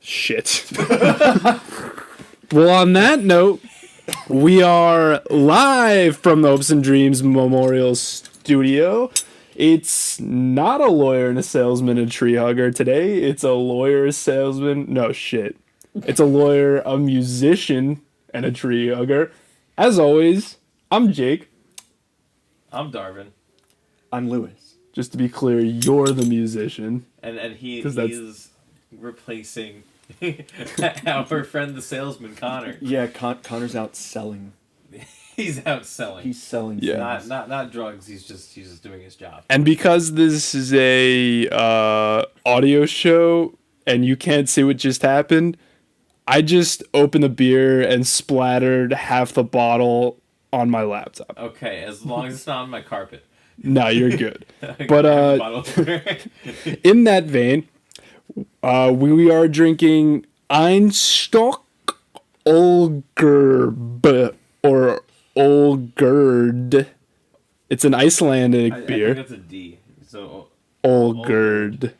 Shit. Well, on that note, we are live from the Hopes and Dreams Memorial Studio. It's not a lawyer and a salesman and a tree hugger today. It's a lawyer, a salesman. No, shit. It's a lawyer, a musician, and a tree hugger. As always, I'm Jake. I'm Darvin. I'm Lewis. Just to be clear, you're the musician. And he is replacing our friend the salesman, Connor. Yeah, Connor's out selling. He's out selling. He's selling. Yeah. things. Not drugs. He's just doing his job. And because this is a audio show and you can't see what just happened, I just opened the beer and splattered half the bottle on my laptop. Okay, as long as it's not on my carpet. No, you're good. But in that vein, we are drinking Einstök Ölgerå or Ölgerå. It's an Icelandic beer. I think that's a D. So Ölgerå.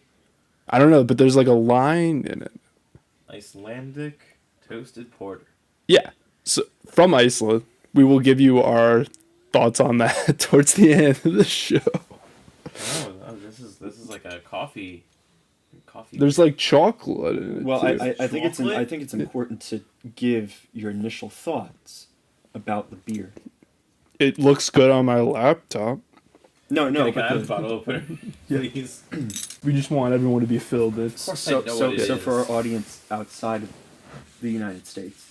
I don't know, but there's like a line in it. Icelandic toasted porter. Yeah. So from Iceland, we will give you our thoughts on that towards the end of the show. Oh, this is like a coffee. There's like chocolate in it. Well, too. I think it's important to give your initial thoughts about the beer. It looks good on my laptop. No, Can I but have a bottle opener, please? We just want everyone to be filled in. so for our audience outside of the United States,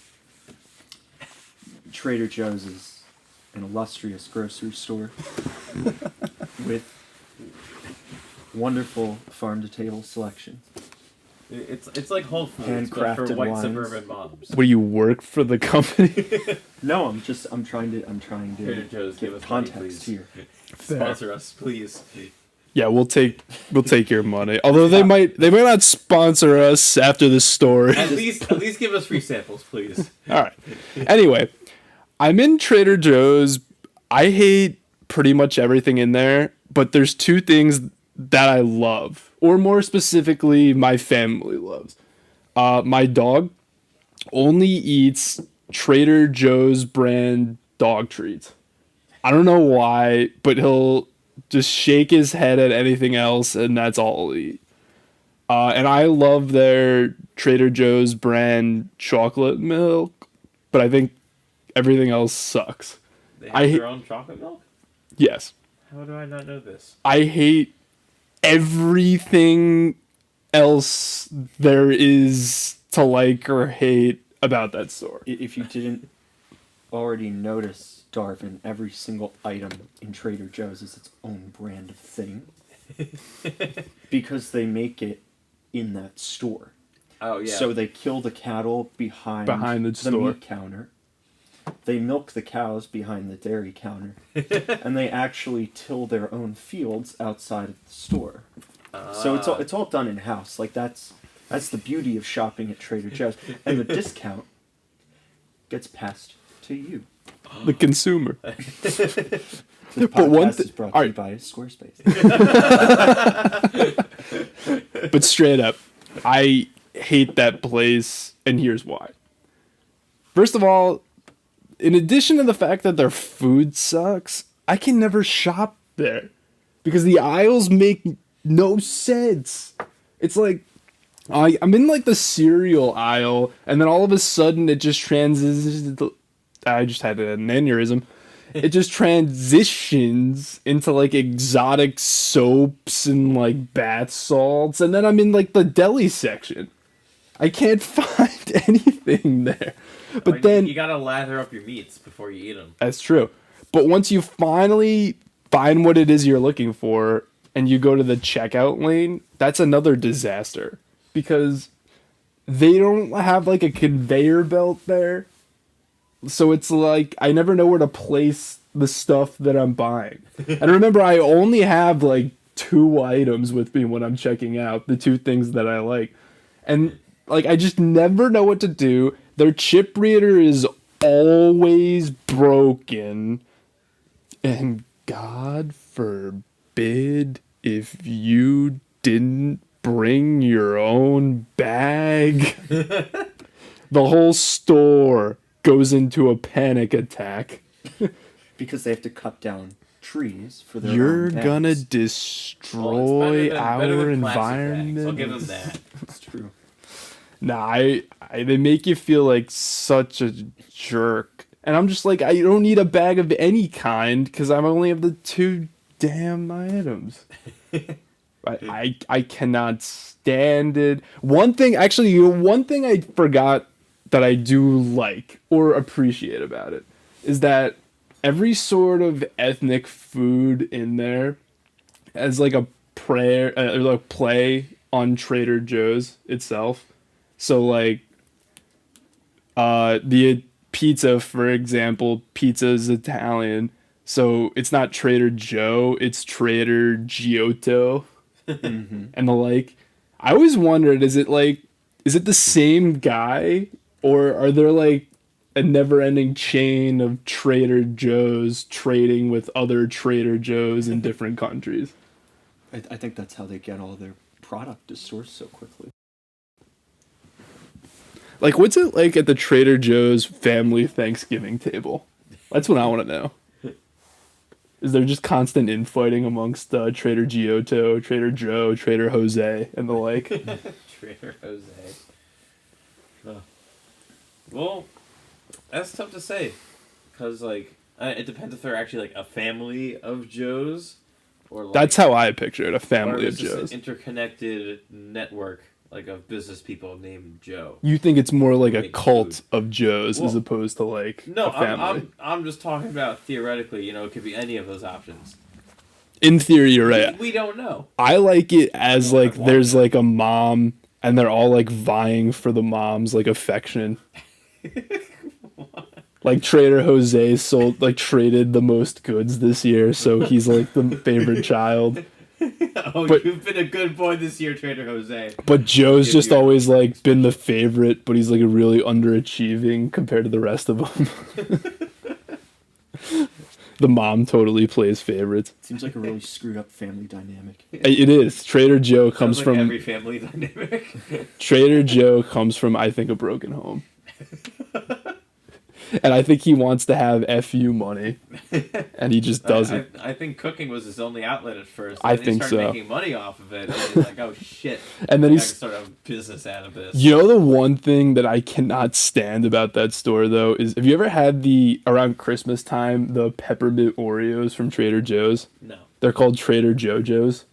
Trader Joe's is an illustrious grocery store with wonderful farm-to-table selection. It's like Whole Foods, but for Handcrafted white wines. suburban moms. What do you work for the company? No, I'm trying to Trader Joe's, give us money, context please. here. Sponsor us, please. Yeah, we'll take your money. Although they might not sponsor us after this story. At least give us free samples, please. All right. Anyway, I'm in Trader Joe's. I hate pretty much everything in there, but there's two things that I love, or more specifically, my family loves. My dog only eats Trader Joe's brand dog treats. I don't know why, but he'll just shake his head at anything else, and that's all he'll eat. And I love their Trader Joe's brand chocolate milk, but I think everything else sucks. They have their own chocolate milk? Yes. How do I not know this? I hate everything else there is to like or hate about that store. If you didn't already notice, Darvin, every single item in Trader Joe's is its own brand of thing. Because they make it in that store. Oh, yeah. So they kill the cattle behind the store. meat counter. They milk the cows behind the dairy counter. And they actually till their own fields outside of the store. So it's all done in-house. Like that's the beauty of shopping at Trader Joe's. And the discount gets passed to you. The consumer. This But one podcast is brought to alright. you by Squarespace. But straight up, I hate that place, and here's why. First of all, in addition to the fact that their food sucks, I can never shop there because the aisles make no sense. It's like I'm in like the cereal aisle, and then all of a sudden it just transitions. I just had an aneurysm. It just transitions into like exotic soaps and like bath salts, and then I'm in like the deli section. I can't find anything there. But then you gotta lather up your meats before you eat them. that's true. But once you finally find what it is you're looking for and you go to the checkout lane, that's another disaster because they don't have like a conveyor belt there. So it's like I never know where to place the stuff that I'm buying. And remember, I only have like 2 items with me when I'm checking out, the 2 things that I like. And like I just never know what to do. Their chip reader is always broken. And God forbid if you didn't bring your own bag. The whole store goes into a panic attack. Because they have to cut down trees for their You're own bags. gonna Well, destroy it's better our than plastic bags. environment. I'll give them that. It's true. Nah, they make you feel like such a jerk. And I'm just like, I don't need a bag of any kind because I only have the 2 damn items. I cannot stand it. One thing I forgot that I do like or appreciate about it is that every sort of ethnic food in there has like a prayer or like play on Trader Joe's itself. So like the pizza, for example, pizza is Italian. So it's not Trader Joe, it's Trader Giotto and the like. I always wondered, is it the same guy or are there like a never-ending chain of Trader Joe's trading with other Trader Joe's in different countries? I think that's how they get all their product to source so quickly. Like, what's it like at the Trader Joe's family Thanksgiving table? That's what I want to know. Is there just constant infighting amongst Trader Giotto, Trader Joe, Trader Jose, and the like? Trader Jose. Huh. Well, that's tough to say. Because, like, it depends if they're actually, like, a family of Joes. Or like, That's how I picture it, a or family if of it's just Joes. an interconnected network, like, of business people named Joe. You think it's more like a Make cult food. of Joes as Well, opposed to, like, No, a family. I'm just talking about theoretically, it could be any of those options. In theory, you're right. We don't know. I like it as, Well, like, I there's, want like, a mom, and they're all, like, vying for the mom's, like, affection. Like Trader Jose traded the most goods this year, so he's like the favorite child. But- You've been a good boy this year, Trader Jose. But Joe's Give just you- always like been the favorite, but he's like really underachieving compared to the rest of them. The mom totally plays favorites. Seems like a really screwed up family dynamic. It is. Trader Joe comes Sounds like from every family dynamic. Trader Joe comes from I think a broken home. And I think he wants to have FU money, and he just doesn't. I think cooking was his only outlet at first. I And then think he started so. making money off of it. And he's like, oh shit. And then I he's can start a business out of this. You know the one thing that I cannot stand about that store though is have you ever had around Christmas time the peppermint Oreos from Trader Joe's? No. They're called Trader Jojo's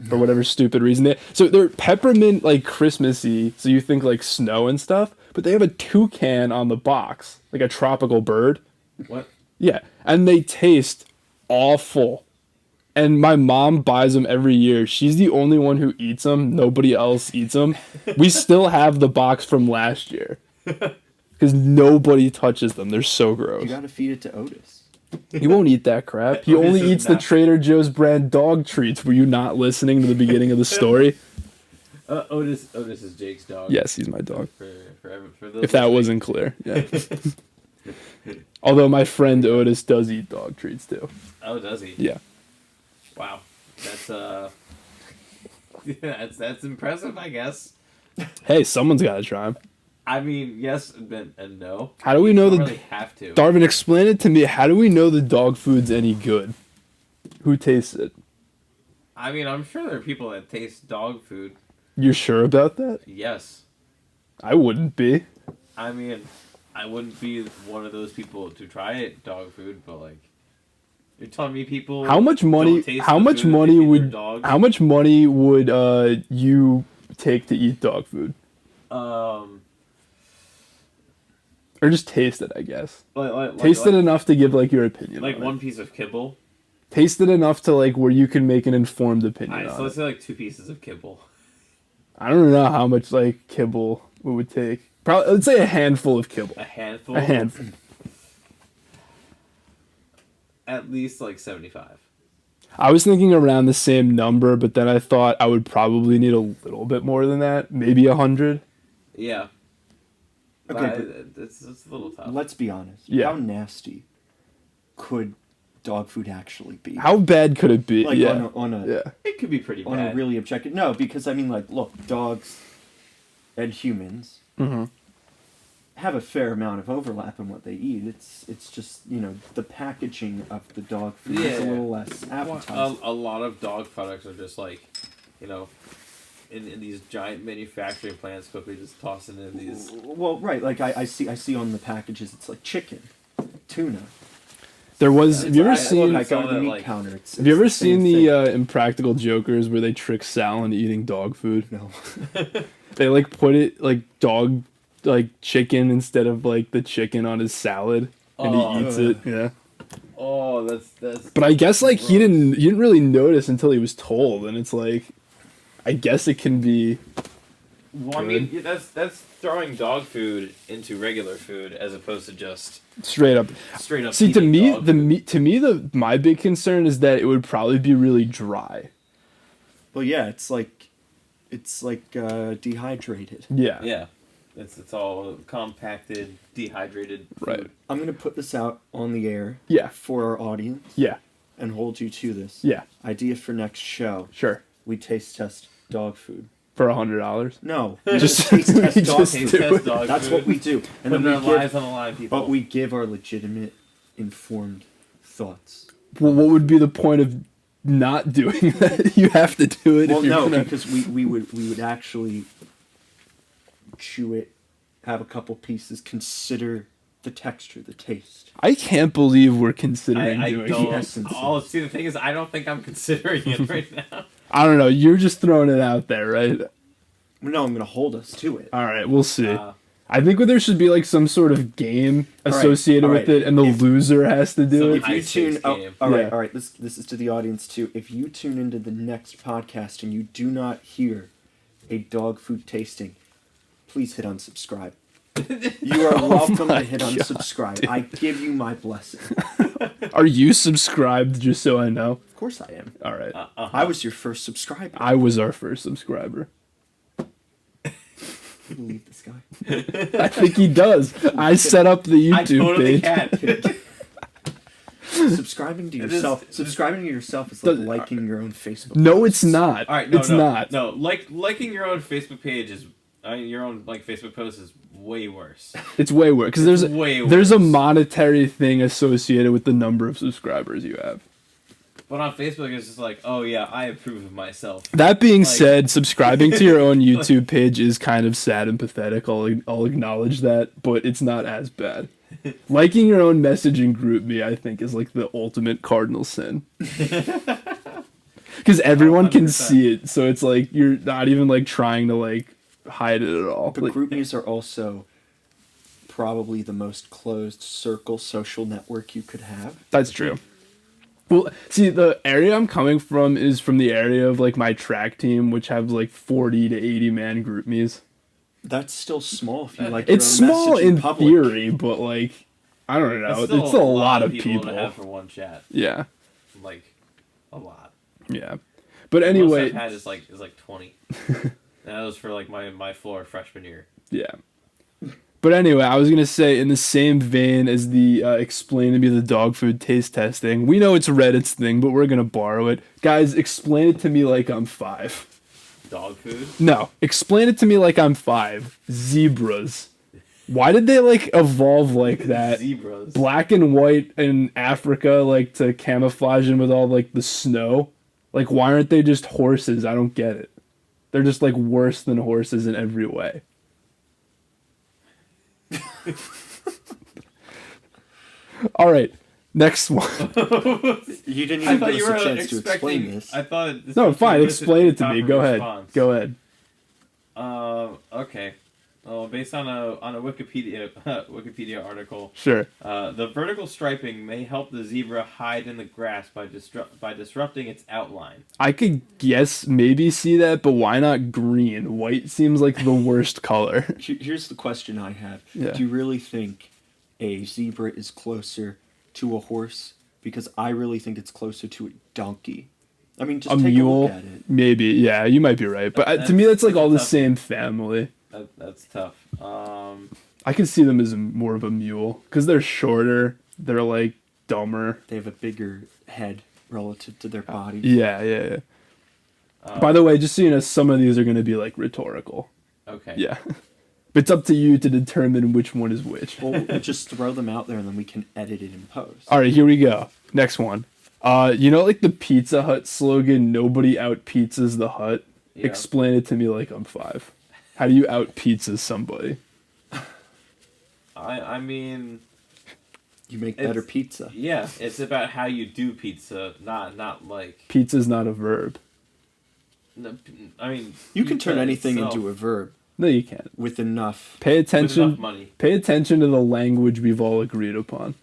for whatever stupid reason. So they're peppermint like Christmassy, so you think like snow and stuff, but they have a toucan on the box, like a tropical bird. What? Yeah, and they taste awful. And my mom buys them every year. She's the only one who eats them. Nobody else eats them. We still have the box from last year. Because nobody touches them. They're so gross. You gotta feed it to Otis. He won't eat that crap. He Otis only is eats the not- Trader Joe's brand dog treats. Were you not listening to the beginning of the story? Otis is Jake's dog. Yes, he's my dog. For those If that listening. wasn't clear. Yeah. Although my friend Otis does eat dog treats too. Oh, does he? Yeah. Wow. That's that's impressive, I guess. Hey, someone's got to try them. I mean, yes and no. How do we know You the... don't really have to. Darvin, explain it to me. How do we know the dog food's any good? Who tastes it? I mean, I'm sure there are people that taste dog food. You're sure about that? Yes. I wouldn't be. I mean, I wouldn't be one of those people to try it, dog food, but like, you're telling me people. How much money? don't taste How the much food that money they feed their would? dogs? How much money would you take to eat dog food, or just taste it? I guess taste it enough to give like your opinion. like on one it. piece of kibble. Taste it enough to like where you can make an informed opinion Alright, on so let's it. say like 2 pieces of kibble. I don't know how much like kibble it would take. Probably let's say a handful of kibble. A handful. A handful. At least like 75. I was thinking around the same number, but then I thought I would probably need a little bit more than that, maybe 100. Yeah. Okay, It's a little tough. Let's be honest. Yeah. How nasty could dog food actually be? How bad could it be? Like Yeah. on a Yeah. It could be pretty on bad. a really objective. No, because I mean, like, look, dogs and humans Mm-hmm. have a fair amount of overlap in what they eat. It's just, you know, the packaging of the dog food is a Yeah. little less appetizing. A lot of dog products are just like, you know, in these giant manufacturing plants, quickly just tossing in these. Well, right, like I see on the packages, it's like chicken, tuna. There was. Have you ever I seen? Like on the that, meat like- counter. It's Have you ever the same seen the thing. Impractical Jokers where they trick Sal into eating dog food? No. They like put it like dog, like chicken instead of like the chicken on his salad, and Oh. he eats it. Yeah. Oh, that's. But I guess like he gross. didn't really notice until he was told, and it's like, I guess it can be. Well, I mean, that's throwing dog food into regular food as opposed to just Straight up. straight up. See, to eating me, dog the food. meat. To me, my big concern is that it would probably be really dry. Well, yeah, it's like dehydrated. Yeah. Yeah, it's all compacted, dehydrated. Food. Right. I'm gonna put this out on the air Yeah. for our audience Yeah. and hold you to this. Yeah. Idea for next show: Sure. we taste test dog food. For $100. No, Just- taste test we dog just food. Taste test it. dog That's food. what we do, and Putting then our we give, lives on the line, people. but we give our legitimate, informed thoughts. Well, what would be the point of not doing that? You have to do it. Well, if you're no, gonna... because we would actually chew it, have a couple pieces, consider the texture, the taste. I can't believe we're considering I doing don't. it. essence Oh, is- see, the thing is, I don't think I'm considering it right now. I don't know. You're just throwing it out there, right? No, I'm gonna hold us to it. All right, we'll see. Uh, I think there should be like some sort of game All right, associated all with right. it, and the loser has to do So it. If you Ice tune, Age oh, game. all right, Yeah. all right. This is to the audience too. If you tune into the next podcast and you do not hear a dog food tasting, please hit unsubscribe. You are welcome my to hit God, unsubscribe. I give you my blessing. Are you subscribed? Just so I know. Of course I am. All right. I was your first subscriber. I was our first subscriber. You believe this guy? I think he does. I set up the I YouTube totally page. can. Subscribing to It is- yourself. it Subscribing to yourself is like Does- liking your own Facebook. No, it's not. All right, no, it's no, not. No, liking your own Facebook page is, your own like Facebook post is way worse. It's way worse because there's way there's a worse. monetary thing associated with the number of subscribers you have. But on Facebook, it's just like, oh yeah, I approve of myself. That being Like- said, subscribing to your own YouTube page is kind of sad and pathetic. I'll acknowledge that, but it's not as bad. Liking your own message in group me, I think, is like the ultimate cardinal sin. Because everyone can 100%. see it, so it's like you're not even like trying to like hide it at all. But Like, GroupMe's are also probably the most closed circle social network you could have. that's true. Well, see, the area I'm coming from is from the area of like my track team, which have like 40 to 80 man group me's. That's still small if you like. It's your own small message in public. theory, but like I don't know. That's It's still a lot of people people. to have for one chat. Yeah, Like, a lot. yeah. But Most anyway, I've had is like 20. And that was for like my floor freshman year. yeah. But anyway, I was gonna say in the same vein as the explain to me the dog food taste testing. We know it's Reddit's thing, but we're gonna borrow it. Guys, explain it to me like I'm 5. Dog food. No, explain it to me like I'm 5. Zebras. Why did they like evolve like that? Zebras. Black and white in Africa, like to camouflage them with all like the snow. Like, why aren't they just horses? I don't get it. They're just like worse than horses in every way. All right, next one. You didn't I even thought give you us were a chance to explain expecting. this. I thought. This No, was fine. gonna Explain it to top me. of Go ahead. response. Go ahead. Okay. Well, based on a Wikipedia article, Sure. the vertical striping may help the zebra hide in the grass by disrupting its outline. I could guess maybe see that, but why not green? White seems like the worst color. Here's the question I have. Yeah. Do you really think a zebra is closer to a horse? Because I really think it's closer to a donkey. I mean, just A take a mule? look at it. Maybe. Yeah, you might be right. But to me, that's like all the same family. That's tough. I can see them as more of a mule because they're shorter. They're like dumber. They have a bigger head relative to their body. Yeah. By the way, just so you know, some of these are going to be like rhetorical. Okay. Yeah. It's up to you to determine which one is which. Well, we'll just throw them out there and then we can edit it in post. All right, here we go. Next one. You know, like the Pizza Hut slogan, "Nobody out pizzas the hut." Yeah. Explain it to me like I'm 5. How do you out pizza somebody? I mean, You make better It's- pizza. yeah, it's about how you do pizza, not like. Pizza's not a verb. No, I mean, You can turn pizza anything itself into a verb No, you can't. with enough. Pay with attention. enough money. Pay attention to the language we've all agreed upon.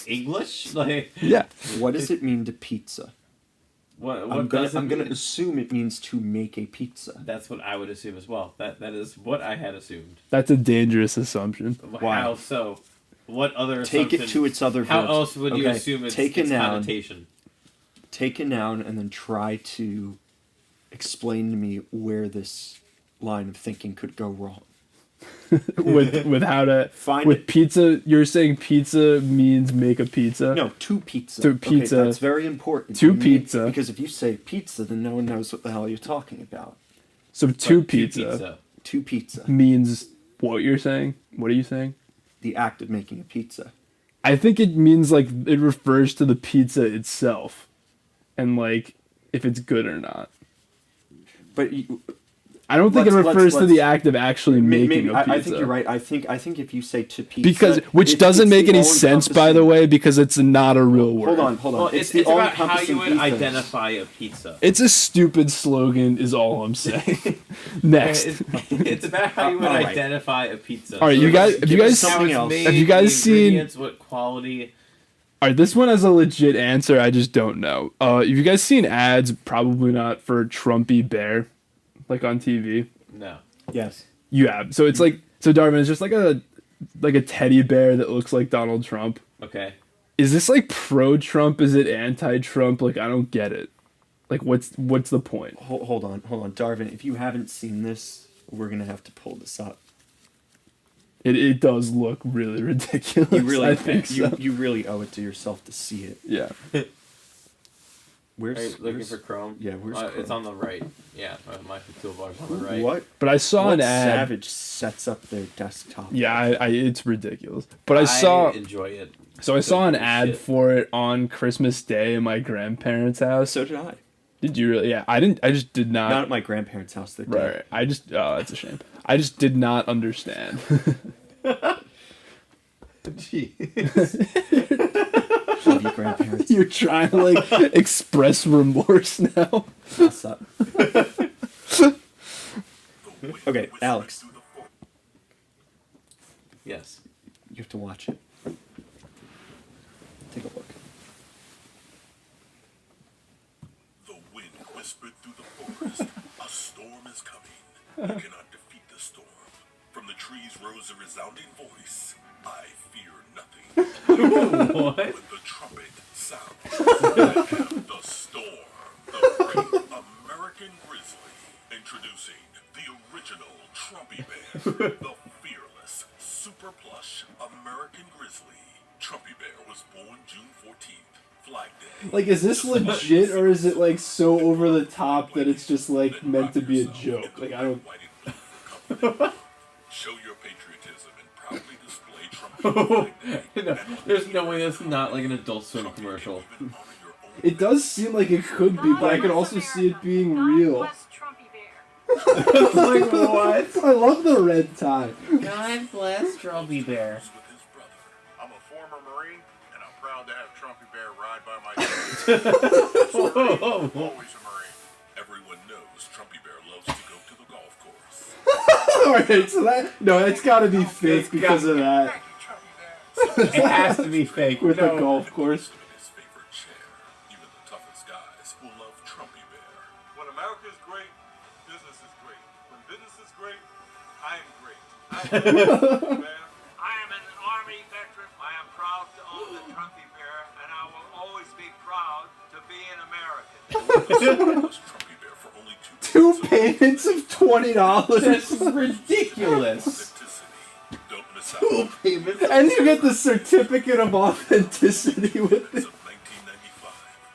English, like Yeah. What does it mean to pizza? what? I'm does it gonna mean? assume it means to make a pizza. That's what I would assume as well. That is what I had assumed. That's a dangerous assumption. Why? How so? What other Take it assumption- to its other How verbs. else would you Okay, assume its, take a its noun. connotation? Take a noun and then try to explain to me where this line of thinking could go wrong. with how to Find with it. pizza. You're saying pizza means make a pizza. No, to pizza. To pizza. Okay, that's very important. To You need- pizza. Because if you say pizza, then no one knows what the hell you're talking about. So But to pizza, To pizza. means what you're saying. What are you saying? The act of making a pizza. I think it means like it refers to the pizza itself, and like if it's good or not. But you, I don't think it Let's- refers to let's- the act of actually making maybe, a pizza. I think you're right. I think if you say to pizza, Because which it- doesn't it's make the any sense, by the all-encompassing- way, because it's not a real word. Hold on. Well, it's it's the about how all-encompassing you would ethos. identify a pizza. It's a stupid slogan, is all I'm saying. Next. It's about how you would All right. identify a pizza. All right, you guys. Have you Give us guys? something How else. it's made, Have you guys the seen- ingredients, what quality? All right, this one has a legit answer. I just don't know. Have you guys seen ads? Probably not for Trumpy Bear, like on TV. No. Yes. You have. So it's like Darwin. It's just like a teddy bear that looks like Donald Trump. Okay. Is this like pro-Trump? Is it anti-Trump? Like I don't get it. Like what's the point? Hold on, Darvin. If you haven't seen this, we're gonna have to pull this up. It does look really ridiculous. You really, I think so. you really owe it to yourself to see it. Yeah. Where's Are you looking where's- for Chrome? Yeah, where's It's Chrome? on the right. Yeah, my toolbar's on the right. What? But I saw What an ad. savage sets up their desktop? Yeah, I it's ridiculous. But I saw enjoy it. so I saw an Shit. ad for it on Christmas Day in my grandparents' house. So did I. Did you really? Yeah, I didn't. I just did not. Not at my grandparents' house. That Right. I just. Oh, that's a shame. I just did not understand. Love you, grandparents. You're trying to like express remorse now. What's up? Okay, Alex, Yes. you have to watch it. Take a look. The wind whispered through the forest. A storm is coming. You cannot defeat the storm. From the trees rose a resounding voice. I fear nothing. What? With the trumpet sound. I am the storm. The great American grizzly. Introducing the original Trumpy Bear. The fearless, super plush American grizzly. Trumpy Bear was born June 14th. Flag Day. Like, is this legit or is it like so over the top that it's just like meant to be a joke? Like, I don't. Show your patriotism and proudly display Trumpy Flag Day. No, there's no way that's not like an Adult Swim commercial. Even honor your own It does seem like it could be, but I could also see it being real. Bless Trumpy Bear. Like what? I love the red tie. God bless Trumpy Bear. with his brother. I'm a former Marine, and I'm proud to have Trumpy Bear ride by my side. Whoa. Always a Marine. Everyone knows Trumpy Bear loves to go to the golf course. Alright, so that's gotta be fake because of that. Thank you, Trumpy Bear. It has to be fake. With no. a golf course. In his favorite chair. Even the toughest guys will love Trumpy Bear. When America is great, business is great. When business is great, I am great. I am an Army veteran. I am proud to own the Trumpy Bear, and I will always be proud to be an American. Plus Trumpy Bear for only Two payments of $20. That's ridiculous. authenticity. Don't miss Tool payments. And you get the certificate of authenticity with it. Of 1995,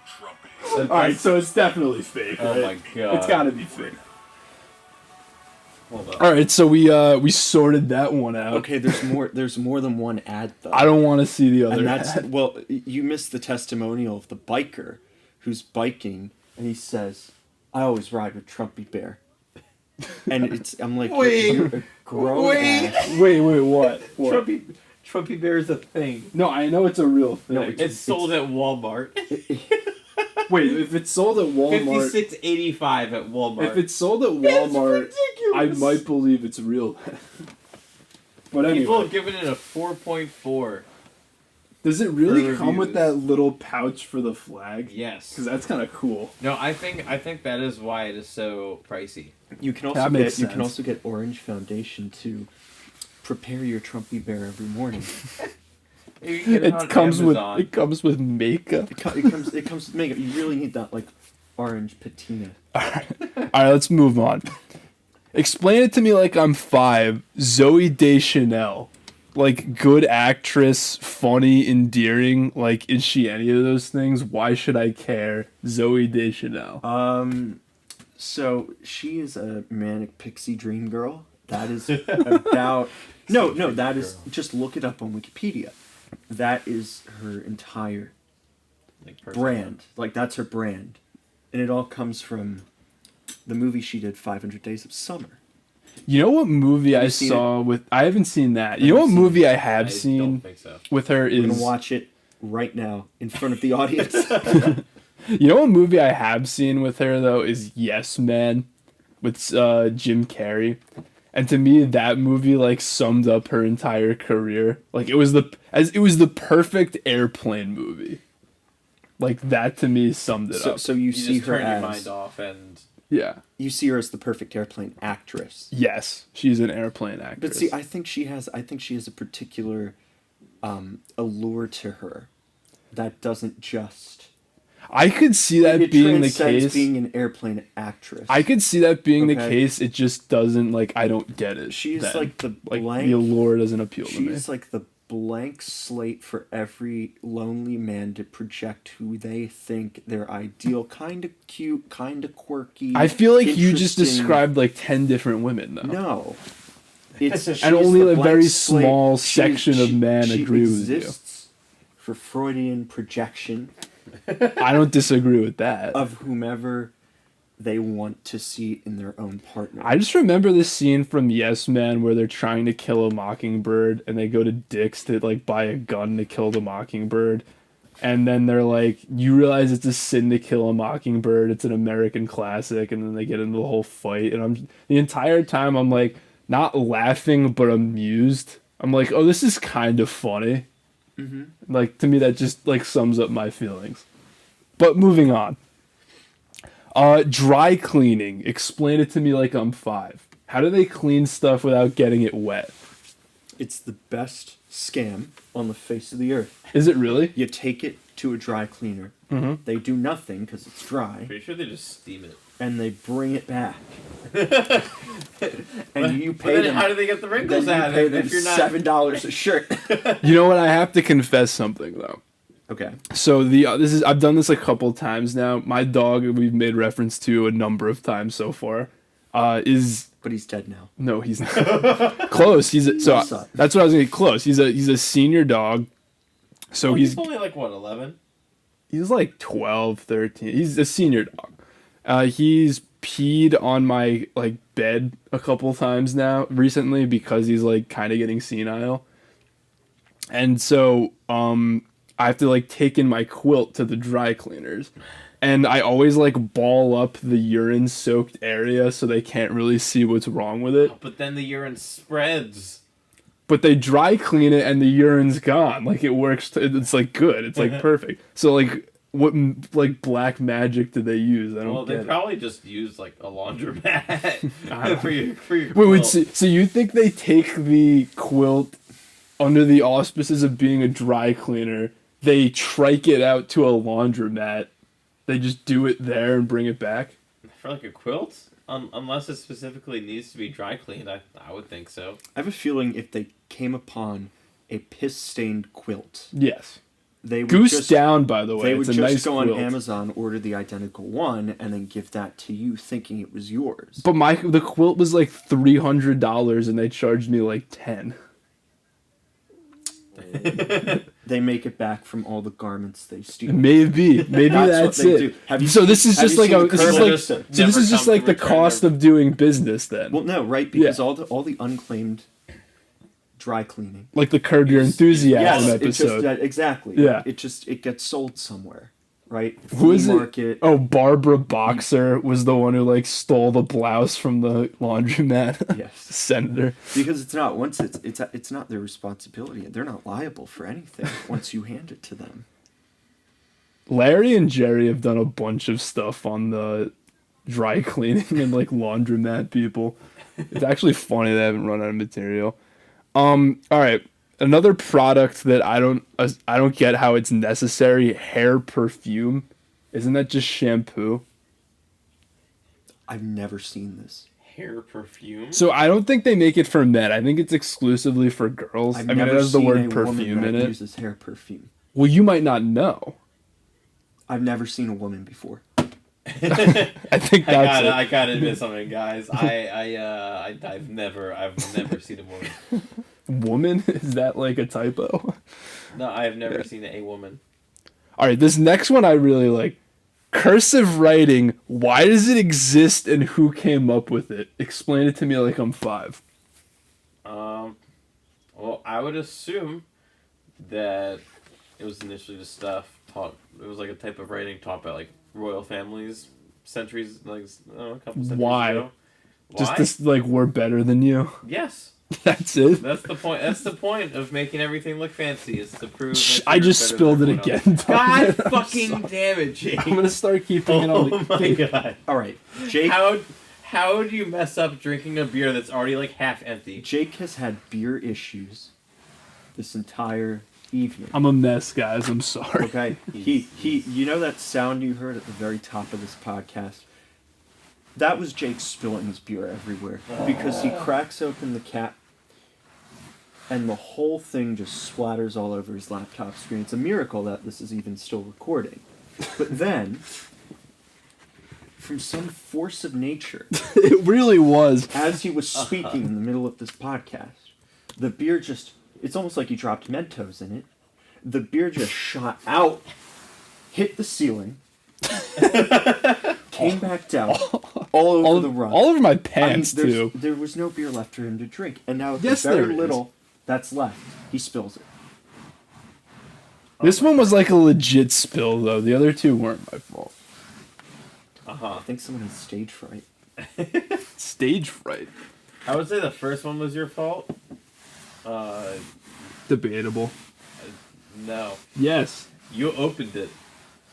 Trumpy. Alright, so it's definitely fake, Oh right? my god. It's gotta be fake. Hold on. Alright, so we sorted that one out. Okay, there's more. There's more than one ad though. I don't want to see the other And that's ad. well, you missed the testimonial of the biker who's biking, and he says, "I always ride with Trumpy Bear." And I'm like, Wait, you're a grown wait. ass. Wait, what? What? Trumpy Bear is a thing. No, I know it's a real thing. No, It's sold at Walmart. Wait, if it's sold at Walmart, $56.85 at Walmart. if it's sold at Walmart, I ridiculous. might believe it's real. But People anyway, have given it a 4.4. does it really for come with reviews. that little pouch for the flag? Yes. Because that's kind of cool. No, I think that is why it is so pricey. You can also That get makes you can sense. also get Orange Foundation to prepare your Trumpy Bear every morning. You can get it on It comes Amazon. with makeup. It comes with makeup. You really need that like orange patina. All right, let's move on. Explain it to me like I'm 5. Zoe Deschanel, like good actress, funny, endearing. Like, is she any of those things? Why should I care? Zoe Deschanel. So she is a manic pixie dream girl. That is about no. That is just look it up on Wikipedia. That is her entire Like, brand. Like that's her brand, and it all comes from the movie she did, 500 Days of Summer. You know what movie I you seen saw with? I haven't seen that. You know what Haven't seen movie I I have don't seen think so. with her I'm gonna is? watch it right now in front of the audience. You know what movie I have seen with her though is Yes Man, with Jim Carrey, and to me that movie like summed up her entire career. Like it was the perfect airplane movie. Like that to me summed it up. So you You see just her turn your as mind off and Yeah. you see her as the perfect airplane actress. Yes, she's an airplane actress. But see, I think she has a particular allure to her that doesn't just I could see that it being the transcends case. being an airplane actress. I could see that being the Okay. case. It just doesn't like I don't get it. She is then. like the like blank. the allure doesn't appeal to me. She's like the blank slate for every lonely man to project who they think their ideal, kind of cute, kind of quirky. I feel like you just interesting- described like 10 different women though. No. It's she And is only the a blank very slate. small section of men she agree with you. exists for Freudian projection I don't disagree with that. of whomever they want to see in their own partner. I just remember this scene from Yes Man where they're trying to kill a mockingbird and they go to Dick's to like buy a gun to kill the mockingbird. And then they're like, you realize it's a sin to kill a mockingbird. It's an American classic. And then they get into the whole fight. And the entire time I'm like, not laughing, but amused. I'm like, oh, this is kind of funny. Mm-hmm. Like, to me, that just like sums up my feelings. But moving on. Dry cleaning. Explain it to me like I'm 5. How do they clean stuff without getting it wet? It's the best scam on the face of the earth. Is it really? You take it to a dry cleaner. Mm-hmm. They do nothing because it's dry, pretty sure they just steam it. and they bring it back. And you But pay then them. how do they get the Then wrinkles you out pay of it them if you're not? $7 a shirt. You know what? I have to confess something though. Okay. So I've done this a couple times now. My dog, we've made reference to a number of times so far, is But he's dead now. no, he's not close. That's what I was gonna get close. He's a senior dog, so Well, he's he's only like what, 11? he's like 12, 13. He's a senior dog. He's peed on my like bed a couple times now recently because he's like kind of getting senile. And so I have to like take in my quilt to the dry cleaners. And I always like ball up the urine soaked area so they can't really see what's wrong with it. But then the urine spreads. But they dry clean it and the urine's gone. Like it works. It's like good. It's like perfect. So like what like black magic did they use? I don't Well, they get it. probably just used like a laundromat for your Wait, quilt. so you think they take the quilt under the auspices of being a dry cleaner, they trike it out to a laundromat, they just do it there and bring it back? For like a quilt? Unless it specifically needs to be dry cleaned, I would think so. I have a feeling if they came upon a piss-stained quilt, Yes. they would Goose just, down, by the way. they It's would a just nice go quilt. on Amazon, order the identical one, and then give that to you, thinking it was yours. But the quilt was like $300 and they charged me like 10. They make it back from all the garments they steal. Maybe that's what they it. do. Have you So this seen- is have just you like seen a the this is Curb like Your so Enthusiasm? this is just Never like the come to return cost their- of doing business then. Well, no, right? Because Yeah. all the unclaimed dry cleaning. Like the Curb Your Enthusiasm It just, episode. exactly. Yeah. It gets sold somewhere, right? Who is Flea it? market. Oh, Barbara Boxer was the one who like stole the blouse from the laundromat. Yes. Senator. Because it's not their responsibility. They're not liable for anything once you hand it to them. Larry and Jerry have done a bunch of stuff on the dry cleaning and like laundromat people. It's actually funny they haven't run out of material. All right. Another product that I don't get how it's necessary, hair perfume. Isn't that just shampoo? I've never seen this. Hair perfume. So I don't think they make it for men. I think it's exclusively for girls. I've I mean, it never has the seen word a woman perfume that in it. uses hair perfume. Well, you might not know. I've never seen a woman before. I think that's I it. gotta admit something, guys. I've never seen a woman. Woman? Is that like a typo? No, I have never seen a woman. All right, this next one I really like. Cursive writing. Why does it exist and who came up with it? Explain it to me like I'm 5. Well, I would assume that it was initially just stuff taught. It was like a type of writing taught by like royal families centuries, like a couple centuries Why? ago. Just Why? this like we're better than you. Yes. That's it. That's the point. That's the point of making everything look fancy is to prove. That I you're just better spilled it than everyone again. else. God I'm fucking sorry. damn it, Jake! I'm gonna start keeping it on. Oh my god! All right, Jake. How do you mess up drinking a beer that's already like half empty? Jake has had beer issues this entire evening. I'm a mess, guys. I'm sorry. Okay, he. You know that sound you heard at the very top of this podcast? That was Jake spilling his beer everywhere because he cracks open the cap, and the whole thing just splatters all over his laptop screen. It's a miracle that this is even still recording. But then, from some force of nature, It really was. as he was speaking in the middle of this podcast, the beer just, it's almost like he dropped Mentos in it. The beer just shot out, hit the ceiling, came back down, all over the rug. All over my I mean, pants too. there was no beer left for him to drink. And now Yes, the very there is. little that's left, he spills it. This one was like a legit spill though. The other two weren't my fault. I think someone has stage fright. Stage fright. I would say the first one was your fault. Debatable. No, Yes. you opened it.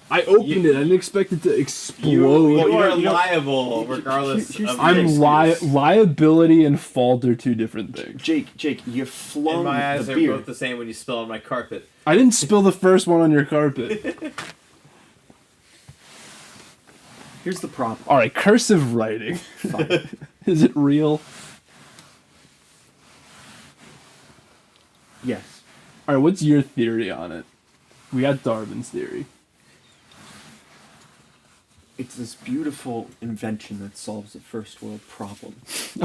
I opened it. I didn't expect it to You explode. are you know- liable regardless here's of the I'm thing. excuse. liability and fault are two different things. Jake, you flung In my eyes, the they're beer. both the same when you spill on my carpet. I didn't spill the first one on your carpet. Here's the problem. All right, cursive writing. Fine. Is it real? Yes. All right, what's your theory on it? We got Darwin's theory. It's this beautiful invention that solves a first world problem.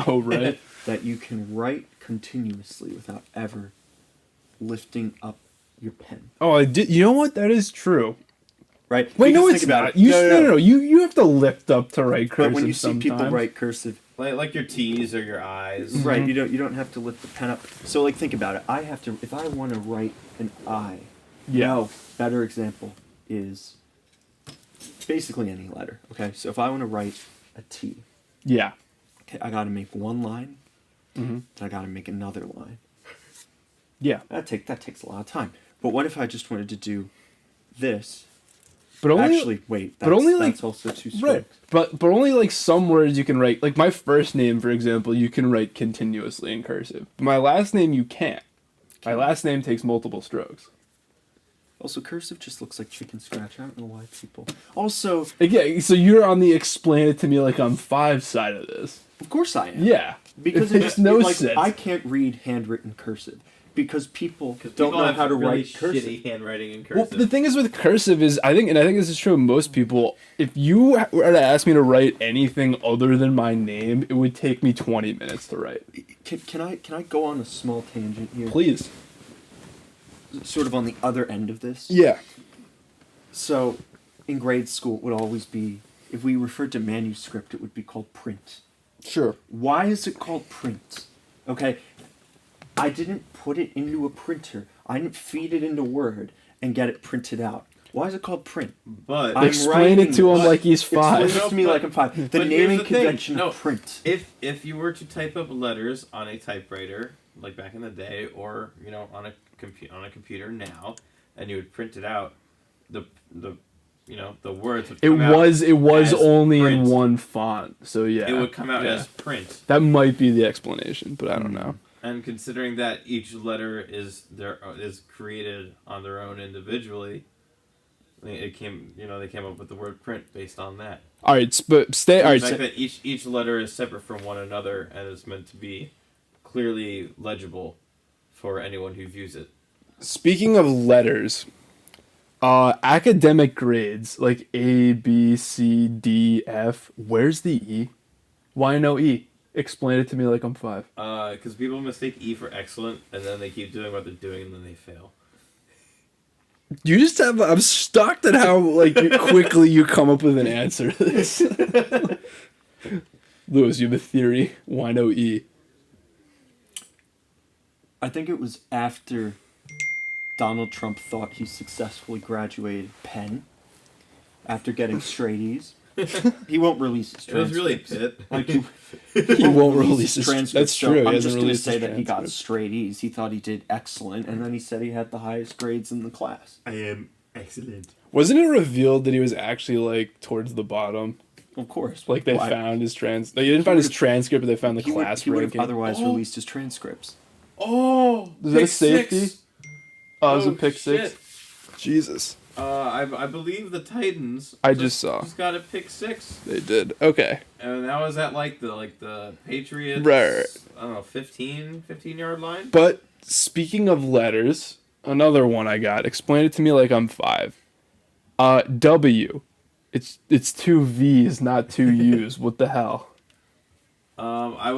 Oh, right. That you can write continuously without ever lifting up your pen. Oh, I did. You know what? That is true. Right? Wait, no, Because it's think about not. it. You no. You have to lift up to write cursive. But when you see people sometimes. write cursive, Like your T's or your I's. right? You don't have to lift the pen up. So like think about it. I have to if I want to write an I. Yeah. No, better example is basically any letter. Okay, so if I want to write a T, Yeah. okay, I got to make one line. Mm-hmm. Then I got to make another line. Yeah. That takes a lot of time. But what if I just wanted to do this? But only Actually, wait. but only, like- that's also two strokes. right. But only like some words you can write. Like my first name, for example, you can write continuously in cursive. My last name you can't. My last name takes multiple strokes. Also, cursive just looks like chicken scratch. I don't know why people. Also, Again, so you're on the explain it to me like I'm 5 side of this. of course I am. Yeah. Because It makes no like, sense. I can't read handwritten cursive because people don't People know have how to really write cursive. shitty handwriting in Well, cursive. the thing is with cursive is, I think this is true of most people, if you were to ask me to write anything other than my name, it would take me 20 minutes to write. Can I go on a small tangent here? Please. Sort of on the other end of this. Yeah. So, in grade school, it would always be, if we referred to manuscript, it would be called print. Sure. Why is it called print? Okay, I didn't put it into a printer. I didn't feed it into Word and get it printed out. Why is it called print? But I'm Explain it writing to him this. like he's Explain 5. it to me like I'm 5. The but here's naming the thing. convention No, of print. if you were to type up letters on a typewriter, like back in the day, or on a computer now, and you would print it out, the words would It come out was as only print. in one font, so yeah. It would come out Yeah. as print. That might be the explanation, but I don't know. And considering that each letter is created on their own individually, they came up with the word print based on that. All right, but stay. All The right, fact so, that each letter is separate from one another and is meant to be clearly legible for anyone who views it. speaking of letters, academic grades like A, B, C, D, F. Where's the E? Why no E? Explain it to me like I'm 5. Because people mistake E for excellent, and then they keep doing what they're doing, and then they fail. You just have. I'm shocked at how quickly you come up with an answer to this. Lewis, you have a theory. Why no E? I think it was after Donald Trump thought he successfully graduated Penn after getting straight E's. He won't release his It was transcripts. really Pitt. Like, He won't release his transcripts. That's so true. He I'm hasn't just going to released say his that he got transcript. straight E's. He thought he did excellent, and then he said he had the highest grades in the class. I am excellent. Wasn't it revealed that he was actually towards the bottom? Of course. Like they Why? found his They didn't find his transcript, but they found the He would, class he would have ranking. otherwise Oh. released his transcripts. Oh! Is that a safety? Oh, it was a Oh, pick shit. 6. Jesus. I believe the Titans. I just saw. Just got a pick 6, They did. Okay. and that was at the Patriots. Right. I don't know, 15 yard line. But speaking of letters, another one I got. Explain it to me like I'm 5. W. It's 2 V's, not 2 U's. What the hell? I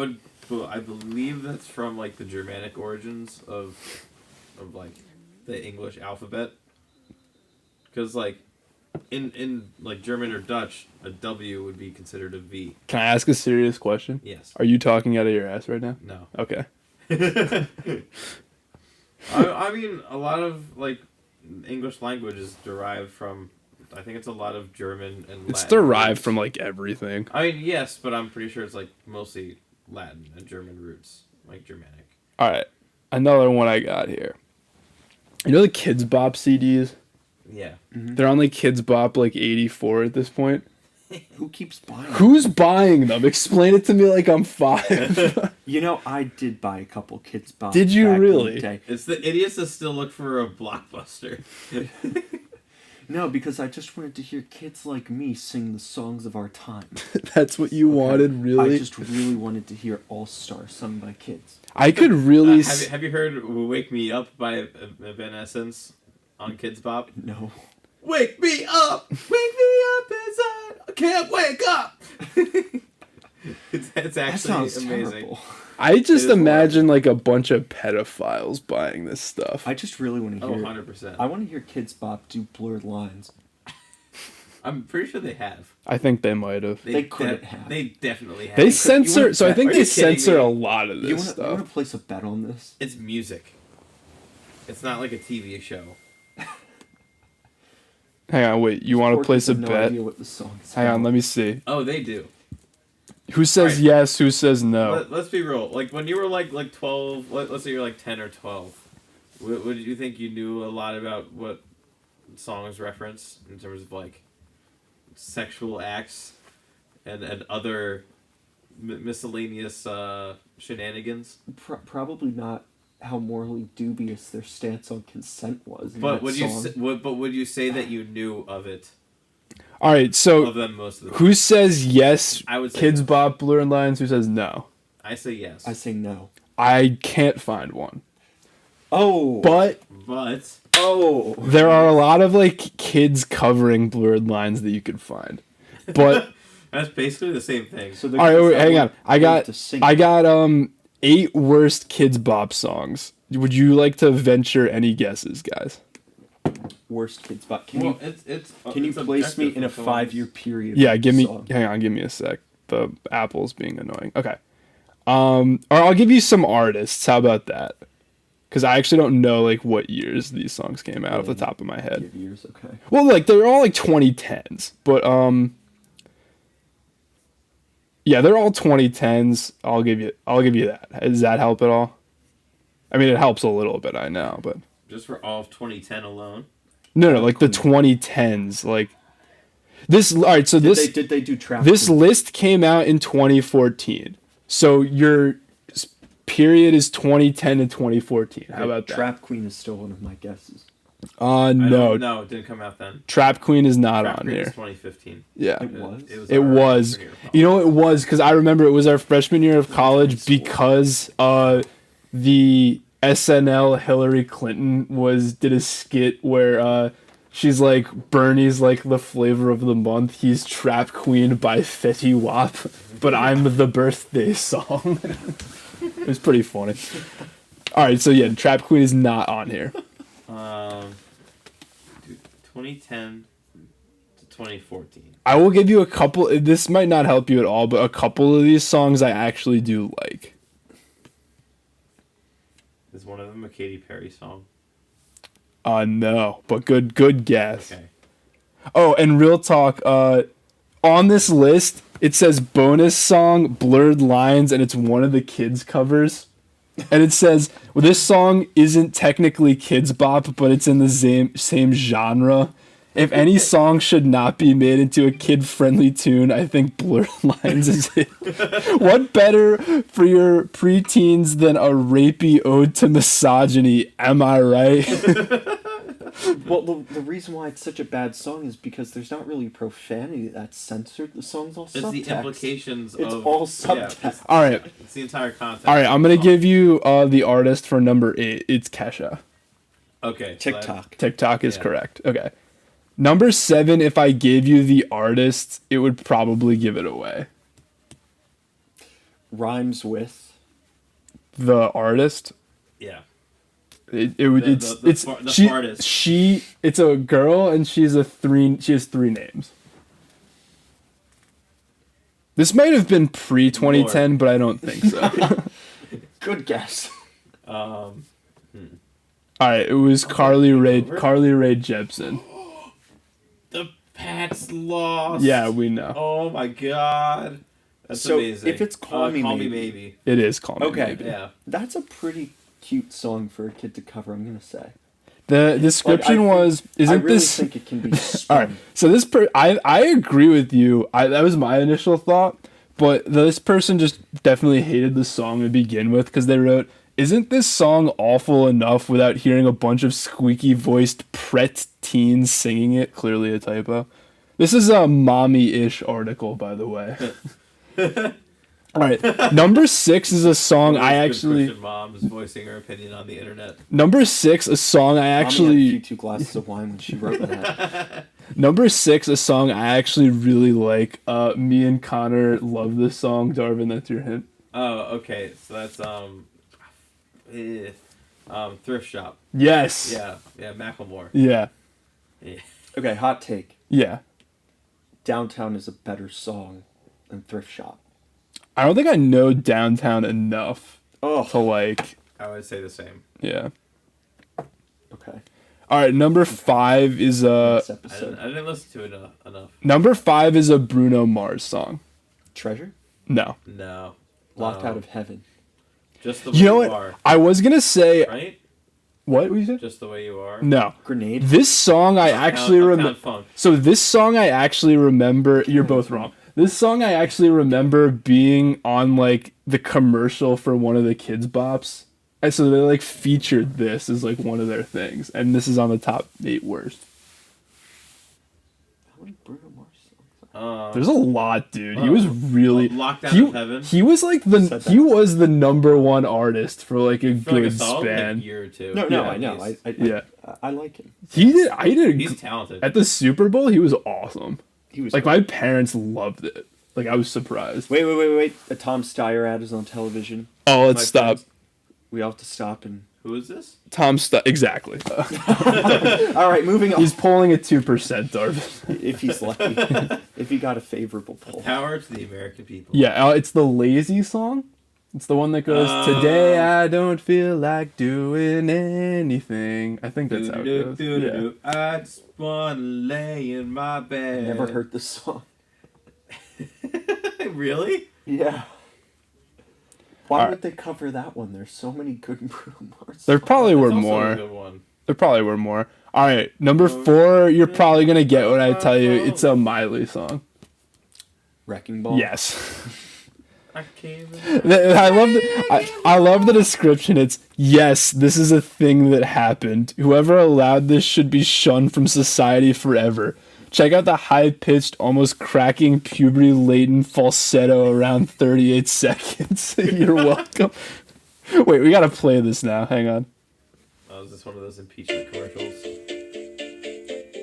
believe that's from the Germanic origins of the English alphabet. Because in German or Dutch, a W would be considered a V. Can I ask a serious question? Yes. Are you talking out of your ass right now? No. Okay. I mean, a lot of English language is derived from. I think it's a lot of German and It's Latin derived roots. from everything. I mean, yes, but I'm pretty sure it's mostly Latin and German roots, Germanic. All right. Another one I got here. You know the Kids Bop CDs? Yeah. They're on Kids Bop 84 at this point. Who keeps buying them? Who's buying them? Explain it to me like I'm 5. You know, I did buy a couple Kids Bop. Did you back in really? the day. It's the idiots that still look for a blockbuster. No, because I just wanted to hear kids like me sing the songs of our time. That's what you wanted, really? I just really wanted to hear All Star sung by kids. I could really... Have you heard "Wake Me Up" by Evanescence on Kids Bop? No. Wake me up! Wake me up inside! I can't wake up! it's That actually sounds amazing. terrible. I just It is imagine a bunch of pedophiles buying this stuff. I just really want to Oh, hear. 100%. I want to hear Kids Bop do Blurred Lines. I'm pretty sure they have. I think they might have. They couldn't have. They definitely have. They you censor... wanna So I bet- think are they you kidding censor me? a lot of You this want stuff. to place a bet on this? It's music. It's not like a TV show. Hang on, wait. You want to Porky place a has no bet? idea what the song is Hang on, about. let me see. Oh, they do. Who says Alright. yes? Who says no? Let's be real. When you were like 12, let's say you're 10 or 12, would you think you knew a lot about what songs reference in terms of sexual acts and other miscellaneous shenanigans? Probably not how morally dubious their stance on consent was. In But that would song. would you say that you knew of it? All right, so Of them most of the time. who says yes? I would say Kids yes. Bop, Blurred Lines. Who says no? I say yes. I say no. I can't find one. Oh, But But there are a lot of like kids covering Blurred Lines that you could find. But that's basically the same thing. so all right, wait, hang on. I got I 8 worst Kids Bop songs. Would you like to venture any guesses, guys? worst Kids Bop. Can Well, you it's place me objective in a for songs. 5-year period? Yeah, of give the me. song? Hang on, give me a sec. The apple's being annoying. Okay. Or I'll give you some artists. How about that? Because I actually don't know like what years these songs came out off the top of my head. Give years, okay. Well, like they're all like 2010s, but yeah, they're all 2010s. I'll give you that. Does that help at all? I mean, it helps a little bit, I know, but Just for all of 2010 alone. no, like the 2010s, like this. All right, so Did they do Trap this Queen? list came out in 2014. So your period is 2010 to 2014. How about that? Trap Queen is still one of my guesses. No, No, it didn't come out then. Trap Queen is not Trap on Queen here. is 2015. Yeah. It was. It our was. freshman year of You know, it was because I remember it was our freshman year of college because the SNL Hillary Clinton did a skit where she's like Bernie's like the flavor of the month. He's Trap Queen by Fetty Wap, but I'm the birthday song. It was pretty funny. All right, so yeah, Trap Queen is not on here. Dude, 2010 to 2014. I will give you a couple. This might not help you at all, but a couple of these songs I actually do like. Is one of them a Katy Perry song? No, but good guess. Okay. Oh, and real talk, on this list, it says bonus song, Blurred Lines, and it's one of the kids' covers. And it says, well, this song isn't technically Kids Bop, but it's in the same genre. If any song should not be made into a kid-friendly tune, I think Blurred Lines is it. What better for your preteens than a rapey ode to misogyny? Am I right? Well, the reason why it's such a bad song is because there's not really profanity that's censored. The song's all It's subtext. the implications It's of... all Yeah, subtext. All right. it's the entire context. All right, I'm going of to the give you the artist for number 8. It's Kesha. song. Okay. so TikTok. TikTok is Yeah. correct. Okay. Number 7, if I gave you the artist, it would probably give it away. Rhymes with. The artist, yeah. it would The artist. it's a girl and she has 3 names. This might have been pre-2010, but I don't think so. Good guess. All right, it was Carly Rae Jepsen. The Pats lost. Yeah, we know. Oh my god. That's So, amazing. if it's Call Me Maybe. It is Call Me Okay. Maybe. Yeah. That's a pretty cute song for a kid to cover, I'm going to say. The description was, I isn't really this... think it can be All spun. right, so I agree with you. That was my initial thought, but this person just definitely hated the song to begin with because they wrote, "Isn't this song awful enough without hearing a bunch of squeaky-voiced pret teens singing it?" Clearly a typo. This is a mommy-ish article, by the way. All right, number 6 is a song I Good actually. Christian mom's voicing her opinion on the internet. Number 6, a song I Mommy had a actually. few 2 glasses of wine when she wrote that. Number 6, a song I actually really like. Me and Connor love this song. Darvin, that's your hint. Oh, okay. So that's Thrift Shop. Yes. Yeah, Macklemore. Yeah. Yeah. Okay, hot take. Yeah. Downtown is a better song than Thrift Shop. I don't think I know Downtown enough to Oh, like. I would say the same. Yeah. okay. All right. Number 5 is Next I episode. didn't listen to it enough. Number 5 is a Bruno Mars song. Treasure? No. No. Locked Out of Heaven. Just the way You know you what? are. I was gonna say Right? what you said. Just the way you are. No. Grenade? This song I actually Uptown remember. Funk. So this song I actually remember. You're both wrong. This song I actually remember being on like the commercial for one of the Kids Bops. So they like featured this as like one of their things, and this is on the top 8 worst. How many Bruno Mars songs? There's a lot, dude. He was really Lockdown of Heaven. He was like he was the number one artist for like a For like a good solid span. like, year or two. No, Yeah. I know. Yeah. I like him. He's talented. At the Super Bowl, he was awesome. He was Like great. my parents loved it. Like I was surprised. Wait. A Tom Steyer ad is on television. Oh, let's My stop. friends, we all have to stop and. Who is this? Tom exactly. All right, moving on. He's pulling a 2%, Darvin. If he's lucky, if he got a favorable poll. Power to the American people. Yeah, it's the Lazy song. It's the one that goes, "Today I don't feel like doing anything." I think that's how it goes. Yeah. I just wanna lay in my bed. Never heard this song. Really? Yeah. Why All would they cover that one? There's so many good Bruno Mars. There probably were That's also a more. good one. There probably were more. All right, number 4. You're probably gonna get when I tell you. It's a Miley song. Wrecking Ball. Yes. I can't I love the description. It's, yes, this is a thing that happened. Whoever allowed this should be shunned from society forever. Check out the high-pitched, almost cracking, puberty-laden falsetto around 38 seconds. You're welcome. Wait, we gotta play this now. Hang on. Oh, is this one of those impeachment commercials?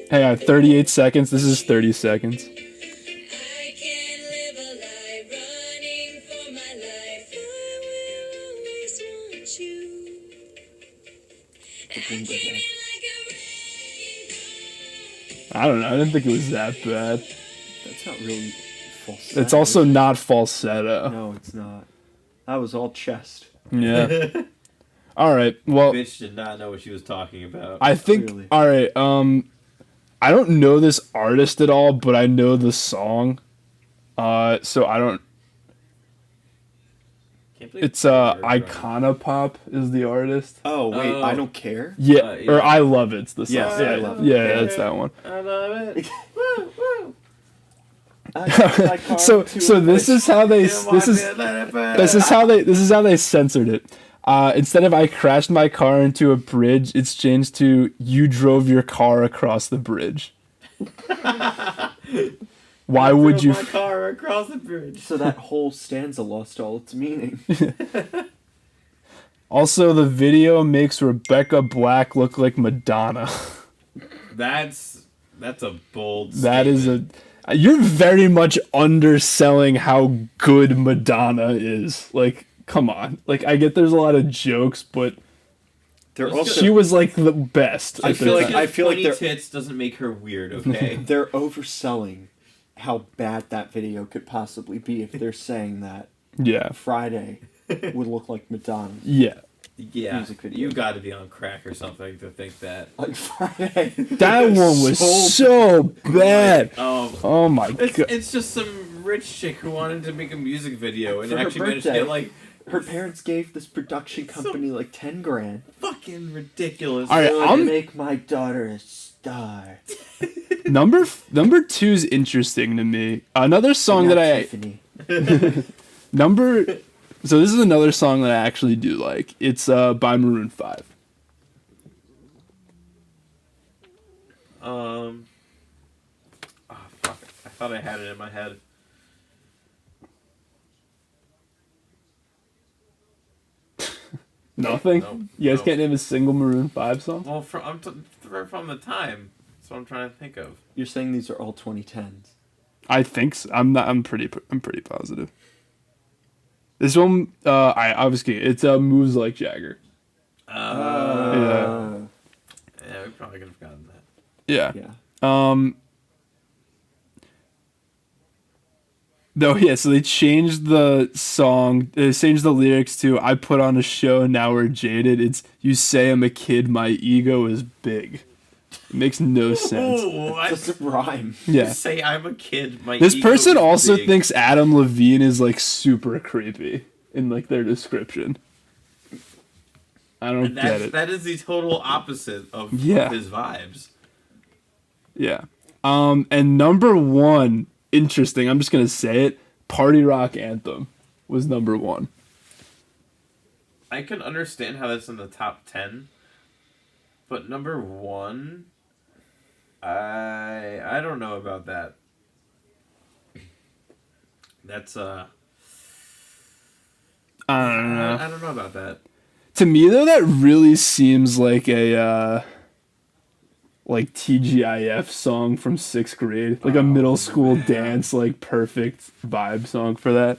Hang on, 38 seconds. This is 30 seconds. I can't live a life running for my life. I will always want you. I came in like a I don't know. I didn't think it was that bad. That's not really falsetto. It's also not falsetto. No, it's not. That was all chest. Yeah. All right. Well, Bitch did not know what she was talking about. I think. Clearly. All right. I don't know this artist at all, but I know the song. So I don't. Can't believe It's I've heard of it. Iconopop is the artist. Oh wait, Oh. I don't care. Yeah, yeah. or I love it's the song. Yes, yeah, I Love It. yeah, that's that one. I love it. Woo, woo. I got my car So to this is how they this is how they censored it. Instead of "I crashed my car into a bridge," it's changed to "You drove your car across the bridge." Why would you? My car across the bridge. So that whole stanza lost all its meaning. Also, the video makes Rebecca Black look like Madonna. That's a bold. That is statement. you're very much underselling how good Madonna is. Like, come on. Like, I get there's a lot of jokes, but They're Let's also she was like the best. I at feel the like time. I feel like Funny they're tits doesn't make her weird. Okay. they're overselling how bad that video could possibly be if they're saying that Yeah. Friday would look like Madonna. Yeah. Yeah. Music video. You got to be on crack or something to think that. Like Friday. That one was so bad. Oh my It's, god. it's just some rich chick who wanted to make a music video and For her actually managed to birthday. get like Her parents gave this production company like 10 grand. fucking ridiculous. All right, They would I'm- make my daughter a star. Number 2 is interesting to me. Another song Not that Tiffany. So this is another song that I actually do like. It's by Maroon 5. Oh fuck! I thought I had it in my head. Nothing. Nope. You guys Nope. can't name a single Maroon 5 song? Well, from the time. That's what I'm trying to think of. You're saying these are all 2010s. I think so. I'm pretty positive. This one, it's Moves Like Jagger. Yeah, we probably could have gotten that. Yeah. Yeah. No, yeah, so they changed the song, they changed the lyrics to "I put on a show, now we're jaded." It's "You say I'm a kid, my ego is big." It makes no sense. Ooh, I Doesn't rhyme. Yeah. say I'm a kid. My This ego person is also big. thinks Adam Levine is like super creepy in like their description. I don't get it. That is the total opposite of Yeah. his vibes. Yeah. And number 1, interesting, I'm just gonna say it, Party Rock Anthem was number 1. I can understand how that's in the top 10, but number 1, I don't know about that. That's I don't know. I don't know about that. To me though, that really seems like a like TGIF song from 6th grade, like a middle school dance, like perfect vibe song for that.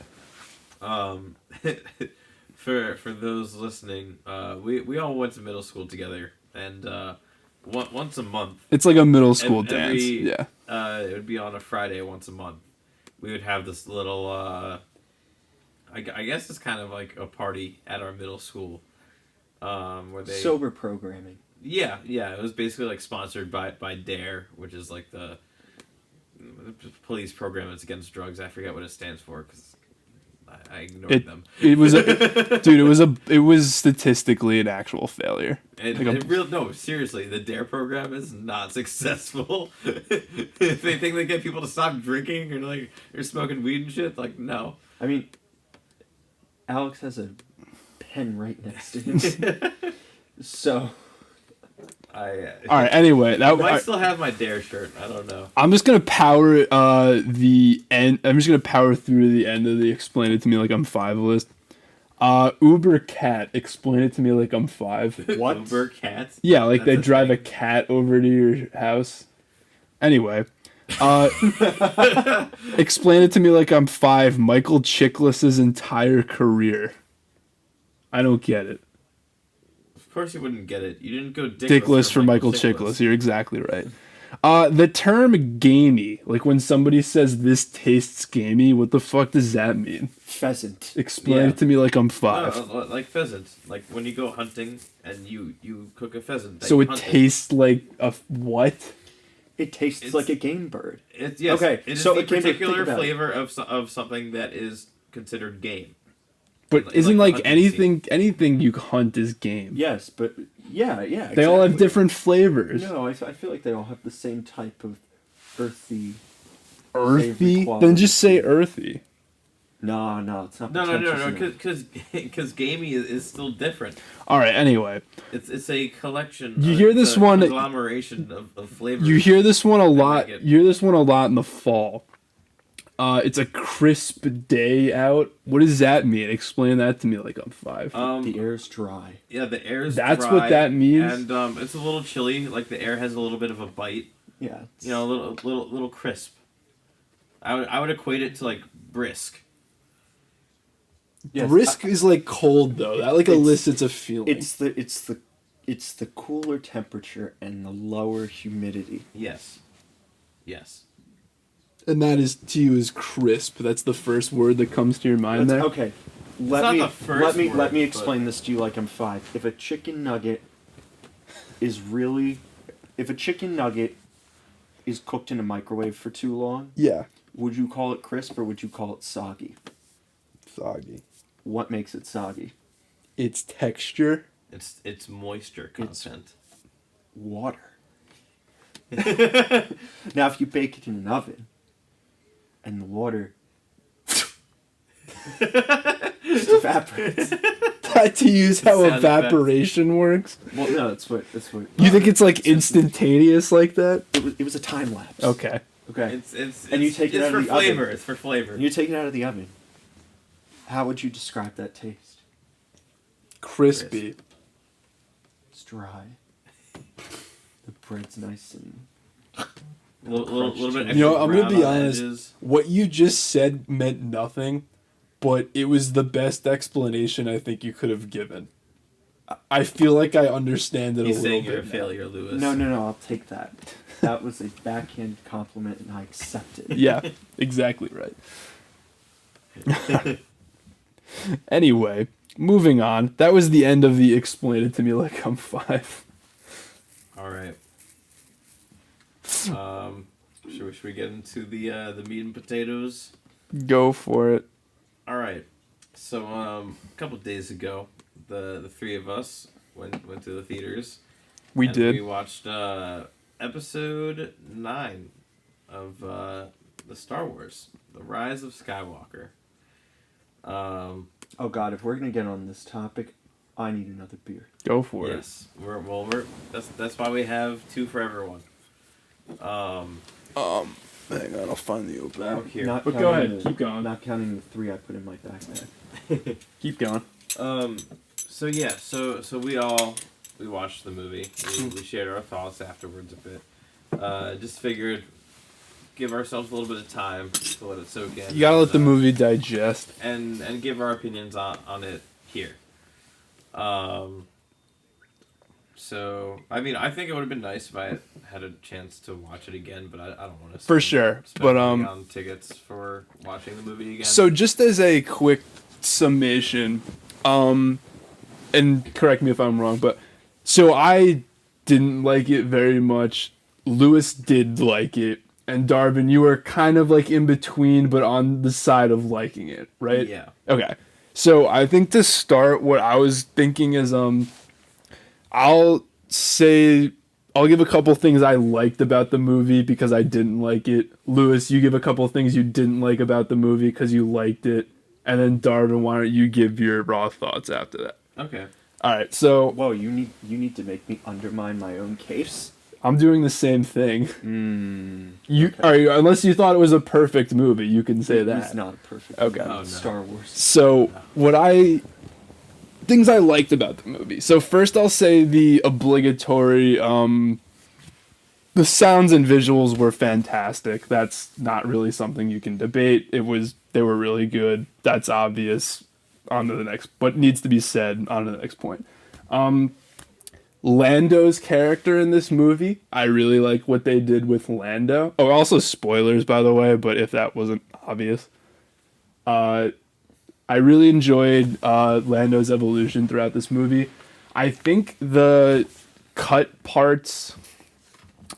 For those listening, we all went to middle school together, and once a month. It's like a middle school dance. Yeah. It would be on a Friday once a month. We would have this little, I guess it's kind of like a party at our middle school, where they Sober programming. Yeah, it was basically like sponsored by DARE, which is like the police program that's against drugs. I forget what it stands for because I ignored them. It was, it was statistically an actual failure. No, seriously, the DARE program is not successful. If they think they get people to stop drinking or smoking weed and shit, like no. I mean, Alex has a pen right next to him. So. All right. Anyway, I might still have my DARE shirt. I don't know. I'm just gonna power the end. I'm just gonna power through to the end of the explain it to me like I'm 5 list. Uber cat, explain it to me like I'm 5. What? Uber cat? Yeah, like That's they drive thing. a cat over to your house. Anyway, explain it to me like I'm 5. Michael Chiklis's entire career. I don't get it. Of course you wouldn't get it. You didn't go Dickless for Michael Chiklis. You're exactly right. The term gamey, like when somebody says this tastes gamey, what the fuck does that mean? Pheasant. Explain it to me like I'm 5. No, like pheasants. Like when you go hunting and you cook a pheasant. So it tastes like a what? It tastes like a game bird. Yes, okay, it is so the it came particular flavor of something that is considered game. But isn't like anything you hunt is game? Yes, but yeah, exactly. They all have different flavors. No, I feel like they all have the same type of earthy. Earthy? Then just say earthy. No, it's not. No, because gamey is still different. All right. Anyway, it's a collection. You hear this one? Conglomeration of flavors. You hear this one a lot. You hear this one a lot in the fall. It's a crisp day out. What does that mean? Explain that to me like I'm 5. The air's dry. Yeah, the air's That's dry. what that means? And it's a little chilly. Like the air has a little bit of a bite. Yeah. You know, a little crisp. I would equate it to like brisk. Yes, brisk is like cold though. That like elicits a feeling. It's the cooler temperature and the lower humidity. Yes. And that is to you is crisp. That's the first word that comes to your mind there. Okay. Let me explain this to you like I'm 5. If a chicken nugget is cooked in a microwave for too long, Yeah. would you call it crisp or would you call it soggy? Soggy. What makes it soggy? Its texture. It's moisture content. Water. Now, if you bake it in an oven, and the water just evaporates. That to use how evaporation works. Well, no, that's what. You think it's like instantaneous like that? It was a time lapse. Okay. Okay. And you take it out of the flavor. oven. It's for flavor. And you take it out of the oven. How would you describe that taste? Crispy. It's dry. The bread's nice and. Little bit extra You know, I'm gonna brown be on the honest. edges. What you just said meant nothing, but it was the best explanation I think you could have given. I feel like I understand it He's a little saying bit. you're a now. failure, Lewis. No, I'll take that. That was a backhand compliment, and I accept it. Yeah, exactly right. Anyway, moving on. That was the end of the explain it to me like I'm 5. All right. Should we get into the meat and potatoes? Go for it. All right. So a couple days ago, the three of us went to the theaters. We and did. We watched episode 9 of the Star Wars, The Rise of Skywalker. Oh God, if we're gonna get on this topic, I need another beer. Go for it. Yes, we're that's why we have two for everyone. Hang on, I'll find the opener. Out here. Not But go counting ahead, keep going. Not counting the 3 I put in my backpack. Keep going. So yeah, so we watched the movie. We shared our thoughts afterwards a bit. Just figured, give ourselves a little bit of time to let it soak in. You gotta let the movie digest. and give our opinions on it here. So I mean, I think it would have been nice if I had a chance to watch it again, but I don't want to. For sure, but on tickets for watching the movie again. So just as a quick summation, and correct me if I'm wrong, but so I didn't like it very much. Lewis did like it, and Darvin, you were kind of like in between, but on the side of liking it, right? Yeah. Okay. So I think to start, what I was thinking is, I'll give a couple things I liked about the movie because I didn't like it. Lewis, you give a couple things you didn't like about the movie because you liked it. And then Darvin, why don't you give your raw thoughts after that? Okay. All right, so Whoa, you need to make me undermine my own case. I'm doing the same thing. Okay. Unless you thought it was a perfect movie, you can say that. It's not a perfect Okay. movie. Oh, no. It's Star Wars. So things I liked about the movie. So first I'll say the obligatory, the sounds and visuals were fantastic. That's not really something you can debate. They were really good. That's obvious. On to the next, but needs to be said. On to the next point. Lando's character in this movie, I really like what they did with Lando. Oh, also spoilers, by the way, but if that wasn't obvious. I really enjoyed Lando's evolution throughout this movie. I think the cut parts,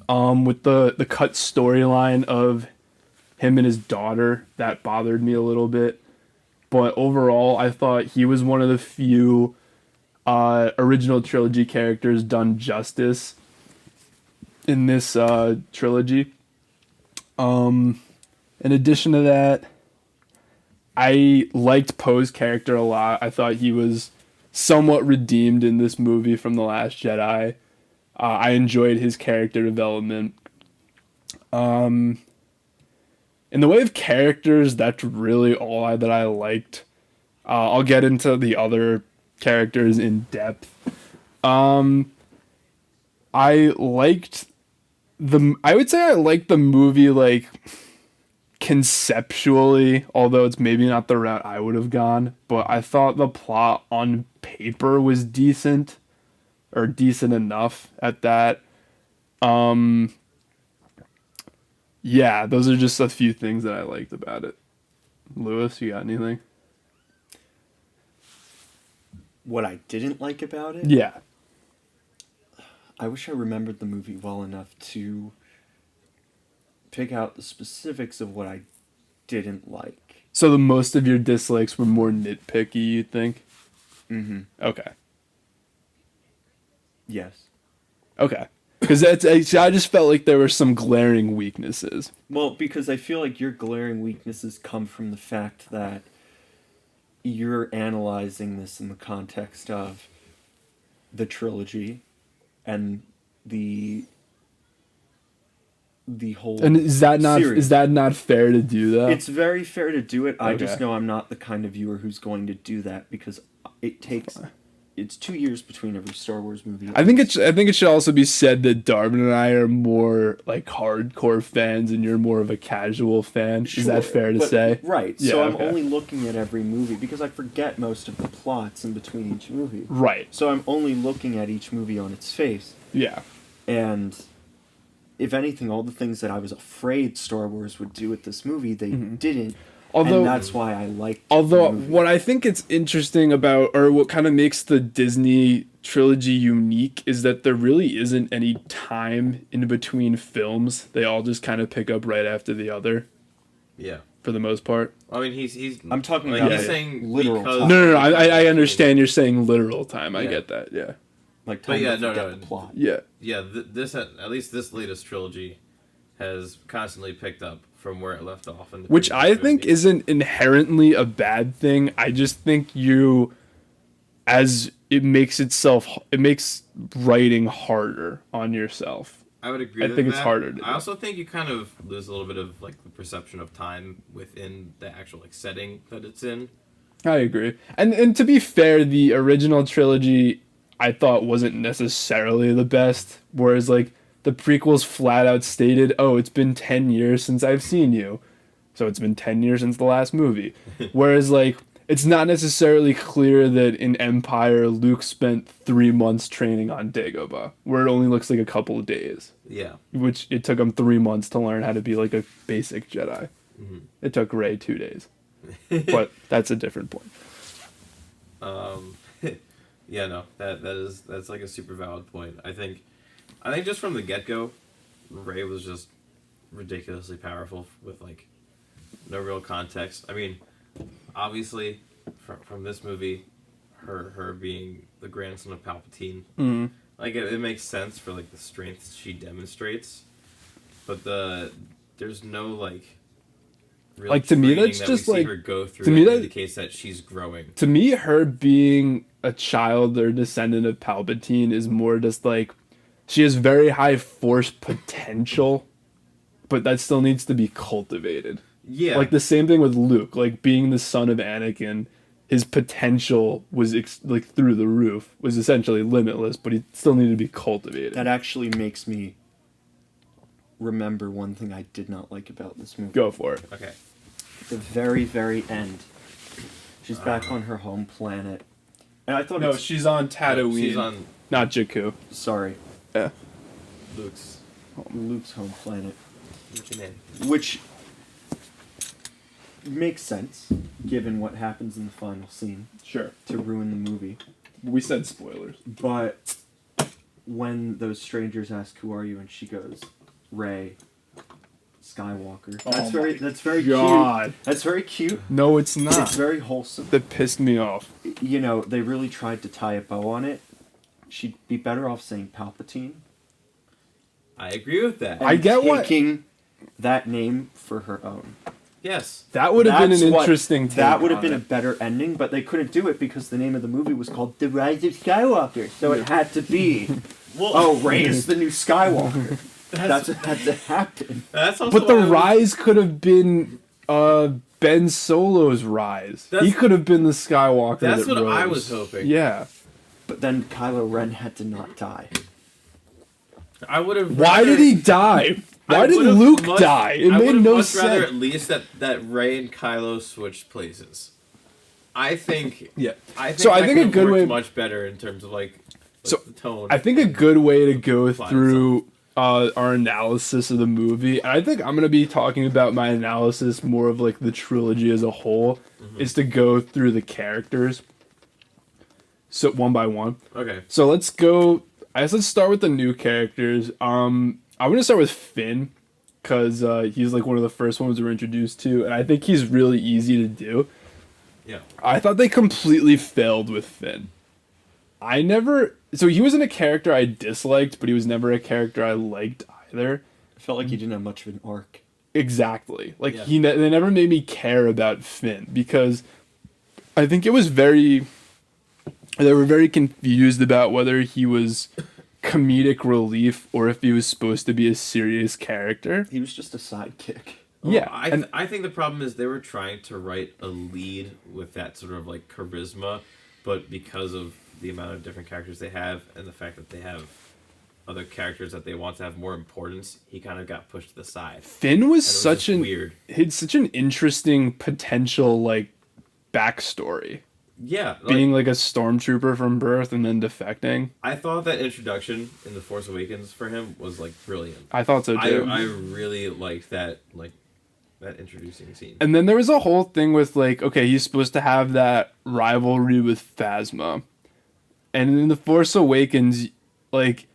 with the cut storyline of him and his daughter, that bothered me a little bit. But overall, I thought he was one of the few original trilogy characters done justice in this trilogy. In addition to that, I liked Poe's character a lot. I thought he was somewhat redeemed in this movie from The Last Jedi. I enjoyed his character development. In the way of characters, that's really all that I liked. I'll get into the other characters in depth. I would say I liked the movie, like, conceptually, although it's maybe not the route I would have gone, but I thought the plot on paper was decent, or decent enough at that. Yeah, those are just a few things that I liked about it. Lewis, you got anything? What I didn't like about it? Yeah. I wish I remembered the movie well enough to pick out the specifics of what I didn't like. So the most of your dislikes were more nitpicky, you think? Mm-hmm. Okay. Yes. Okay. Because I just felt like there were some glaring weaknesses. Well, because I feel like your glaring weaknesses come from the fact that you're analyzing this in the context of the trilogy and the whole And is that series. not fair to do that? It's very fair to do it. I just Okay. know I'm not the kind of viewer who's going to do that because it's 2 years between every Star Wars movie. I think it should also be said that Darwin and I are more like hardcore fans, and you're more of a casual fan. Is that fair to say? Right. Yeah, So I'm okay. only looking at every movie because I forget most of the plots in between each movie. Right. So I'm only looking at each movie on its face. Yeah. And if anything, all the things that I was afraid Star Wars would do with this movie, they didn't. Although- and that's why I liked Although, the movie. what I think it's interesting about, or what kind of makes the Disney trilogy unique, is that there really isn't any time in between films. They all just kind of pick up right after the other, Yeah. for the most part. I mean, he's. I'm talking like, about he's saying literal because- time. No. I understand you're saying literal time. I Yeah. get that. Yeah. Like, But time yeah, to no, forget no. the plot. Yeah. Yeah, this at least this latest trilogy has constantly picked up from where it left off. In the Which previous I think movie. isn't inherently a bad thing. I just think you, as it makes writing harder on yourself. I would agree. I with think it's that. harder to do. I also think you kind of lose a little bit of like the perception of time within the actual like setting that it's in. I agree. And to be fair, the original trilogy I thought wasn't necessarily the best. Whereas like the prequels flat out stated, "Oh, it's been 10 years since I've seen you." So it's been 10 years since the last movie. Whereas like it's not necessarily clear that in Empire Luke spent 3 months training on Dagobah, where it only looks like a couple of days. Yeah. Which it took him 3 months to learn how to be like a basic Jedi. Mm-hmm. It took Rey 2 days. But that's a different point. Yeah, no, that's like a super valid point. I think just from the get go, Rey was just ridiculously powerful with like no real context. I mean, obviously, from this movie, her being the grandson of Palpatine, like it makes sense for like the strength she demonstrates, but there's no like. Real like to me that's that just we see like her go through to me that indicates that she's growing. To me, her being a child or descendant of Palpatine is more just like she has very high force potential, but that still needs to be cultivated. Yeah, like the same thing with Luke, like being the son of Anakin, his potential was like through the roof, was essentially limitless, but he still needed to be cultivated. That actually makes me remember one thing I did not like about this movie. Go for it. Okay. The very, very end. She's back on her home planet. And I thought No, she's on Tatooine. She's on not Jakku. Sorry. Yeah. Luke's home planet. What's your name? Which makes sense, given what happens in the final scene, Sure. to ruin the movie. We said spoilers. But when those strangers ask, "Who are you?" and she goes, "Rey Skywalker." That's very God. cute. That's very cute. No, it's not. It's very wholesome. That pissed me off. You know, they really tried to tie a bow on it. She'd be better off saying Palpatine. I agree with that. I get what- taking that name for her own. Yes. That would have been That's an what- interesting take That would have on been a it. better ending, but they couldn't do it because the name of the movie was called The Rise of Skywalker. So it had to be, Rey is the new Skywalker. That's what had to happen. That's also But the why I was- rise could have been Ben Solo's rise. He could have been the Skywalker. That's that what I rose. was hoping. Yeah. But then Kylo Ren had to not die. I would have. Why did he die? Why did Luke die? It made no much rather sense. at least that Rey and Kylo switched places. I think. Yeah. I think. So I that think a could've good worked way- much better in terms of like So, the tone. I think a good way to go Fine, through our analysis of the movie, and I think I'm going to be talking about my analysis more of like the trilogy as a whole, is to go through the characters. So one by one. Okay. So let's go. I guess let's start with the new characters. I'm going to start with Finn, because he's like one of the first ones we're introduced to, and I think he's really easy to do. Yeah. I thought they completely failed with Finn. So he wasn't a character I disliked, but he was never a character I liked either. I felt like he didn't have much of an arc. Exactly. Like Yeah. they never made me care about Finn, because I think it was they were very confused about whether he was comedic relief or if he was supposed to be a serious character. He was just a sidekick. Yeah. I think the problem is they were trying to write a lead with that sort of like charisma, but because of the amount of different characters they have and the fact that they have other characters that they want to have more importance, he kind of got pushed to the side. Finn was just such an weird. He had such an interesting potential like backstory. Yeah, like, Being like a stormtrooper from birth and then defecting. I thought that introduction in The Force Awakens for him was like brilliant. I thought so too. I really liked that introducing scene. And then there was a whole thing with like, okay, he's supposed to have that rivalry with Phasma. And in The Force Awakens, like,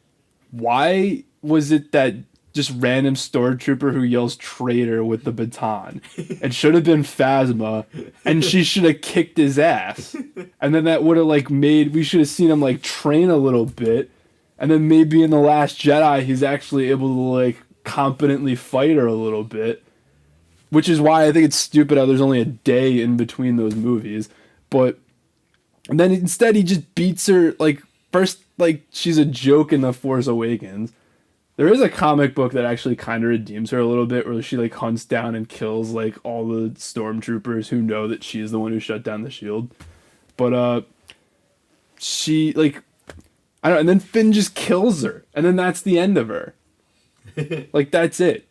why was it that just random stormtrooper who yells traitor with the baton? It should have been Phasma, and she should have kicked his ass. And then that would have like we should have seen him like train a little bit. And then maybe in The Last Jedi, he's actually able to like competently fight her a little bit. Which is why I think it's stupid how there's only a day in between those movies. But And then instead he just beats her, like, first, like, she's a joke in The Force Awakens. There is a comic book that actually kind of redeems her a little bit, where she, like, hunts down and kills, like, all the stormtroopers who know that she's the one who shut down the shield. But, she, like, I don't know, and then Finn just kills her, and then that's the end of her. Like, that's it.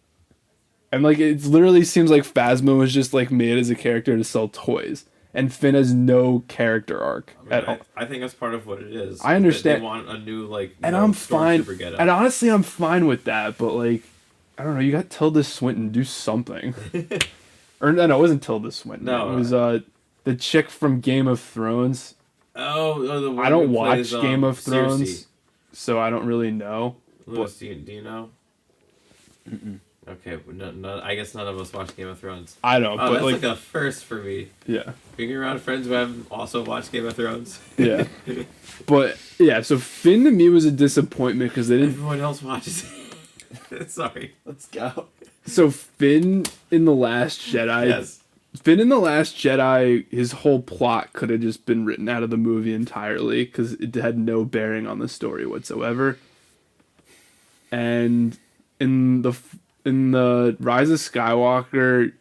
And, like, it literally seems like Phasma was just, like, made as a character to sell toys. And Finn has no character arc at all. I think that's part of what it is. I understand. They want a new, like, And I'm fine. stormtrooper getup. And honestly, I'm fine with that. But, like, I don't know. You got Tilda Swinton. Do something. Or, no, it wasn't Tilda Swinton. No. It was the chick from Game of Thrones. The one I don't who watch plays, Game of Thrones. Cersei. So I don't really know. Lewis, do you know? Mm-mm. Okay, no, I guess none of us watch Game of Thrones. I don't. Oh, but that's like, like a first for me. Yeah. Being around friends who have also watched Game of Thrones. Yeah. But yeah, so Finn to me was a disappointment because they didn't. Everyone else watches it. Sorry. Let's go. So Finn in The Last Jedi. Yes. Finn in The Last Jedi, his whole plot could have just been written out of the movie entirely because it had no bearing on the story whatsoever. And in the Rise of Skywalker,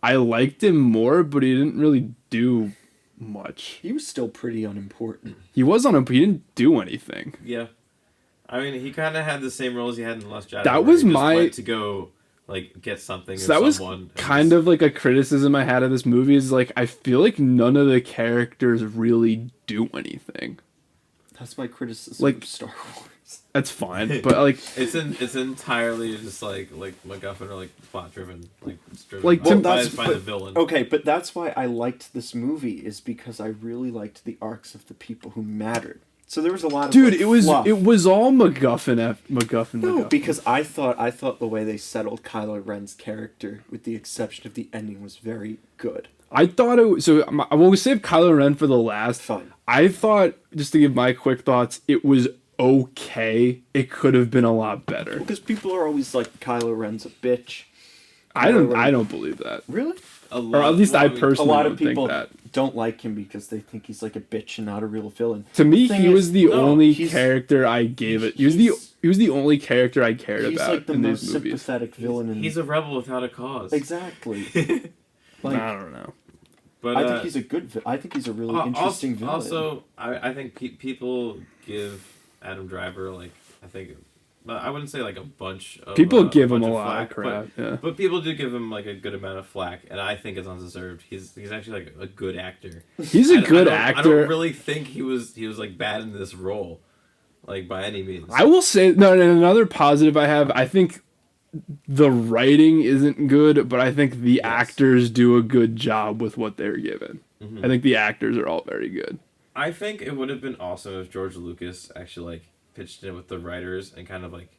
I liked him more, but he didn't really do much. He was still pretty unimportant. He was on him, but he didn't do anything. Yeah. I mean, he kind of had the same role as he had in The Last Jedi. That where was he just my- went to go, like, get something So or that was someone. kind of like a criticism I had of this movie is like, I feel like none of the characters really do anything. That's my criticism Like- of Star Wars. That's fine, but like, It's entirely just like MacGuffin or like plot driven, like it's driven Like, by, to- by, that's- by the villain. Okay, but that's why I liked this movie, is because I really liked the arcs of the people who mattered. So there was a lot of dude, like, it was fluff. all MacGuffin. No, MacGuffin. because I thought the way they settled Kylo Ren's character, with the exception of the ending, was very good. I thought it was, so I will save Kylo Ren for the last. Fine. I thought, just to give my quick thoughts, it was okay. It could have been a lot better. Because people are always like, Kylo Ren's a bitch. I don't believe that. Really? Or at least I personally A lot don't of people think that. don't like him because they think he's like a bitch and not a real villain. To me, thing he is, was the no, only he's- character I gave it. He was the only character I cared He's about like the in most these movies. sympathetic villain in... He's a rebel without a cause. Exactly. Like, I don't know. But I think he's a good... I think he's a really interesting villain. Also, I think people give Adam Driver like I wouldn't say like a bunch of People give him bunch a of lot flack, of crap. Yeah. but people do give him like a good amount of flack, and I think it's undeserved. He's actually like a good actor. He's a good I actor. don't really think he was like bad in this role, like by any means. I will say another positive I have. I think the writing isn't good, but I think the actors do a good job with what they're given. Mm-hmm. I think the actors are all very good. I think it would have been awesome if George Lucas actually like pitched in with the writers and kind of like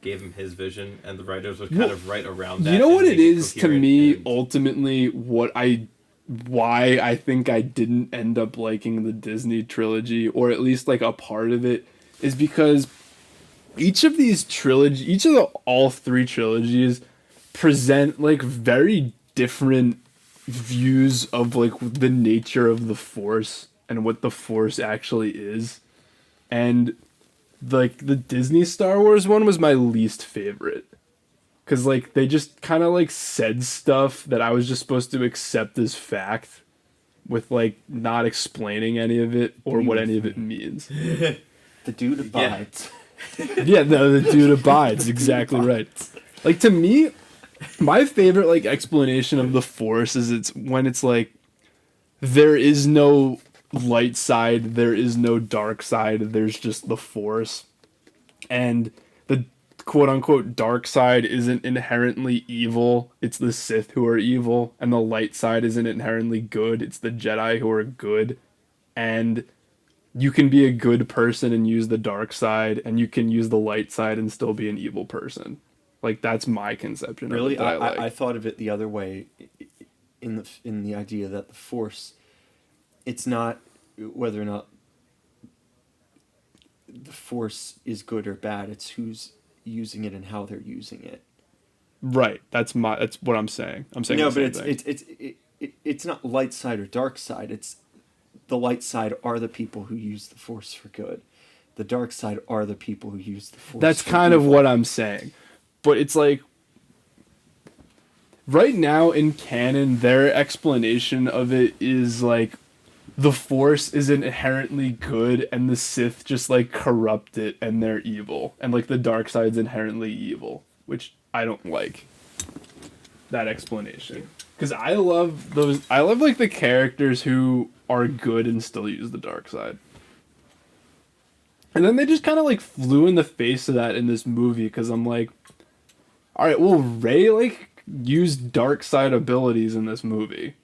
gave him his vision, and the writers would kind of write around that. You know and what it make is to coherent me and- ultimately why I think I didn't end up liking the Disney trilogy, or at least like a part of it, is because all three trilogies present like very different views of like the nature of the Force and what the Force actually is. And like the Disney Star Wars one was my least favorite. Cause like they just kind of like said stuff that I was just supposed to accept as fact, with like not explaining any of it or what any of it means. The dude abides. Yeah, no, the dude abides. Exactly right. Like to me, my favorite like explanation of the Force is it's when it's like there is no light side, there is no dark side, there's just the Force. And the quote unquote dark side isn't inherently evil, it's the Sith who are evil, and the light side isn't inherently good, it's the Jedi who are good. And you can be a good person and use the dark side, and you can use the light side and still be an evil person. Like that's my conception. Really, of it that I like. I thought of it the other way, in the idea that the Force, it's not whether or not the Force is good or bad. It's who's using it and how they're using it. Right. That's what I'm saying. I'm saying No, the but same thing. it's not light side or dark side. It's the light side are the people who use the Force for good. The dark side are the people who use the Force. That's for kind of evil. what I'm saying. But it's like, right now in canon, their explanation of it is like, the Force isn't inherently good, and the Sith just like corrupt it, and they're evil, and like the dark side's inherently evil, which I don't like that explanation. Because I love those. I love like the characters who are good and still use the dark side. And then they just kind of like flew in the face of that in this movie. Because I'm like, all right, well, Rey like used dark side abilities in this movie.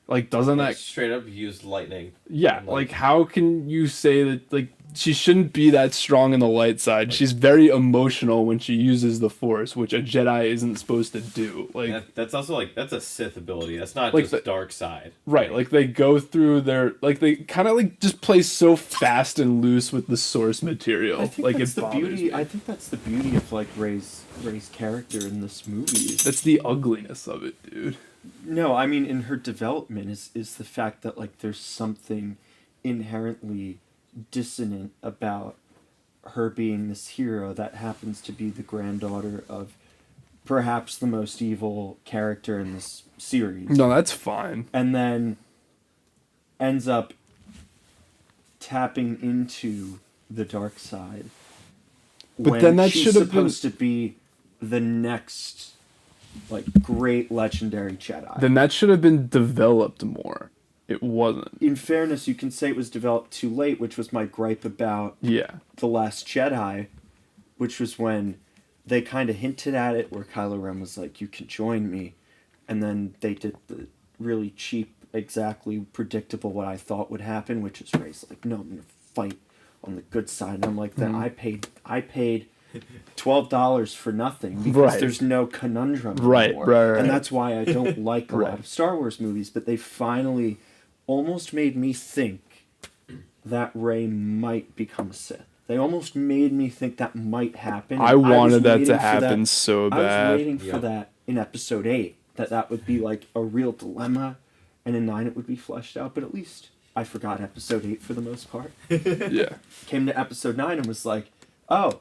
Like, doesn't Like, that... straight up used lightning. Yeah, And, like, how can you say that, like, she shouldn't be that strong in the light side? She's very emotional when she uses the Force, which a Jedi isn't supposed to do. Like, that's also, like, that's a Sith ability. That's not Like just the- dark side. right, like, they go through their... Like, they kind of, like, just play so fast and loose with the source material. I think Like, that's it the bothers beauty. me. I think that's the beauty of like Rey's character in this movie. That's the ugliness of it, dude. No, I mean in her development is the fact that like there's something inherently dissonant about her being this hero that happens to be the granddaughter of perhaps the most evil character in this series. No, that's fine. And then ends up tapping into the dark side. But when then that she's should have been... supposed to be the next like great legendary Jedi. Then that should have been developed more. It wasn't. In fairness, you can say it was developed too late, which was my gripe about Yeah. The Last Jedi, which was when they kind of hinted at it, where Kylo Ren was like, "You can join me," and then they did the really cheap, exactly predictable what I thought would happen, which is Rey's like, "No, I'm gonna fight on the good side," and I'm like, "Then I paid $12 for nothing because Right. there's no conundrum Right, anymore." right. And that's why I don't like a Right. lot of Star Wars movies, but they finally almost made me think that Rey might become a Sith. They almost made me think that might happen. I and was wanted that waiting to for happen so I was bad. waiting for Yeah. that in Episode 8, that would be like a real dilemma, and in 9 it would be fleshed out, but at least I forgot Episode 8 for the most part. Yeah. Came to Episode 9 and was like, oh,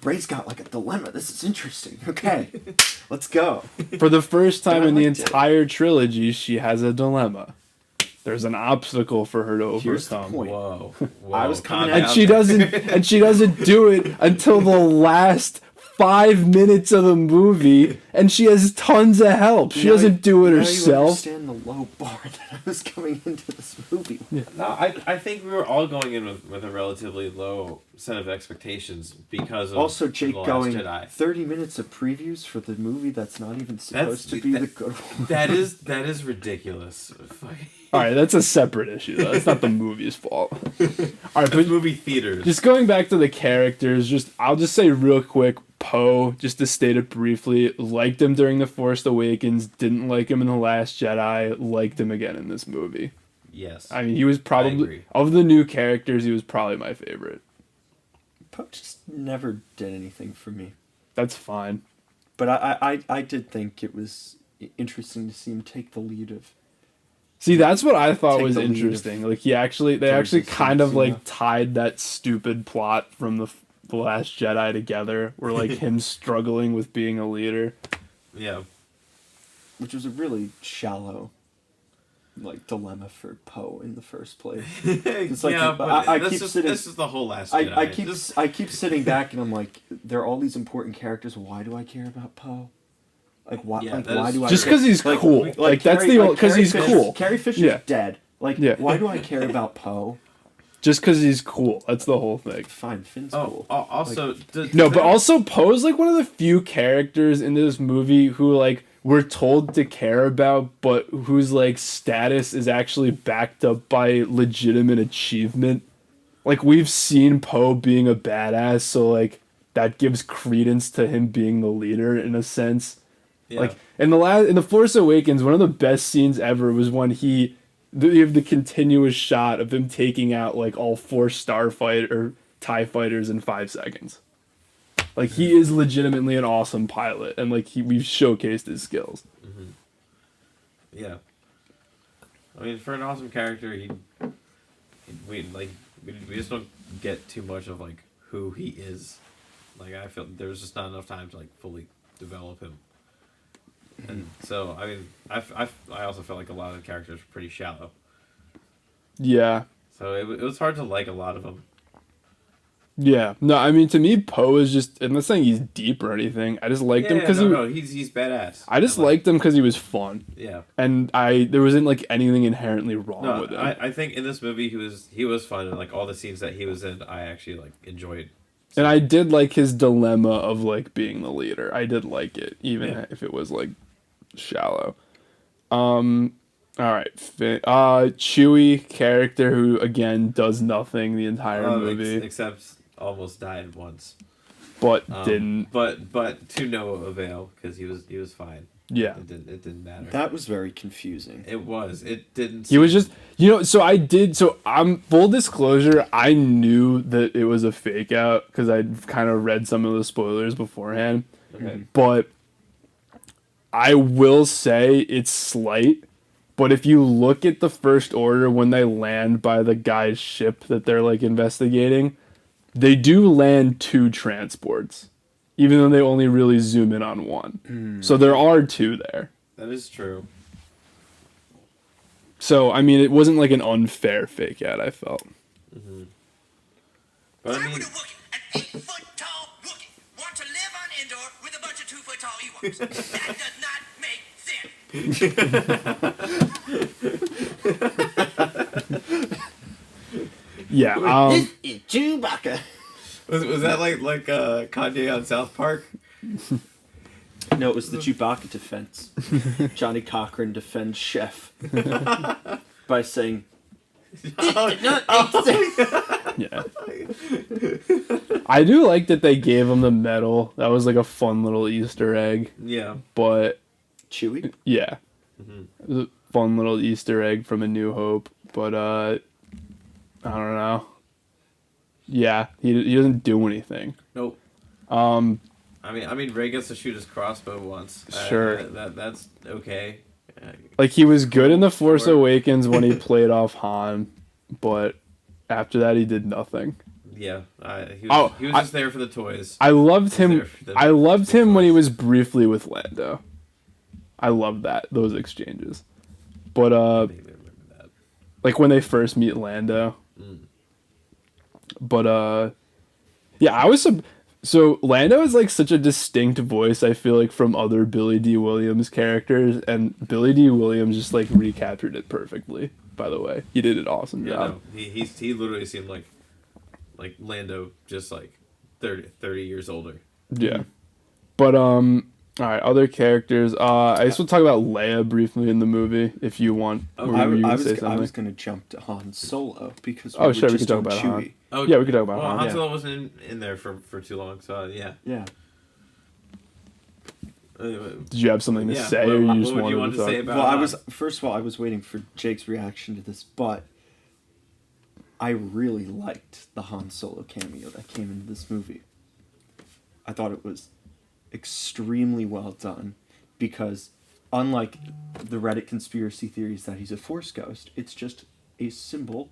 Rey's got like a dilemma. This is interesting. Okay, let's go. For the first time I in the liked it. entire trilogy, she has a dilemma. There's an obstacle for her to Here's the overcome. point. Whoa. I was coming calm at- down. And she doesn't do it until the last 5 minutes of the movie, and she has tons of help. She Now doesn't do it now herself. You understand the low bar that I was coming into this movie. No, I think we were all going in with a relatively low set of expectations because of Also, Jake The Last going Jedi. 30 minutes of previews for the movie that's not even supposed to be the good one. That is ridiculous. Fucking All right, that's a separate issue, though. It's not the movie's fault. All right, but movie theaters. just going back to the characters, I'll just say real quick, Poe, just to state it briefly, liked him during The Force Awakens, didn't like him in The Last Jedi, liked him again in this movie. Yes. I mean, he was I probably, agree. of the new characters, he was probably my favorite. Poe just never did anything for me. That's fine. But I did think it was interesting to see him take the lead of... See, that's what I thought Take was the lead of interesting. Like, they actually Resistance, kind of, you like, know? tied that stupid plot from the Last Jedi together, where, like, him struggling with being a leader. Yeah. Which was a really shallow, like, dilemma for Poe in the first place. like yeah, you- but I this keep is sitting- this is the whole Last Jedi. I keep sitting back and I'm like, there are all these important characters. Why do I care about Poe? Like why? Yeah, like that why is do I? Just care? because he's cool. Like, that's the old... Because Carrie he's Fisher- cool. Carrie Fisher's Yeah. dead. Like, Yeah. why do I care about Poe? Just because he's cool. That's the whole thing. Fine, Finn's Oh, cool. also No, but also Poe's like one of the few characters in this movie who like we're told to care about, but whose like status is actually backed up by legitimate achievement. Like we've seen Poe being a badass, so like that gives credence to him being the leader in a sense. yeah. Like in the Force Awakens, one of the best scenes ever was when you have the continuous shot of him taking out like all 4 starfighter or TIE fighters in 5 seconds. Like he is legitimately an awesome pilot, and like we've showcased his skills. Yeah. I mean, for an awesome character, we just don't get too much of like who he is. Like I feel there's just not enough time to like fully develop him. And so I mean I also felt like a lot of the characters were pretty shallow. Yeah. So it was hard to like a lot of them. Yeah. No, I mean, to me, Poe is just, I'm not saying he's deep or anything. I just liked him because he's badass. I just liked him because he was fun. Yeah. And there wasn't like anything inherently wrong with him. I think in this movie he was fun, and like all the scenes that he was in, I actually like enjoyed. And I did like his dilemma of like being the leader. I did like it, even if it was like shallow. All right, Chewie character who again does nothing the entire movie except almost died once, but didn't. But to no avail because he was fine. Yeah, it didn't matter. That was very confusing. It was. It didn't. He was just So I'm full disclosure. I knew that it was a fake out because I'd kind of read some of the spoilers beforehand. Okay. But I will say it's slight. But if you look at the First Order when they land by the guy's ship that they're like investigating, they do land 2 transports, even though they only really zoom in on 1. So there are 2 there. That is true. So I mean, it wasn't like an unfair fake out. I felt. Mm-hmm. But I mean, an 8-foot-tall Wookiee want to live on Endor with a bunch of 2-foot-tall Ewoks. That does not make sense. Yeah. This is Chewbacca. was that like Kanye on South Park? No, it was the Chewbacca defense. Johnny Cochran defends Chef by saying, Yeah. I do like that they gave him the medal. That was like a fun little Easter egg. Yeah. But Chewie? yeah. It was a fun little Easter egg from A New Hope. But I don't know. Yeah, he doesn't do anything. Nope. I mean, Ray gets to shoot his crossbow once. Sure. That's okay. Like, he was good in The Force Awakens when he played off Han, but after that he did nothing. Yeah, he was just there for the toys. I loved him. I loved him when he was briefly with Lando. I loved those exchanges. But Maybe I remember that. like when they first meet Lando. But yeah, so Lando is like such a distinct voice, I feel like, from other Billy D. Williams characters, and Billy D. Williams just like recaptured it perfectly. By the way, he did an awesome job. No, he literally seemed like Lando, just like 30 years older. Yeah. But all right, other characters. I guess we'll talk about Leia briefly in the movie if you want. I was going to jump to Han Solo because we sure, we just could talk on about Chewie. Han. Oh, yeah, we could talk about Han. Han Solo wasn't in there for too long, so yeah. Yeah. Did you have something to say, what, or you what just would wanted you want to to talk? say about? Well, first of all, I was waiting for Jake's reaction to this, but I really liked the Han Solo cameo that came into this movie. I thought it was extremely well done because, unlike the Reddit conspiracy theories that he's a Force ghost, it's just a symbol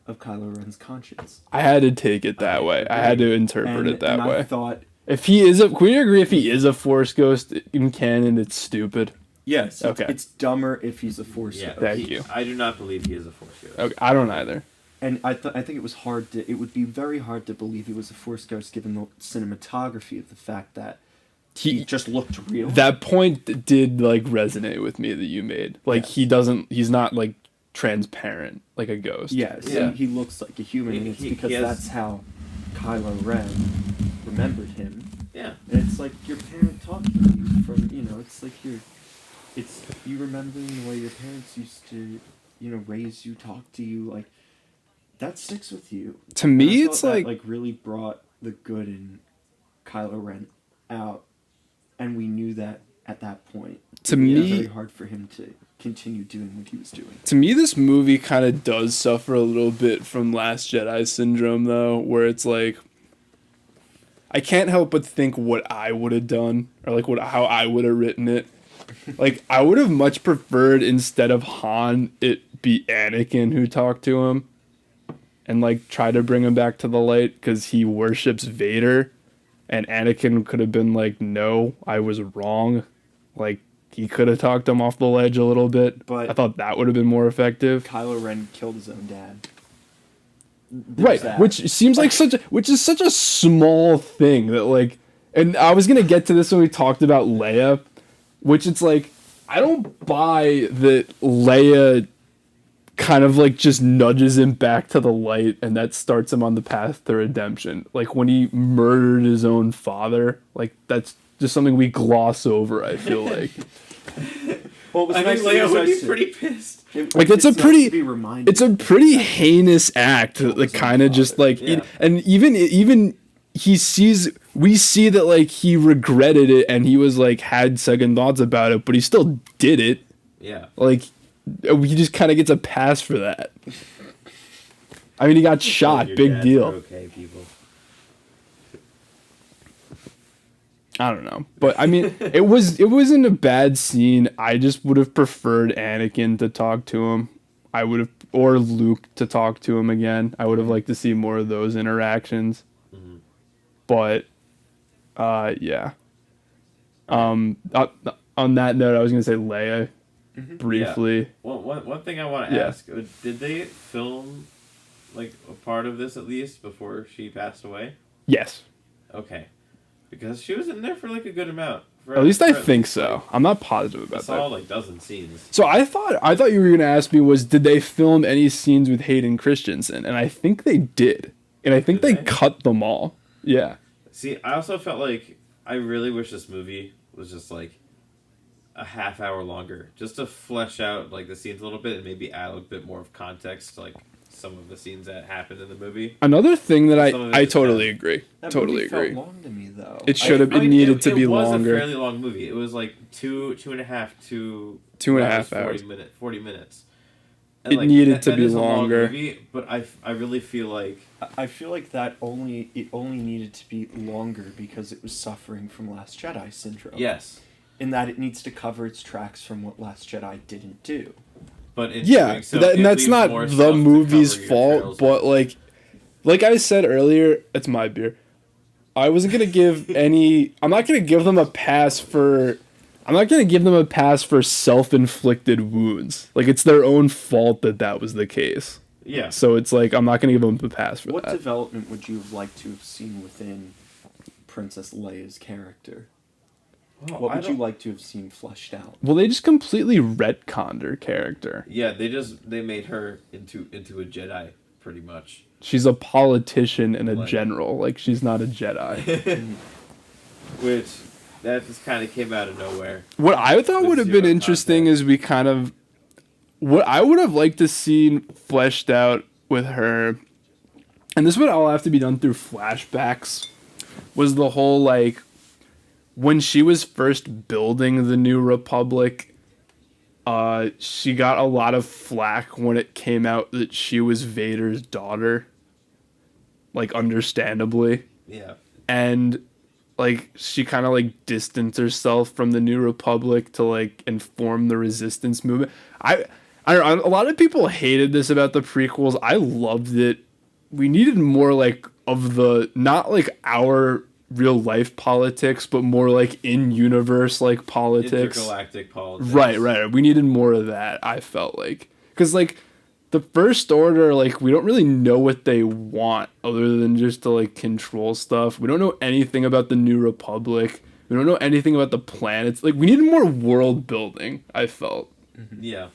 of Kylo Ren's conscience. I had to take it that way. I had to interpret it that way. I thought, if he is can we agree if he is a Force ghost in canon, it's stupid? yes, Okay. it's dumber if he's a Force ghost. Thank you. I do not believe he is a Force ghost. Okay, I don't either. And I think it would be very hard to believe he was a Force ghost given the cinematography of the fact that he just looked real. That point did like resonate with me that you made. Like, he's not like transparent like a ghost. Yes, Yeah. he looks like a human, and it's because that's how Kylo Ren remembered him. Yeah. And it's like your parent talking to you from, it's like you remembering the way your parents used to, raise you, talk to you, like, that sticks with you. To me, And I it's thought like that, really brought the good in Kylo Ren out, and we knew that at that point. To It was me- very hard for him to continue doing what he was doing. To me, this movie kind of does suffer a little bit from Last Jedi syndrome, though, where it's like, I can't help but think what I would have done, or like how I would have written it. Like, I would have much preferred, instead of Han, it be Anakin who talked to him. and like try to bring him back to the light because he worships Vader, and Anakin could have been like, no, I was wrong. Like, he could have talked him off the ledge a little bit. But I thought that would have been more effective. Kylo Ren killed his own dad. Right, which seems like which is such a small thing that like, and I was gonna get to this when we talked about Leia, which it's like, I don't buy that Leia kind of like just nudges him back to the light and that starts him on the path to redemption. Like when he murdered his own father, like that's just something we gloss over, I feel like. Well, it was I nice mean, Leia would be nice to- pretty pissed. Like it's nice to be reminded. it's a pretty heinous act that was kind of just like Yeah. and even we see that like he regretted it and he was like had second thoughts about it, but he still did it. Yeah. Like he just kind of gets a pass for that. I mean, he got shot, Your big dads deal. are okay, people. I don't know, but I mean, it wasn't a bad scene. I just would have preferred Anakin to talk to him. I would have, or Luke to talk to him again. I would have liked to see more of those interactions. Mm-hmm. But, yeah. On that note, I was gonna say Leia briefly. Yeah. Well, one thing I want to Yeah. ask: did they film like a part of this at least before she passed away? Yes, Okay, because she was in there for like a good amount. at least I think so. I'm not positive I about saw that. like dozen scenes. So I thought you were gonna ask me was did they film any scenes with Hayden Christensen, and I think they did, and I think Did they they? cut them all. Yeah. See, I also felt like I really wish this movie was just like a half hour longer, just to flesh out like the scenes a little bit and maybe add a bit more of context to like some of the scenes that happened in the movie. Another thing that Some of it I is totally bad. agree. That Totally movie felt agree. long to me though. It should have. I It mean, needed to be It was longer. a fairly long movie. It was like two and a half to 2.5 hours, hours. 40 minutes. It needed to be is a long longer. movie, but I really feel like I feel like it only needed to be longer because it was suffering from Last Jedi syndrome. yes, In that it needs to cover its tracks from what Last Jedi didn't do. but in Yeah, doing so, and it that's leaves not more the stuff to movie's cover your fault, trails but like I said earlier, it's my beer. I wasn't gonna give any. I'm not gonna give them a pass for. I'm not gonna give them a pass for self-inflicted wounds. Like it's their own fault that was the case. yeah. So it's like I'm not gonna give them a pass for What that. development would you have liked to have seen within Princess Leia's character? Well, What I would you don't- like to have seen fleshed out? Well, they just completely retconned her character. Yeah, they made her into a Jedi pretty much. She's a politician and a Like- general. Like she's not a Jedi. Which that just kind of came out of nowhere. What I thought With would have zero been interesting context. is we kind of what I would have liked to see fleshed out with her, and this would all have to be done through flashbacks, was the whole like when she was first building the New Republic, she got a lot of flack when it came out that she was Vader's daughter. Like understandably. Yeah. And like she kind of like distanced herself from the New Republic to like inform the resistance movement. I don't know, a lot of people hated this about the prequels. I loved it. We needed more like of the not like our real life politics, but more like in universe like politics. Intergalactic politics. Right. We needed more of that, I felt like. Cuz like the First Order, like, we don't really know what they want other than just to, like, control stuff. We don't know anything about the New Republic. We don't know anything about the planets. Like, we needed more world building, I felt. Yeah.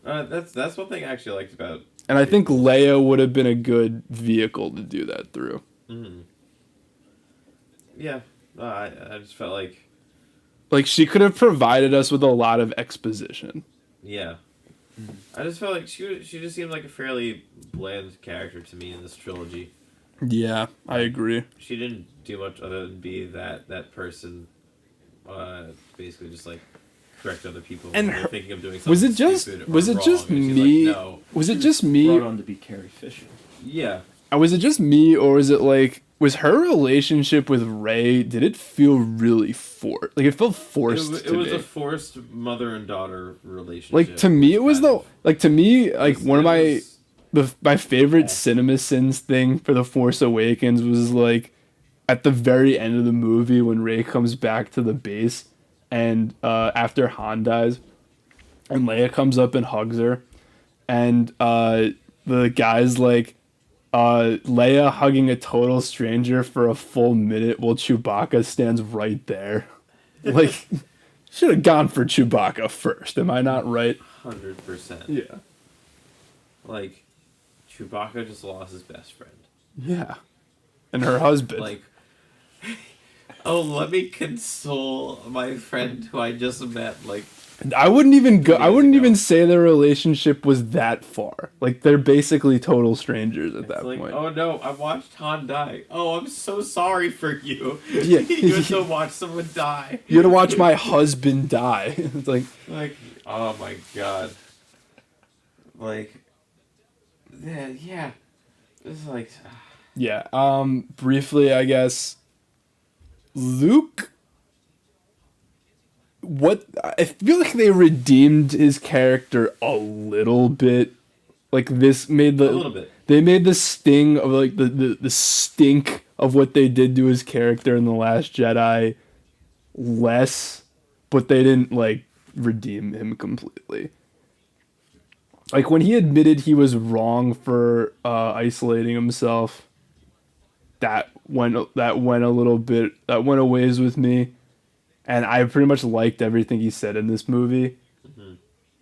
That's one thing I actually liked about. And I think Leia would have been a good vehicle to do that through. Yeah. I just felt like. Like, she could have provided us with a lot of exposition. Yeah. I just felt like she just seemed like a fairly bland character to me in this trilogy. Yeah, I agree. She didn't do much other than be that person, basically just like correct other people And when they're her- thinking of doing something Was it just stupid or was it wrong, just and she's me? Like, no. Was it She just was me? brought on to be Carrie Fisher. Yeah. Was it just me, or was it like was her relationship with Rey? Did it feel really forced? Like it felt forced It to was me. a forced mother and daughter relationship. Like to me, it was kind the of. like to me like one of It my was- my favorite CinemaSins thing for The Force Awakens was like at the very end of the movie when Rey comes back to the base and after Han dies and Leia comes up and hugs her and the guy's like Leia hugging a total stranger for a full minute while Chewbacca stands right there. Like, should have gone for Chewbacca first. Am I not right? 100%. Yeah. Like, Chewbacca just lost his best friend. Yeah. And her husband. Like, oh, let me console my friend who I just met. Like, I wouldn't even go. I wouldn't ago. even say their relationship was that far. Like they're basically total strangers at that like, point. oh no, I watched Han die. Oh, I'm so sorry for you. Yeah. You have to watch someone die. You had to watch my husband die. It's like, oh my god. Like, yeah. It's like, yeah. Briefly, I guess. Luke. I feel like they redeemed his character a little bit. Like this made a little bit. They made the sting of like the stink of what they did to his character in The Last Jedi less, but they didn't like redeem him completely. Like when he admitted he was wrong for isolating himself, that went a little bit, that went a ways with me. And I pretty much liked everything he said in this movie. Mm-hmm.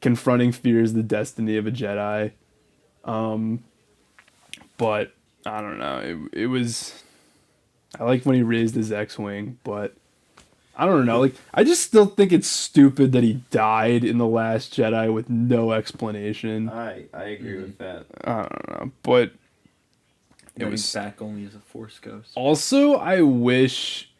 Confronting fear is the destiny of a Jedi. But I don't know. It was. I liked when he raised his X-wing, but I don't know. Like I just still think it's stupid that he died in The Last Jedi with no explanation. I agree with that. I don't know, but it was back only as a Force ghost. Also, I wish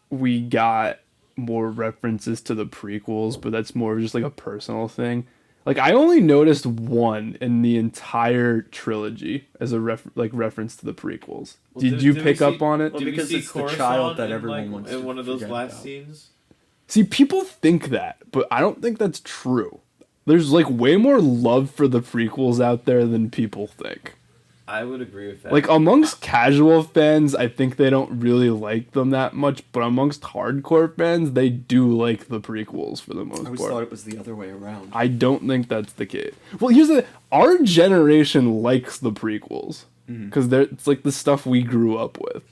we got more references to the prequels, but that's more of just like a personal thing. Like I only noticed one in the entire trilogy as a reference to the prequels. Well, did you pick see, up on it? Well, because it's the child that everyone wants to in one of those forget last about. scenes. See, people think that, but I don't think that's true. There's like way more love for the prequels out there than people think. I would agree with that. Like amongst casual fans, I think they don't really like them that much, but amongst hardcore fans, they do like the prequels for the most part. I always thought it was the other way around. I don't think that's the case. Well, our generation likes the prequels because it's like the stuff we grew up with,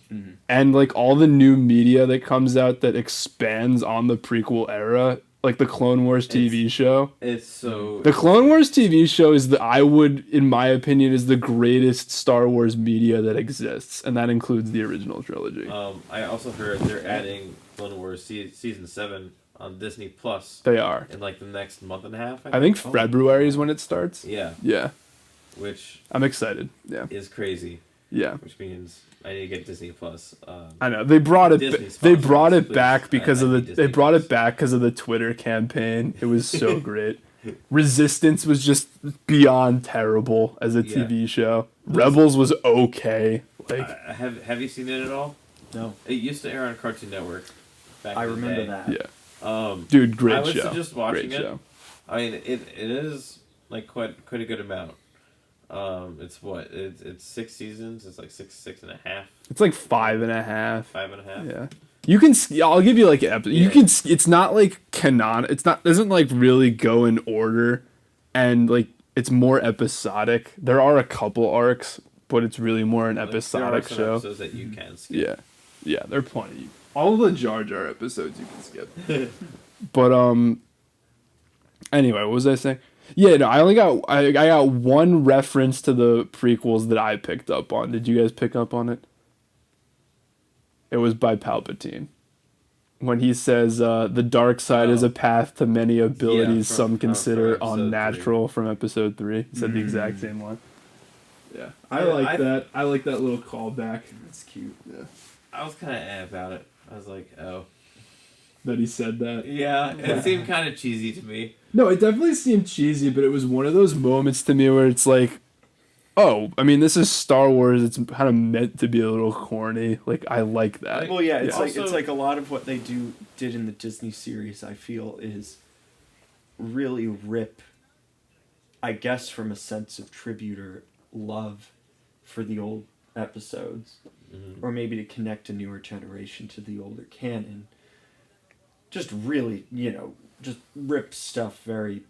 and like all the new media that comes out that expands on the prequel era, like the Clone Wars TV show. It's so The Clone Wars TV show is in my opinion, is the greatest Star Wars media that exists, and that includes the original trilogy. I also heard they're adding Clone Wars season 7 on Disney Plus. They are. In like the next month and a half. I think February is when it starts. Yeah. Yeah. Which I'm excited. Yeah. is crazy. Yeah. Which means I need to get Disney Plus. I know they brought it. Disney They sponsors, brought it please. back because I of the. need Disney They brought Plus. it back because of the Twitter campaign. It was so great. Resistance was just beyond terrible as a TV show. Rebels was okay. Like have you seen it at all? No. It used to air on Cartoon Network. Back I in the remember day. that. yeah, dude, great I would show. suggest watching Great it. show. I mean, it is like quite a good amount. It's what it's 6 seasons. It's like six and a half. It's like 5.5. 5.5. Yeah. You can. I'll give you like an episode. You Yeah. can. It's not like canon. It's not. Doesn't like really go in order, and like it's more episodic. There are a couple arcs, but it's really more an Like, episodic there are some show. episodes that you can skip. Yeah, yeah, there are plenty. All the Jar Jar episodes you can skip. But anyway, what was I saying? Yeah, no, I got one reference to the prequels that I picked up on. Did you guys pick up on it? It was by Palpatine. When he says, the dark side is a path to many abilities from- some from consider episode unnatural from episode 3. He said the exact same one. Yeah. I Yeah, like that. I like that little callback. That's cute. Yeah. I was kind of about it. I was like, oh. That he said that. Yeah, it seemed kind of cheesy to me. No, it definitely seemed cheesy, but it was one of those moments to me where it's like, oh, I mean, this is Star Wars. It's kind of meant to be a little corny. Like, I like that. Well, yeah, it's Also- like a lot of what they did in the Disney series. I feel is really rip, I guess, from a sense of tribute or love for the old episodes, or maybe to connect a newer generation to the older canon, just really, just rip stuff very,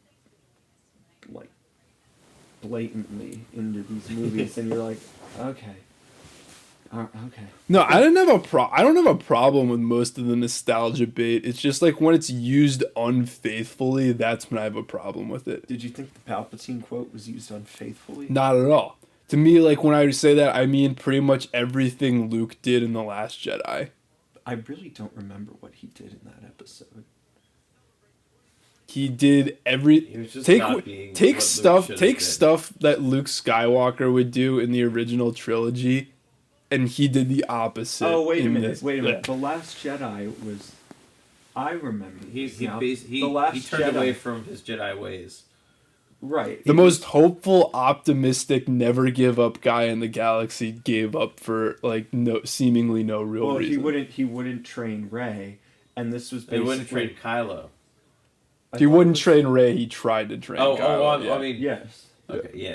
like, blatantly into these movies, and you're like, okay. Okay. No, I don't have a problem with most of the nostalgia bait. It's just like when it's used unfaithfully, that's when I have a problem with it. Did you think the Palpatine quote was used unfaithfully? Not at all. To me, like when I say that, I mean pretty much everything Luke did in The Last Jedi. I really don't remember what he did in that episode. He did He was just not being take what stuff Luke take should've stuff that Luke Skywalker would do in the original trilogy, and he did the opposite. Oh, wait a in minute. this. Wait a minute. Yeah. The Last Jedi was... I remember. He now. he The Last turned Jedi. away from his Jedi ways. Right. The most hopeful, optimistic, never give up guy in the galaxy gave up for like seemingly no real Well, reason. he wouldn't train Rey, and this was They basically... wouldn't train Kylo. I He thought it wouldn't was- train Rey. He tried to train. Kylo, yeah. I mean, Yes. okay, yeah.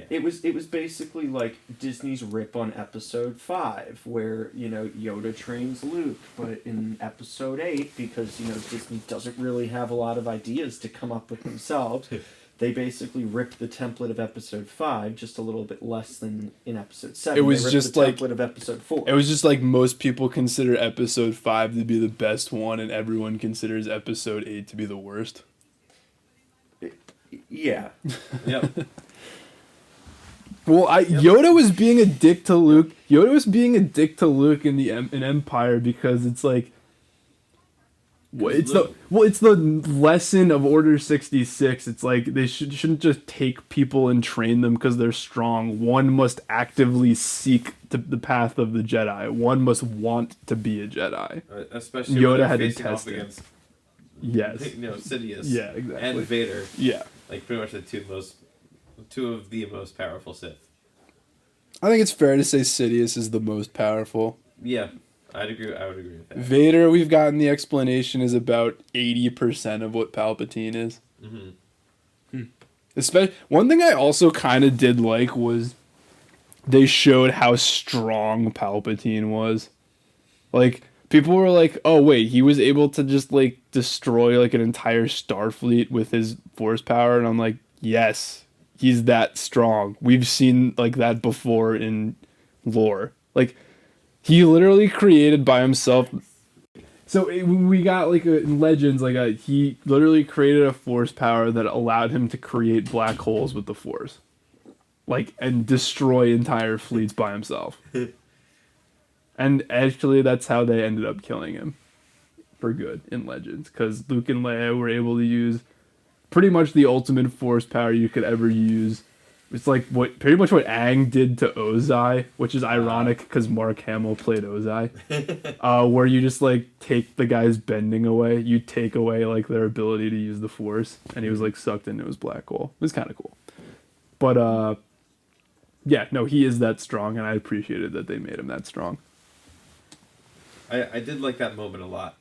It was basically like Disney's rip on Episode 5, where, Yoda trains Luke, but in Episode 8, because, Disney doesn't really have a lot of ideas to come up with themselves, they basically ripped the template of Episode 5 just a little bit less than in Episode 7. It was They ripped just the like- template of Episode 4. It was just like most people consider Episode 5 to be the best one, and everyone considers Episode 8 to be the worst. Yeah. Yep. Well, Yoda was being a dick to Luke. Yoda was being a dick to Luke in in Empire because it's like, it's the lesson of Order 66. It's like they shouldn't just take people and train them because they're strong. One must actively seek the path of the Jedi. One must want to be a Jedi. Especially Yoda when they're had to facing test off it. against Yes. Sidious. Yeah, exactly. And Vader. Yeah. Like pretty much the two of the most powerful Sith. I think it's fair to say Sidious is the most powerful. Yeah, I would agree with that. Vader, we've gotten the explanation, is about 80% of what Palpatine is. Especially, one thing I also kind of did like was they showed how strong Palpatine was. Like, people were like, oh wait, he was able to just like destroy like an entire Starfleet with his force power, and I'm like, yes, he's that strong. We've seen like that before in lore. Like, he literally created by himself. So we got like in Legends, he literally created a force power that allowed him to create black holes with the force, like, and destroy entire fleets by himself. And actually, that's how they ended up killing him for good in Legends, because Luke and Leia were able to use pretty much the ultimate force power you could ever use. It's like pretty much what Aang did to Ozai, which is ironic because Mark Hamill played Ozai. Where you just like take the guy's bending away, you take away like their ability to use the force, and he was like sucked into his black hole. It was kind of cool. But yeah, no, he is that strong, and I appreciated that they made him that strong. I did like that moment a lot.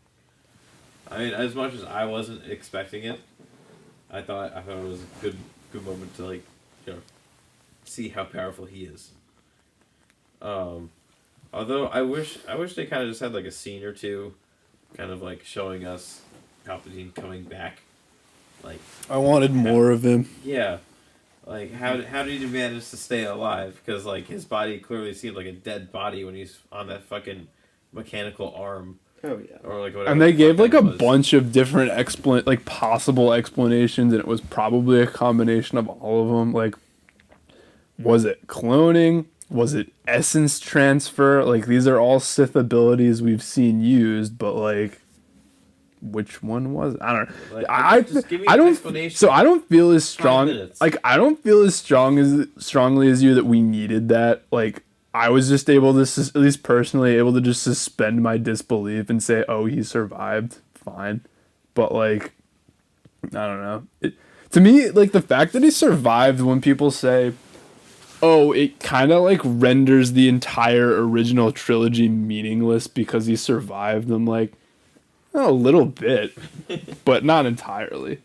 I mean, as much as I wasn't expecting it, I thought it was a good moment to like, see how powerful he is. Although I wish they kind of just had like a scene or two, kind of like showing us Palpatine coming back. Like, I wanted more of him. yeah, like how did he manage to stay alive? Because like his body clearly seemed like a dead body when he's on that fucking mechanical arm. Oh, yeah. Or like whatever. And they the gave fuck like that a was. bunch of different possible explanations, and it was probably a combination of all of them. Like, was it cloning? Was it essence transfer? Like, these are all Sith abilities we've seen used, but like, which one was it? I don't know. Like, just give me I an don't. explanation. So I don't feel as strong. minutes. Like, I don't feel as strongly as you that we needed that. Like, I was just able to, at least personally, able to just suspend my disbelief and say, "Oh, he survived, fine." But like, I don't know. To me, like the fact that he survived, when people say, "Oh, it kind of like renders the entire original trilogy meaningless because he survived," I'm like, oh, a little bit, but not entirely.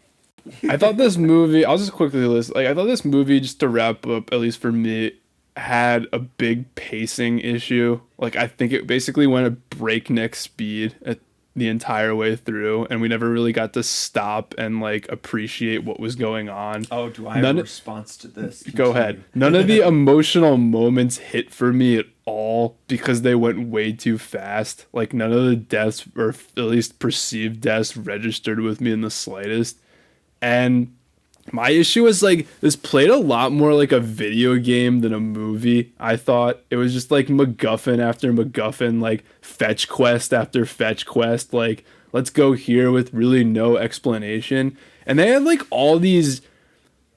I thought this movie. I'll just quickly list. Like, I thought this movie, just to wrap up, at least for me, had a big pacing issue. Like, I think it basically went at breakneck speed the entire way through, and we never really got to stop and like appreciate what was going on. Oh, do I have a response to this? Go ahead. None of the emotional moments hit for me at all because they went way too fast. Like, none of the deaths, or at least perceived deaths, registered with me in the slightest. And my issue was, like, this played a lot more like a video game than a movie, I thought. It was just, like, MacGuffin after MacGuffin, like, fetch quest after fetch quest. Like, let's go here with really no explanation. And they had, like, all these...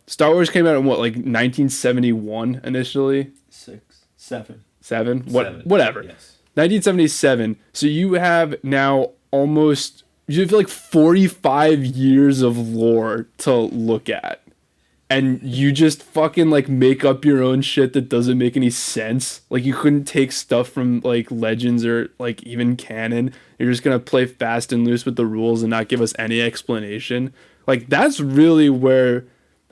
Star Wars came out in, what, like, 1971 initially? 7. Whatever. Yes. 1977. So you have now almost... You have like 45 years of lore to look at. And you just fucking like make up your own shit that doesn't make any sense. Like, you couldn't take stuff from like Legends or like even canon. You're just going to play fast and loose with the rules and not give us any explanation. Like, that's really where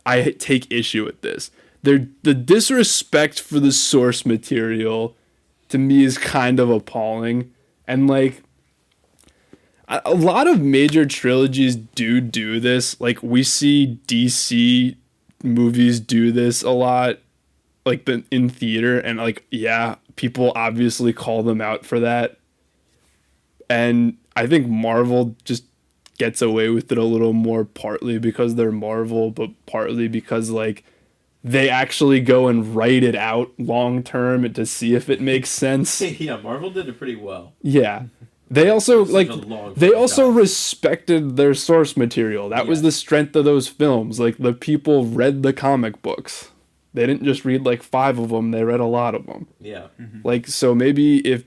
I take issue with this. The disrespect for the source material to me is kind of appalling. And like, a lot of major trilogies do this. Like, we see DC movies do this a lot, like in theater, and like, yeah, people obviously call them out for that. And I think Marvel just gets away with it a little more, partly because they're Marvel, but partly because like they actually go and write it out long term to see if it makes sense. Yeah, Marvel did it pretty well. Yeah. They also time. respected their source material. That was the strength of those films. Like, the people read the comic books. They didn't just read like 5 of them, they read a lot of them. Yeah. Like, so maybe if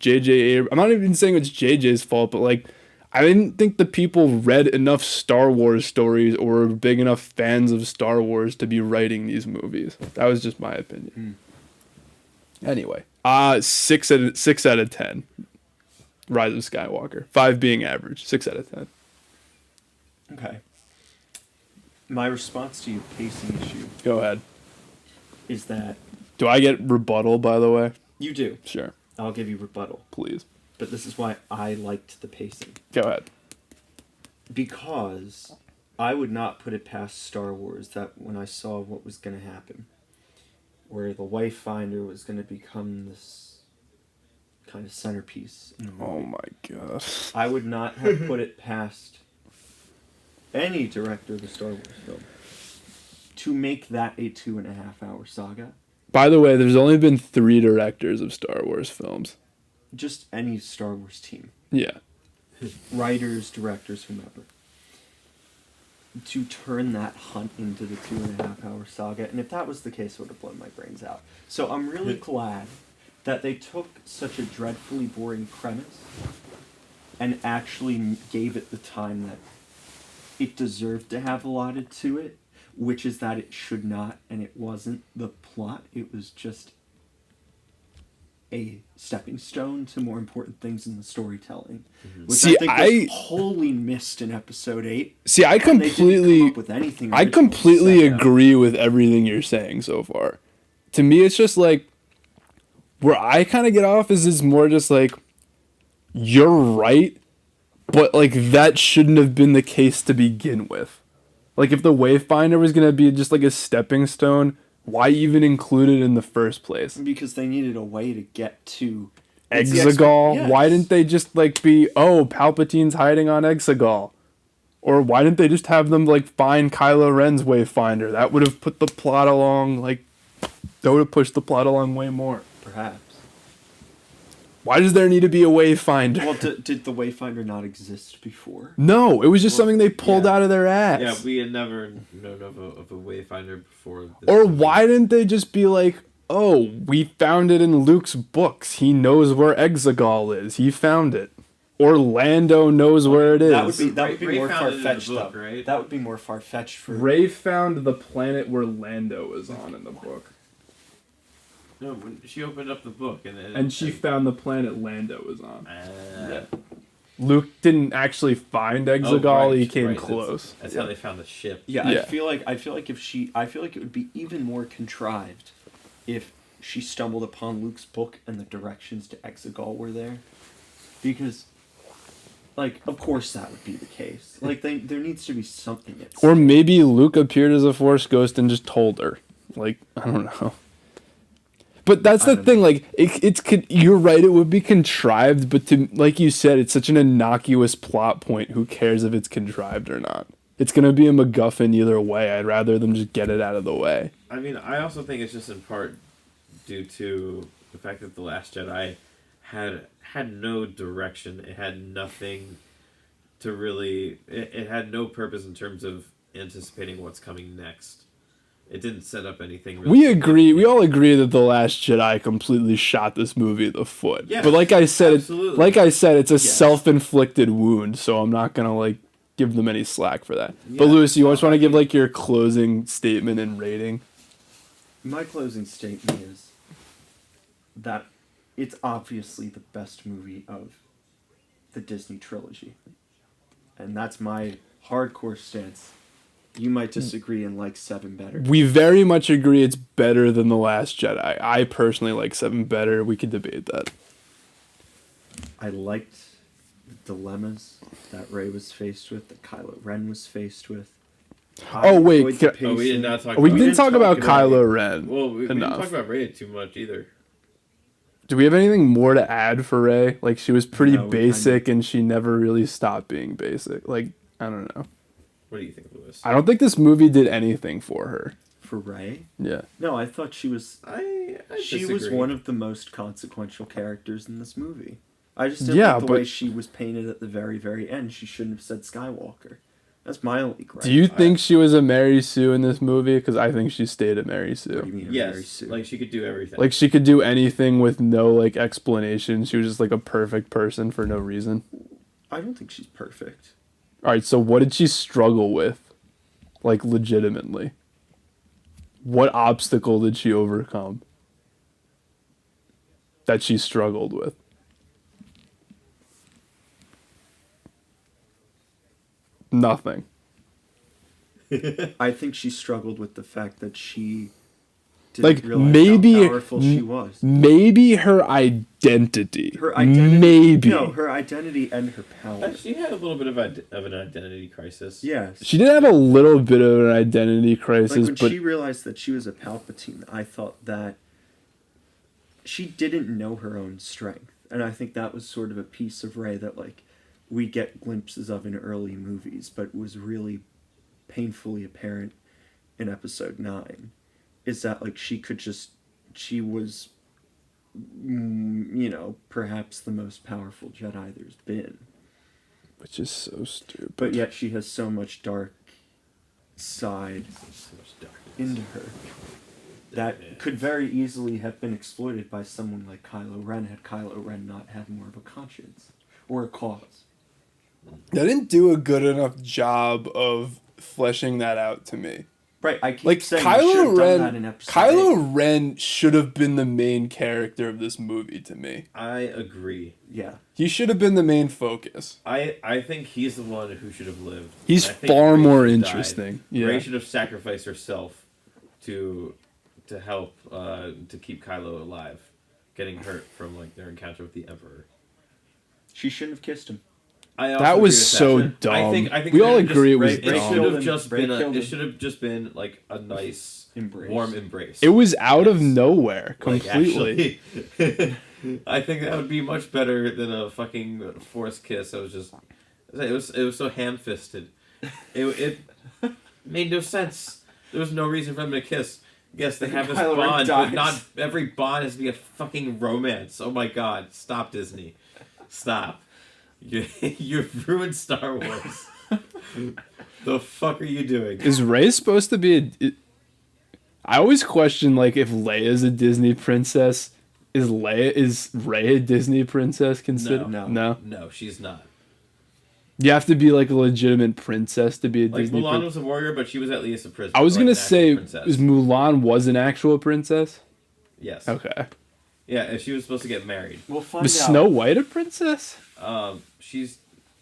I'm not even saying it's JJ's fault, but like, I didn't think the people read enough Star Wars stories or were big enough fans of Star Wars to be writing these movies. That was just my opinion. Anyway, 6 out of 10. Rise of Skywalker. 5 being average. 6 out of 10. Okay. My response to your pacing issue Go ahead. is that Do I get rebuttal, by the way? you do. Sure. I'll give you rebuttal. Please. But this is why I liked the pacing. Go ahead. Because I would not put it past Star Wars that when I saw what was going to happen, where the Wayfinder was going to become this kind of centerpiece in the movie. Oh my god. I would not have put it past any director of a Star Wars film to make that a 2.5-hour saga. By the way, there's only been 3 directors of Star Wars films. Just any Star Wars team. Yeah. Writers, directors, whomever. To turn that hunt into the 2.5-hour saga. And if that was the case, it would have blown my brains out. So I'm really glad that they took such a dreadfully boring premise and actually gave it the time that it deserved to have allotted to it, which is that it should not, and it wasn't the plot. It was just a stepping stone to more important things in the storytelling, which See, I think was wholly missed in Episode 8. See, I completely agree with everything you're saying so far. To me, it's just like, where I kind of get off is more just like, you're right, but like that shouldn't have been the case to begin with. Like, if the Wayfinder was going to be just like a stepping stone, why even include it in the first place? Because they needed a way to get to Exegol? Yes. Why didn't they just like be, oh, Palpatine's hiding on Exegol? Or why didn't they just have them like find Kylo Ren's Wayfinder? That would have put the plot along, like, that would have pushed the plot along way more. Perhaps. Why does there need to be a Wayfinder? Well, did the Wayfinder not exist before? No, it was just something they pulled out of their ass. Yeah, we had never known of a Wayfinder before. Or why didn't they just be like, oh, we found it in Luke's books. He knows where Exegol is. He found it. Or Lando knows where it is. That would be Ray more found it in the far-fetched, book, though. right? That would be more far-fetched for... Ray found the planet where Lando was on in the book. No, when she opened up the book And she found the planet Lando was on. Yeah. Luke didn't actually find Exegol. He came close. That's how they found the ship. Yeah, I feel like it would be even more contrived if she stumbled upon Luke's book and the directions to Exegol were there. Because, like, of course that would be the case. Like, there needs to be something at Or stake. maybe Luke appeared as a Force ghost and just told her. Like, I don't know. But that's the thing, like, you're right, it would be contrived, but like you said, it's such an innocuous plot point, who cares if it's contrived or not? It's going to be a MacGuffin either way. I'd rather them just get it out of the way. I mean, I also think it's just in part due to the fact that The Last Jedi had no direction. It had nothing to really... It had no purpose in terms of anticipating what's coming next. It didn't set up anything really. We all agree that The Last Jedi completely shot this movie in the foot. Yes, but like I said, it's a Yes. self-inflicted wound, so I'm not going to like give them any slack for that. But Yeah, Lewis, you just want to give like your closing statement and rating? My closing statement is that it's obviously the best movie of the Disney trilogy. And that's my hardcore stance. You might disagree and like 7 better. We very much agree it's better than The Last Jedi. I personally like 7 better. We could debate that. I liked the dilemmas that Rey was faced with, that Kylo Ren was faced with. Oh, wait, enjoyed the can- Oh, we did pacing. not talk We about didn't talk about talk about Kylo Ren Well, we didn't enough. talk about Rey too much either. Do we have anything more to add for Rey? Like, she was pretty No, we basic, and she never really stopped being basic. Like, I don't know. What do you think, Lewis? I don't think this movie did anything for her. For Rey? Yeah. No, I thought she was... I She was disagree. one of the most consequential characters in this movie. I just didn't Yeah, like the but- way she was painted at the very, very end. She shouldn't have said Skywalker. That's my only gripe. Do you think she was a Mary Sue in this movie? Because I think she stayed a Mary What do you Sue. mean, a Mary Yes, Sue? like she could do everything. Like, she could do anything with no, like, explanation. She was just, like, a perfect person for no reason. I don't think she's perfect. Alright, so what did she struggle with? Like, legitimately. What obstacle did she overcome that she struggled with? Nothing. I think she struggled with the fact that she didn't Like, realize maybe- how powerful she was. Maybe her identity. Her identity. Maybe. No, her identity and her power. She had a little bit of an identity crisis. Yes. She did have a little bit of an identity Like crisis, when but she realized that she was a Palpatine, I thought that she didn't know her own strength. And I think that was sort of a piece of Rey that, like, we get glimpses of in early movies, but was really painfully apparent in episode 9. Is that, like, she was, perhaps the most powerful Jedi there's been. which is so stupid. But yet she has so much dark side So much darkness. into her that could very easily have been exploited by someone like Kylo Ren had Kylo Ren not had more of a conscience or a cause. They didn't do a good enough job of fleshing that out to me. Right, I keep Like, saying you should have done that in episode 8. Kylo Ren should have been the main character of this movie to me. I agree. Yeah. He should have been the main focus. I think he's the one who should have lived. He's And I think far Rey more should have interesting. died. Yeah. Rey should have sacrificed herself to help to keep Kylo alive, getting hurt from like their encounter with the Emperor. She shouldn't have kissed him. I also That agree was with so that. dumb. I think We it all should agree it was It dumb. should have Rey just killed been him. it should have just been like a nice Embrace. warm embrace. It was out of Yes. nowhere Like, completely. actually, I think that would be much better than a fucking forced kiss. It was so ham-fisted. It made no sense. There was no reason for them to kiss. Yes, they have this Kylo Ren bond, dies. but not every bond has to be a fucking romance. Oh my god, stop Disney. Stop. You've ruined Star Wars. The fuck are you doing? Is Rey supposed to be I always question, like, if Leia's a Disney princess, is Rey a Disney princess considered? No. No, she's not. You have to be, like, a legitimate princess to be a Like Disney Mulan princess. was a warrior, but she was at least a princess. I was like gonna an actual say, princess. is Mulan was an actual princess? Yes. Okay. Yeah, and she was supposed to get married. We'll find Was out. Snow White a princess? She's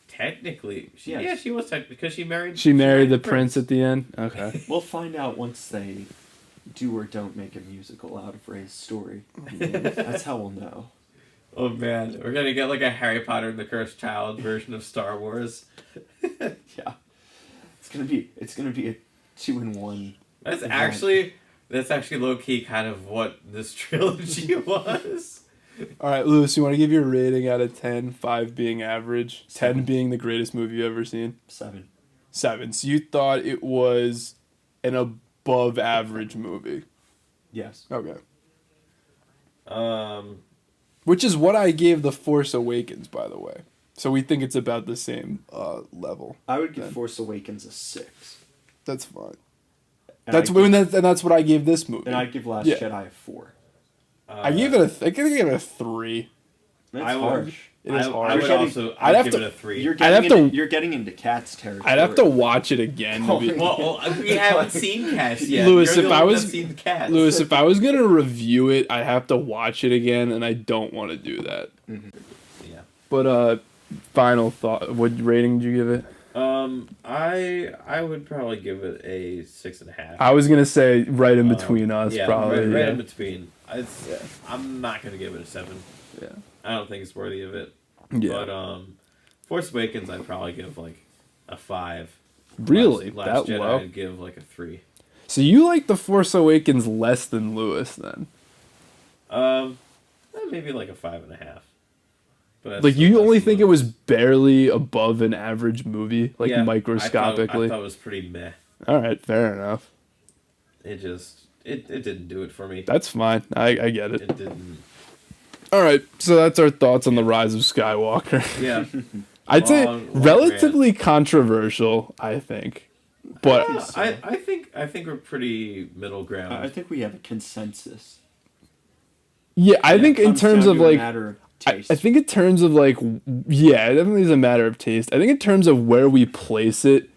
technically Yes. yeah, she was technically because she married She married the prince at the end? Okay. We'll find out once they do or don't make a musical out of Rey's story. That's how we'll know. Oh man, we're gonna get like a Harry Potter and the Cursed Child version of Star Wars. Yeah, it's gonna be a 2-in-1. That's event. actually low key kind of what this trilogy was. All right, Lewis, you want to give your rating out of 10, 5 being average, 10 being the greatest movie you've ever seen? 7. 7. So you thought it was an above average movie. Yes. Okay. Which is what I gave The Force Awakens, by the way. So we think it's about the same level. I would give Force Awakens a 6. That's fine. And That's what I gave this movie. And I'd give Last Jedi a 4. I gave it I think I gave it a 3. That's I would- harsh. It is hard. I'd give it a 3. You're I'd you're getting into Cat's territory. I'd have to watch it again. To be, Well, we haven't seen Cats yet. Lewis, You're if the I one was that's seen Cats. Lewis, if I was gonna review it, I'd have to watch it again, and I don't want to do that. Yeah. But final thought. What rating did you give it? I would probably give it a 6.5. I was gonna say right in between us, yeah, probably. right yeah. in between. I'm not gonna give it a 7. Yeah. I don't think it's worthy of it. Yeah. But Force Awakens, I'd probably give like a 5. Really? Last That Jedi, low? I'd give like a 3. So you like The Force Awakens less than Lewis, then? Maybe like a 5.5. But Like you only think it was barely above an average movie, like yeah, microscopically. I thought it was pretty meh. All right, fair enough. It didn't do it for me. That's fine. I get it. It didn't. All right, so that's our thoughts on the Rise of Skywalker. Yeah. I'd say Long relatively controversial, I think. But I think we're pretty middle ground. I think we have a consensus. yeah, I think in Comes terms down of to a like matter of I taste. think in terms of like yeah, it definitely is a matter of taste. I think in terms of where we place it,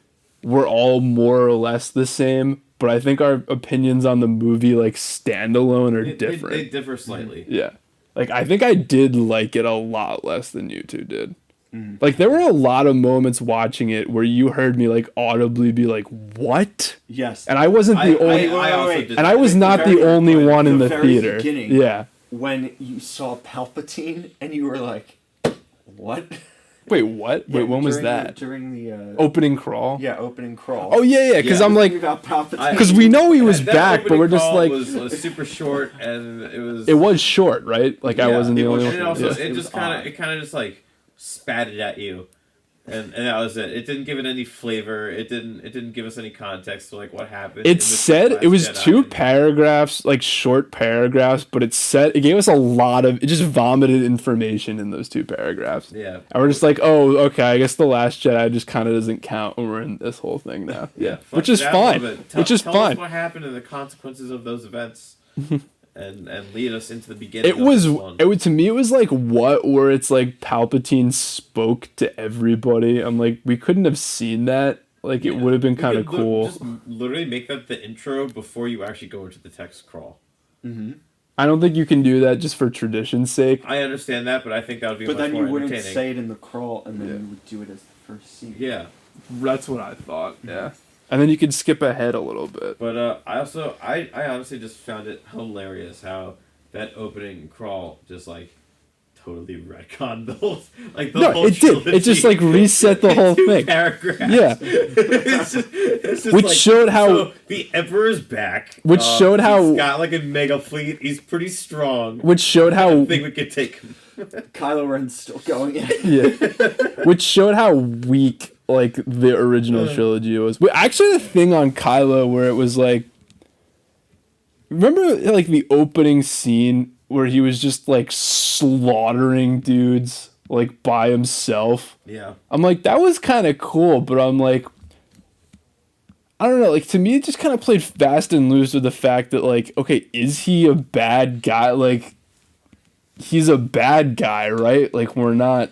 we're all more or less the same, but I think our opinions on the movie like standalone are different. They differ slightly. Yeah. Like, I think I did like it a lot less than you two did. Like, there were a lot of moments watching it where you heard me, like, audibly be like, what? Yes. And I wasn't the only... I also wait. did and I was think not very the only good. one in The the very theater. beginning. Yeah. When you saw Palpatine and you were like, what? Wait, what? Wait, when was During that? During the... Opening crawl? Yeah, opening crawl. Oh, yeah, because I'm like... About Palpatine. Because we know he was That back, but opening we're just call like... was super short, and it was... It was short, right? Like, I Yeah, wasn't the it was- only and one. also, Yeah. it It just was kind odd. of just like spat it at you, and that was it. It didn't give it any flavor. It didn't give us any context to like what happened. It said it was 2 paragraphs, like short paragraphs, but it gave us a lot of, it just vomited information in those 2 paragraphs. Yeah, And we're just like, oh, okay, I guess The Last Jedi just kind of doesn't count when we're in this whole thing now. Yeah. Which is Fuck that fine. a little bit. Which is tell fine. us what happened and the consequences of those events, and lead us into the beginning. It was, of this to me, it was like what, where it's like Palpatine spoke to everybody. I'm like, we couldn't have seen that. Like, it would have been kind of cool. Just literally make that the intro before you actually go into the text crawl. I don't think you can do that just for tradition's sake. I understand that, but I think that would be But much then more you wouldn't entertaining. say it in the crawl, and then Yeah. you would do it as the first scene. Yeah. That's what I thought. Yeah. And then you could skip ahead a little bit. But I honestly just found it hilarious how that opening crawl just like totally retconned the whole No, whole it did. It trilogy just, like, reset the in whole 2 thing. Paragraphs. Yeah. it's just Which showed how- so the Emperor's back. Which showed how- he's got like a mega fleet. He's pretty strong. Which showed I how think we could take him. Kylo Ren's still going in. yeah, which showed how weak like the original trilogy was. But actually, the thing on Kylo where it was like, remember like the opening scene where he was just like slaughtering dudes like by himself. Yeah. I'm like, that was kind of cool, but I'm like, I don't know. Like, to me, it just kind of played fast and loose with the fact that, like, okay, is he a bad guy? Like, he's a bad guy, right? Like, we're not.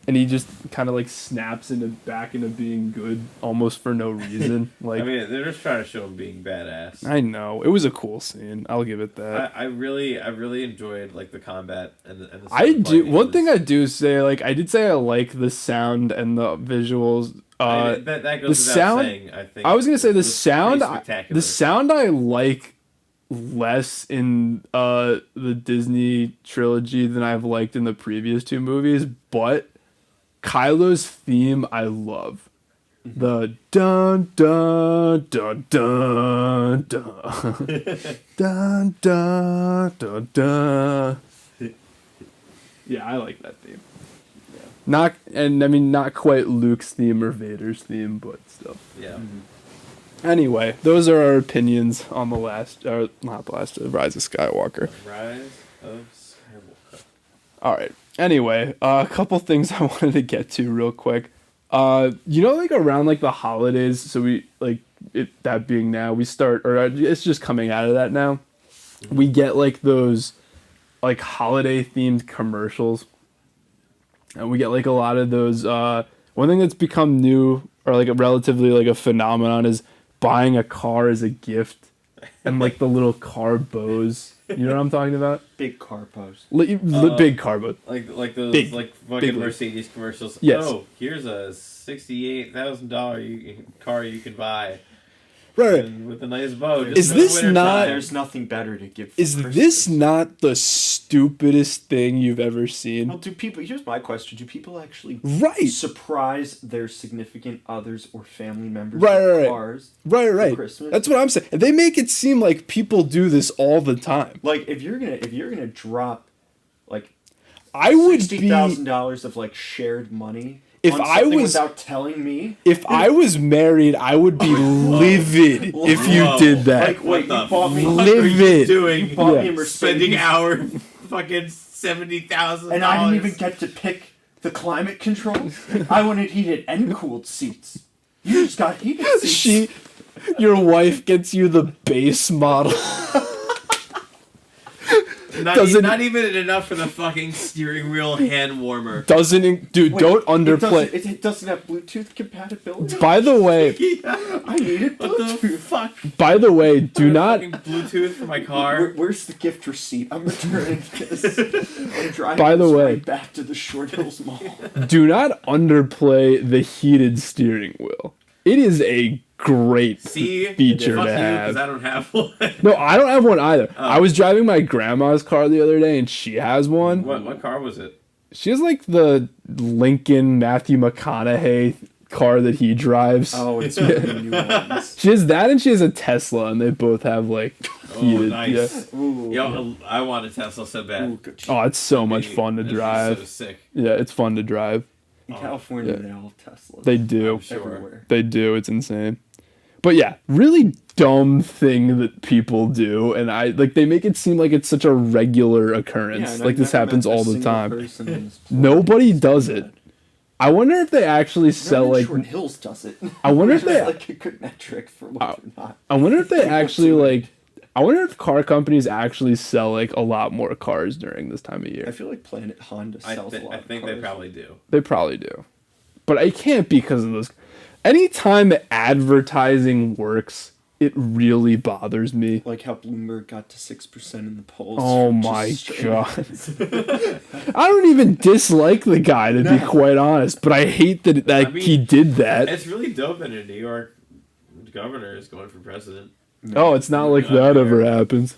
And he just kind of, like, snaps back into being good almost for no reason. Like, I mean, they're just trying to show him being badass. I know. It was a cool scene. I'll give it that. I really enjoyed like the combat and the I do. fighting. One thing I do say, like, I did say I like the sound and the visuals. That goes the without sound. saying. I think I was gonna say the it was sound. pretty spectacular. The sound I like less in the Disney trilogy than I've liked in the previous two movies, but Kylo's theme I love. The dun dun dun dun dun dun dun dun dun. Yeah, I like that theme. Not quite Luke's theme or Vader's theme, but still. Yeah. Anyway, those are our opinions on the Rise of Skywalker. Rise of Skywalker. All right. Anyway, a couple things I wanted to get to real quick. Like around like the holidays, so we like it that being now, we start, or it's just coming out of that now. We get like those like holiday themed commercials, and we get like a lot of those. One thing that's become new or like a relatively like a phenomenon is buying a car as a gift, and like the little car bows. You know what I'm talking about? Big car post. Big car bows. Like those Big- like fucking big- Mercedes commercials. Yes. Oh, here's a $68,000 car you can buy. Right. And with a nice bow. just Is for the this winter not- time. There's nothing better to give. For Is Christmas. this not the stupidest thing you've ever seen? Well, do people? Here's my question: do people actually Right. surprise their significant others or family members Right, with right. cars? Right. Christmas? That's what I'm saying. They make it seem like people do this all the time. Like if you're gonna drop like I would $60,000 of like shared money. If on I something was- without telling me. If I was married, I would be livid if you Whoa. did that. Like, wait, What you bought me, the fuck Live are you it. doing? you bought me a Yeah. Mercedes, Spending our fucking $70,000. and I didn't even get to pick the climate control. I wanted heated and cooled seats. You just got heated seats. Your wife gets you the base model. Not even enough for the fucking steering wheel hand warmer. Wait, Don't underplay. It doesn't have Bluetooth compatibility. By the way, I needed What the Bluetooth. fuck? by the way, do not Fucking Bluetooth for my car. Where's the gift receipt? I'm returning this. I'm driving By the this way- right back to the Short Hills Mall. underplay the heated steering wheel. It is a great See? feature Fuck to you, have. because I don't have one. No, I don't have one either. I was driving my grandma's car the other day, and she has one. What car was it? She has like the Lincoln Matthew McConaughey car that he drives. Oh, it's one of the new ones. She has that, and she has a Tesla, and they both have like Oh, heated. nice. Yeah. Ooh, Yo, I want a Tesla so bad. ooh, good. Oh, it's so much Maybe- fun to this is drive. So sick. Yeah, it's fun to drive. In California, yeah. they all have Teslas. They do. I'm sure. Everywhere. They do. It's insane. But yeah, really dumb thing that people do, and they make it seem like it's such a regular occurrence. and like I've this never happens met a all the single time. person in this Nobody does it. I wonder if they actually sell like. Short Hills does it. I wonder if That's they. like a good metric for what you're not. I wonder if they actually do it. like. I wonder if car companies actually sell like a lot more cars during this time of I year. feel like Planet Honda sells a lot I of think cars. they probably do. They probably do, but it can't because of those. Anytime advertising works, it really bothers me. Like how Bloomberg got to 6% in the polls. Oh from my just straight- god! I don't even dislike the guy, to be quite honest, but I hate that I mean, he did that. It's really dope that a New York governor is going for president. Oh, it's not like that ever happens.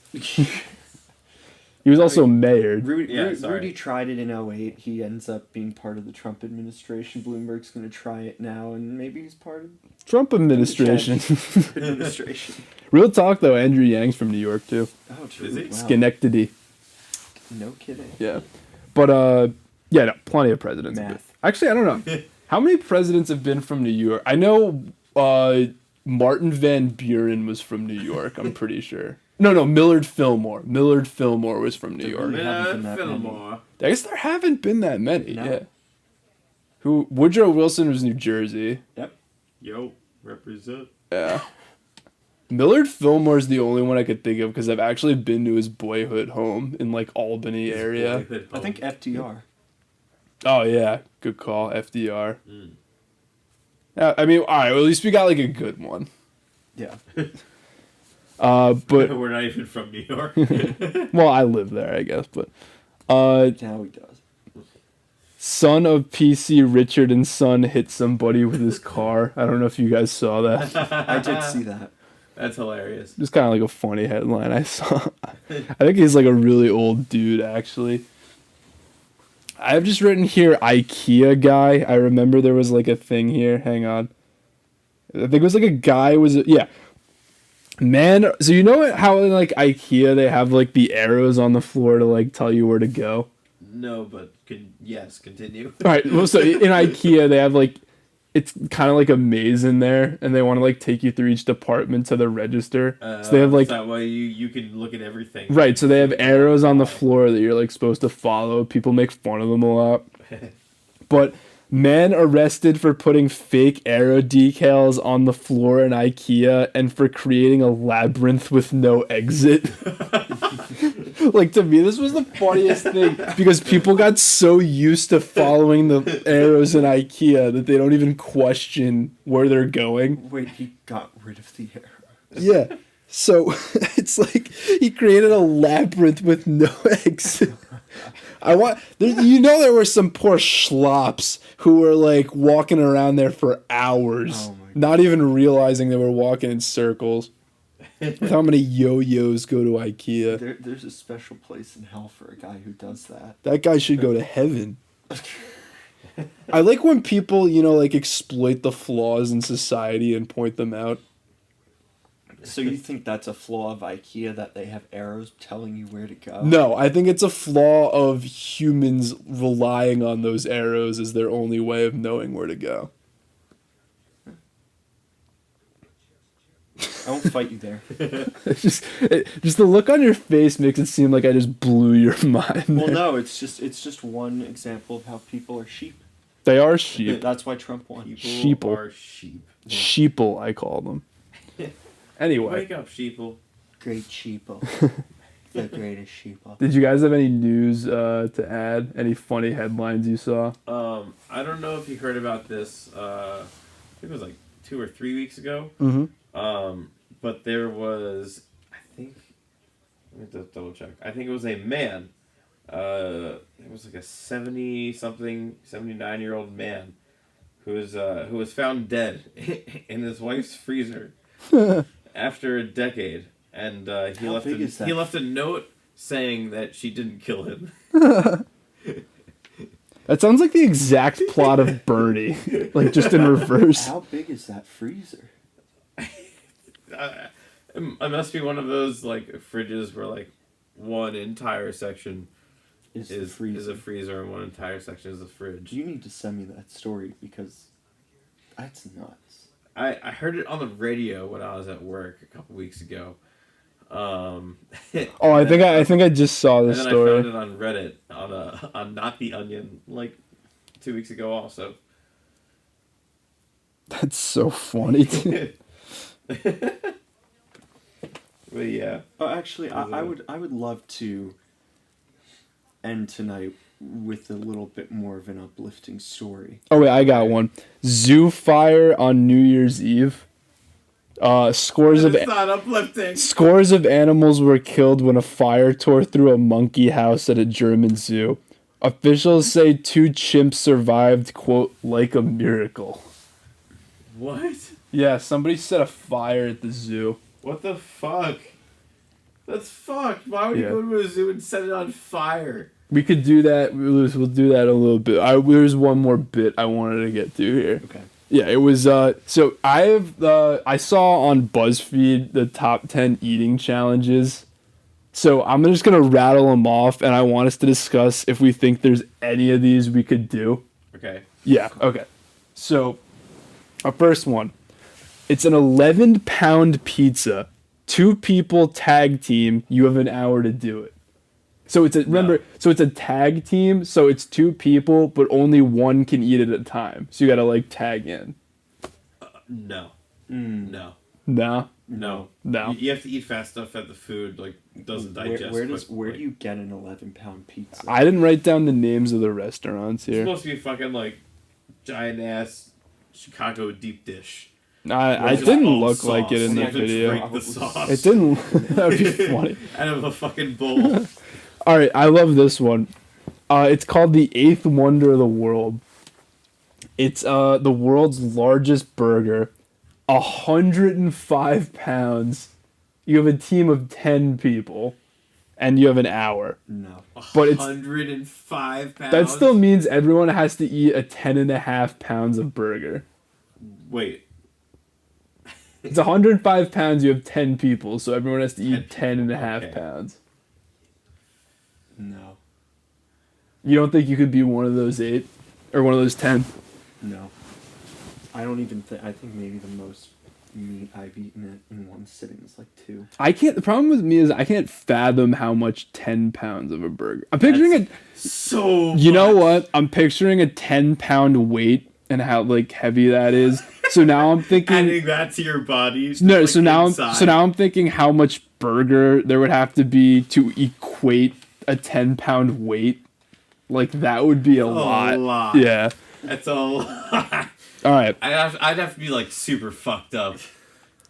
He was also mayor. Rudy tried it in 08. He ends up being part of the Trump administration. Bloomberg's going to try it now, and maybe he's part of Trump administration. the administration. Real talk though, Andrew Yang's from New York too. Oh, true. Is he? Wow. Schenectady. No kidding. Yeah. But yeah, no, plenty of presidents. have been- Math. Actually, I don't know. How many presidents have been from New York? I know Martin Van Buren was from New York, I'm pretty sure. No, Millard Fillmore. Millard Fillmore was from New York. Really haven't been that many. Fillmore. I guess there haven't been that many. No. Yeah. Woodrow Wilson was New Jersey. Yep. Yo, represent. Yeah. Millard Fillmore's the only one I could think of because I've actually been to his boyhood home in like Albany area. I think FDR. Oh yeah, good call, FDR. Yeah, I mean, all right. Well, at least we got like a good one. Yeah. But We're not even from New York. well, I live there, I guess. But Now he does. son of PC Richard and son hit somebody with his car. I don't know if you guys saw that. I did see that. That's hilarious. Just kind of like a funny headline I saw. I think he's like a really old dude, actually. I've just written here IKEA guy. I remember there was like a thing here. Hang on. I think it was like a guy yeah. Man, so you know how in like IKEA they have like the arrows on the floor to like tell you where to go? No, but yes, continue. All right. Well, so in IKEA they have like it's kind of like a maze in there, and they want to like take you through each department to the register. So they have like that way you can look at everything. right. So they have arrows on the floor that you're like supposed to follow. People make fun of them a lot. But man arrested for putting fake arrow decals on the floor in IKEA and for creating a labyrinth with no exit. Like, to me, this was the funniest thing because people got so used to following the arrows in IKEA that they don't even question where they're going. Wait, he got rid of the arrow. Yeah. So it's like he created a labyrinth with no exit. There were some poor schlops who were like walking around there for hours, not even realizing they were walking in circles. With how many yo-yos go to IKEA? There's a special place in hell for a guy who does that. That guy should go to heaven. I like when people, like exploit the flaws in society and point them out. So you think that's a flaw of IKEA, that they have arrows telling you where to go? No, I think it's a flaw of humans relying on those arrows as their only way of knowing where to go. I won't fight you there. Just the look on your face makes it seem like I just blew your mind. Well, no, it's just one example of how people are sheep. They are sheep. That's why Trump won. People are sheep. Sheeple, I call them. Anyway. Wake up, sheeple. Great sheeple. The greatest sheeple. Did you guys have any news to add? Any funny headlines you saw? I don't know if you heard about this. I think it was like 2 or 3 weeks ago. Mm-hmm. But there was, let me just double check. I think it was a man. It was like a 79-year-old man who was found dead in his wife's freezer after a decade, and he left a note saying that she didn't kill him. That sounds like the exact plot of Bernie, like just in reverse. How big is that freezer? It must be one of those like fridges where like one entire section is a freezer and one entire section is a fridge. You need to send me that story because that's nuts. I heard it on the radio when I was at work a couple weeks ago. I think I just saw this story. I found it on Reddit on Not the Onion like 2 weeks ago also. That's so funny. But yeah. Oh, actually, I would love to end tonight with a little bit more of an uplifting story. Oh wait, I got one. Zoo fire on New Year's Eve. Scores of animals were killed when a fire tore through a monkey house at a German zoo. Officials say 2 chimps survived, quote, like a miracle. What? Yeah, somebody set a fire at the zoo. What the fuck? That's fucked. Why would you go to a zoo and set it on fire? We could do that. We'll do that a little bit. There's one more bit I wanted to get to here. Okay. Yeah, it was. So I saw on BuzzFeed the top 10 eating challenges. So I'm just gonna rattle them off, and I want us to discuss if we think there's any of these we could do. Okay. Yeah. Okay. So, our first one. It's an 11-pound pizza. 2 people tag team. You have an hour to do it. So it's so it's a tag team. So it's 2 people, but only one can eat it at a time. So you gotta like tag in. No. No. No. You have to eat fast enough that the food like doesn't digest. Where do you get an 11-pound pizza? I didn't write down the names of the restaurants here. It's supposed to be fucking like giant ass Chicago deep dish. I didn't look sauce. like it in the You have to video. drink the sauce. It didn't. That would be funny. Out of a fucking bowl. All right, I love this one. It's called the 8th Wonder of the World. It's the world's largest burger. 105 pounds. You have a team of 10 people, and you have an hour. No. But it's 105 pounds. that still means everyone has to eat a 10.5 pounds of burger. Wait. It's 105 pounds. You have 10 people, so everyone has to 10 eat 10.5 okay. pounds. No. You don't think you could be one of those 8 or one of those 10? No. I don't even think. I think maybe the most meat I've eaten in one sitting is like 2. I can't. The problem with me is I can't fathom how much 10 pounds of a burger. I'm picturing a. So You know what? I'm picturing a 10-pound weight and how like heavy that is. So now I'm thinking. adding that to your body. No, like, so now inside. I'm thinking how much burger there would have to be to equate a 10-pound weight. Like that would be a lot. Yeah. That's a lot. All right. I'd have to be like super fucked up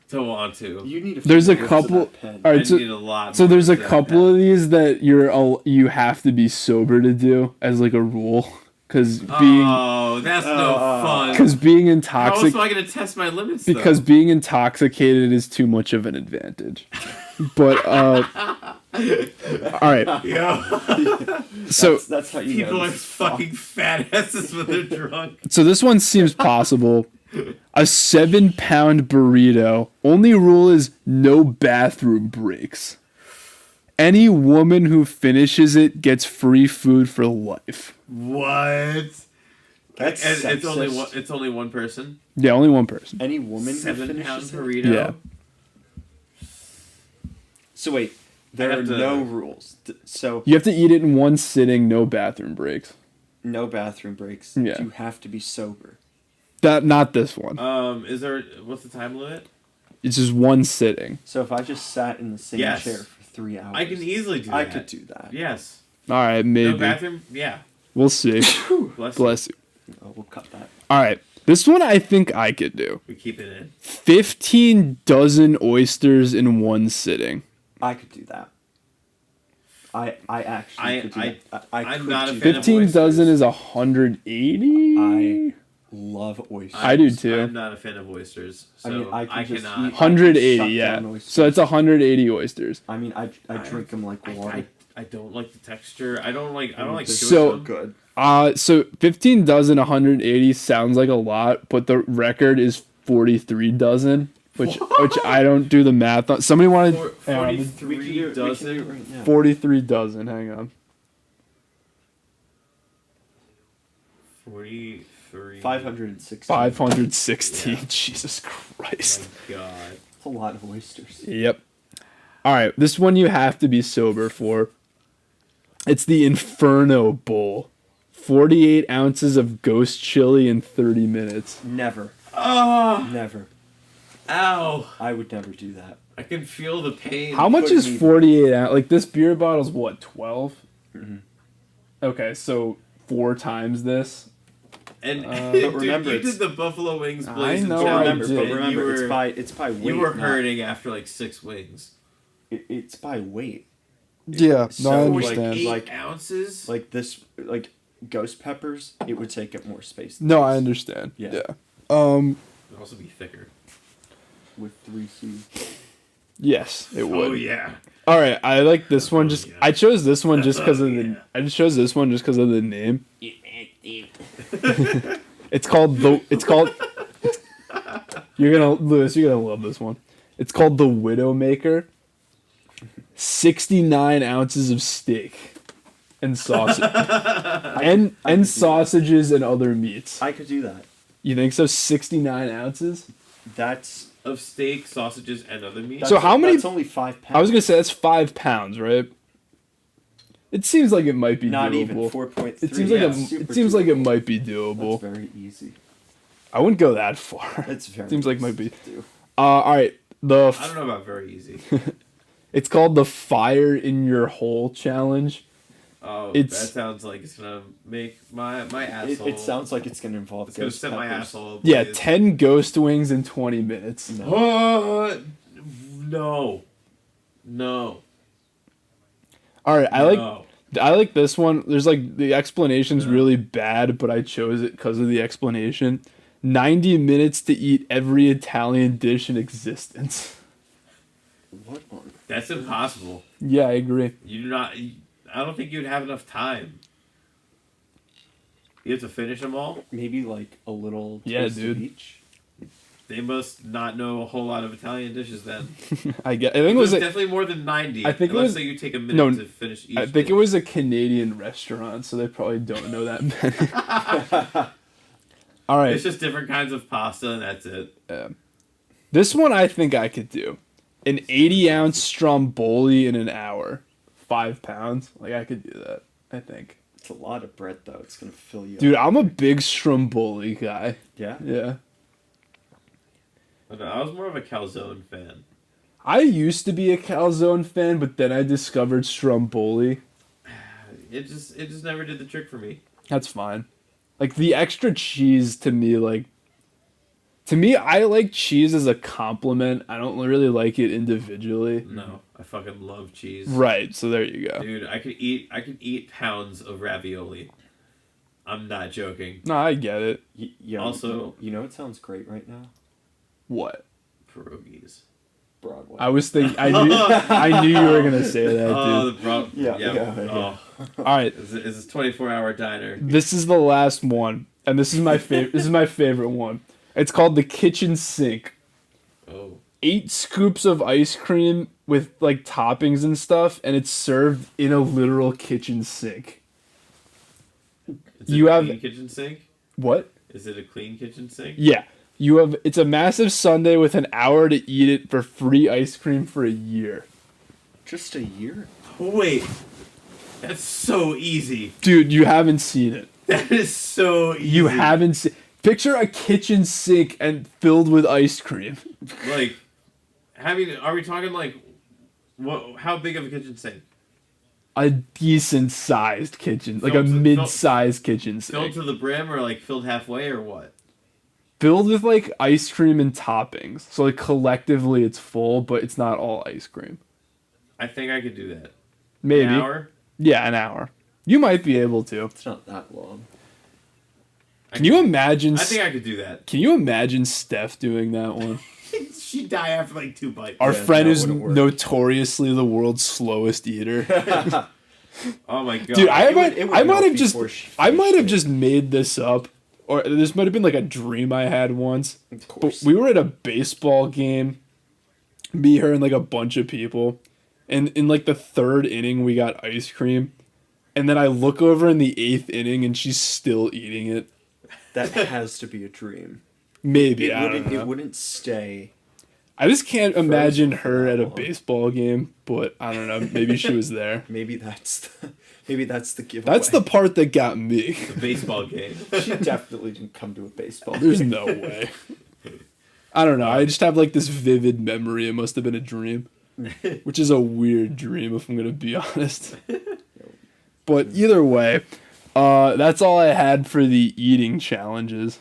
to want to. You need. There's a few whiffs of couple. that pen. All right. I need a lot. So more there's a than couple that. of these that you have to be sober to do as like a rule, because Oh, that's no fun. being How else intoxicated am I gonna test my limits? because though? being intoxicated is too much of an advantage. But all right. Yeah. So That's how you People know are this is fun. fucking fat asses when they're drunk. so this one seems possible. A 7-pound burrito. Only rule is no bathroom breaks. Any woman who finishes it gets free food for life. What? That's And it's only sexist. one. It's only one person. Yeah, only one person. Any woman who 7-pound finishes it? burrito. Yeah. So wait, there I are have to- no rules. So You have to eat it in one sitting, no bathroom breaks. no bathroom breaks. Yeah. You have to be sober. Not this one. Is there? What's the time limit? It's just one sitting. So if I just sat in the same Yes. chair for 3 hours, I can easily do that. I could do that. Yes. All right, maybe. No bathroom. Yeah. We'll see. Bless. Bless you. Oh, we'll cut that. All right. This one I think I could do. We keep it in. 15 dozen oysters in one sitting. I could do that. I actually could do that. I I'm could not a do fan that. of 15 oysters. dozen is 180? I love oysters. I do too. I'm not a fan of oysters. So I mean, I can just cannot. eat- 180, Shut yeah. down oysters. So it's 180 oysters. I mean, I drink them like water. I don't like the texture. I don't like They're So- them. good. So 15 dozen, 180 sounds like a lot, but the record is 43 dozen, which I don't do the math on. Somebody wanted hang on, 43 dozen. right now. 43 dozen. Hang on. 43. 560. 560. Yeah. Jesus Christ. My God. That's a lot of oysters. Yep. All right, this one you have to be sober for. It's the Inferno Bowl. 48 ounces of ghost chili in 30 minutes. Never. Oh, Never. ow! I would never do that. I can feel the pain. How much couldn't is even- 48 ounces? Like, this beer bottle's what, 12? Mhm. Okay, so 4 times this. And But remember, you it's- did the Buffalo Wings I Blazing know, Challenge, I did. But and remember, you were, it's by weight. you were not- hurting after like 6 wings. It's by weight. Yeah, So, no, I like, understand. 8 Like- ounces. Like this, like ghost peppers, it would take up more space. than No, this I understand. Yeah. Yeah. It'd also be thicker. With 3 C. Yes, it would. Oh yeah. All right, I like this one. Just yeah. I chose this one just because of Oh, the. yeah. I just chose this one just because of the name. It's called the. It's called. You're gonna Lewis. You're gonna love this one. It's called the Widowmaker. 69 ounces of steak, and sausage, and sausages and other meats. I could do that. You think so? 69 ounces. That's Of steak, sausages, and other meat. So how many- That's only 5 pounds. I was gonna say that's 5 pounds, right? It seems like it might be not doable. even 4.3. It seems like Yeah, it seems like it might be That's doable. very easy. I wouldn't go that far. It's very. Seems like easy might be. to do. All right, I don't know about very easy. it's called the Fire in Your Hole challenge. Oh, It's- that sounds like it's gonna make my It, asshole. it sounds like it's gonna involve. It's gonna ghost set my peppers. asshole. Yeah, ablaze. 10 ghost wings in 20 minutes. No. Oh, no. No. All right, No. I like this one. There's like the explanation's really bad, but I chose it because of the explanation. 90 minutes to eat every Italian dish in existence. What on? That's impossible. Yeah, I agree. You do not. I don't think you'd have enough time. You have to finish them all. Maybe like a little Yeah, taste dude. of each. They must not know a whole lot of Italian dishes then. I think it It was was a, definitely more than 90. I think it Let's was- say you take a minute no, to finish each. I think dish. it was a Canadian restaurant, so they probably don't know that many. All right. It's just different kinds of pasta, and that's it. This one I think I could do. An 80-ounce stromboli in an hour. 5 pounds. Like, I could do that, I think. It's a lot of bread though. It's gonna fill you Dude, up. I'm a big stromboli guy. Yeah. Yeah. I was more of a calzone fan. I used to be a calzone fan, but then I discovered stromboli. It just never did the trick for me. That's fine. Like, the extra cheese to me, like... To me, I like cheese as a compliment. I don't really like it individually. No, I fucking love cheese. Right, so there you go. Dude, I could eat pounds of ravioli. I'm not joking. No, I get it. Also- you know, it sounds great right now. What? Pierogies. Broadway. I was thinking... I knew you were going to say that, Oh, dude. the bro. Yeah. Oh, All right. is this 24-hour diner? This is the last one, and this is my favorite. This is my favorite one. It's called the kitchen sink. Oh. 8 scoops of ice cream with like toppings and stuff, and it's served in a literal kitchen sink. Is it You a have- clean kitchen sink? What? Is it a clean kitchen sink? Yeah, you have. It's a massive sundae with an hour to eat it for free ice cream for a year. Just a year. Wait. That's so easy. Dude, you haven't seen it. That is so easy. You haven't seen. Picture a kitchen sink and filled with ice cream. Like, are we talking like, what? How big of a kitchen sink? A decent sized kitchen, like a Filled to- mid-sized kitchen Filled sink. to the brim or like filled halfway or what? Filled with like ice cream and toppings. So like collectively it's full, but it's not all ice cream. I think I could do that. Maybe. An hour? Yeah, an hour. You might be able to. It's not that long. Can you imagine? I think I could do that. Can you imagine Steph doing that one? She'd die after like 2 bites. Our Yeah, friend that is wouldn't work. notoriously the world's slowest eater. Oh my god. Dude, I It would- might, it would I might melt have just, before she I might have finished it. just made this up, or this might have been like a dream I had once. Of But course. we were at a baseball game, me, her, and like a bunch of people, and in like the 3rd inning we got ice cream, and then I look over in the 8th inning and she's still eating it. That has to be a dream. Maybe It I don't wouldn't. know. It wouldn't stay. I just can't imagine for her that at a long. baseball game, but I don't know. Maybe she was there. Maybe that's the giveaway. That's the part that got me. The baseball game. She definitely didn't come to a baseball. There's no way. I don't know. I just have like this vivid memory. It must have been a dream, which is a weird dream if I'm gonna be honest. But either way, that's all I had for the eating challenges.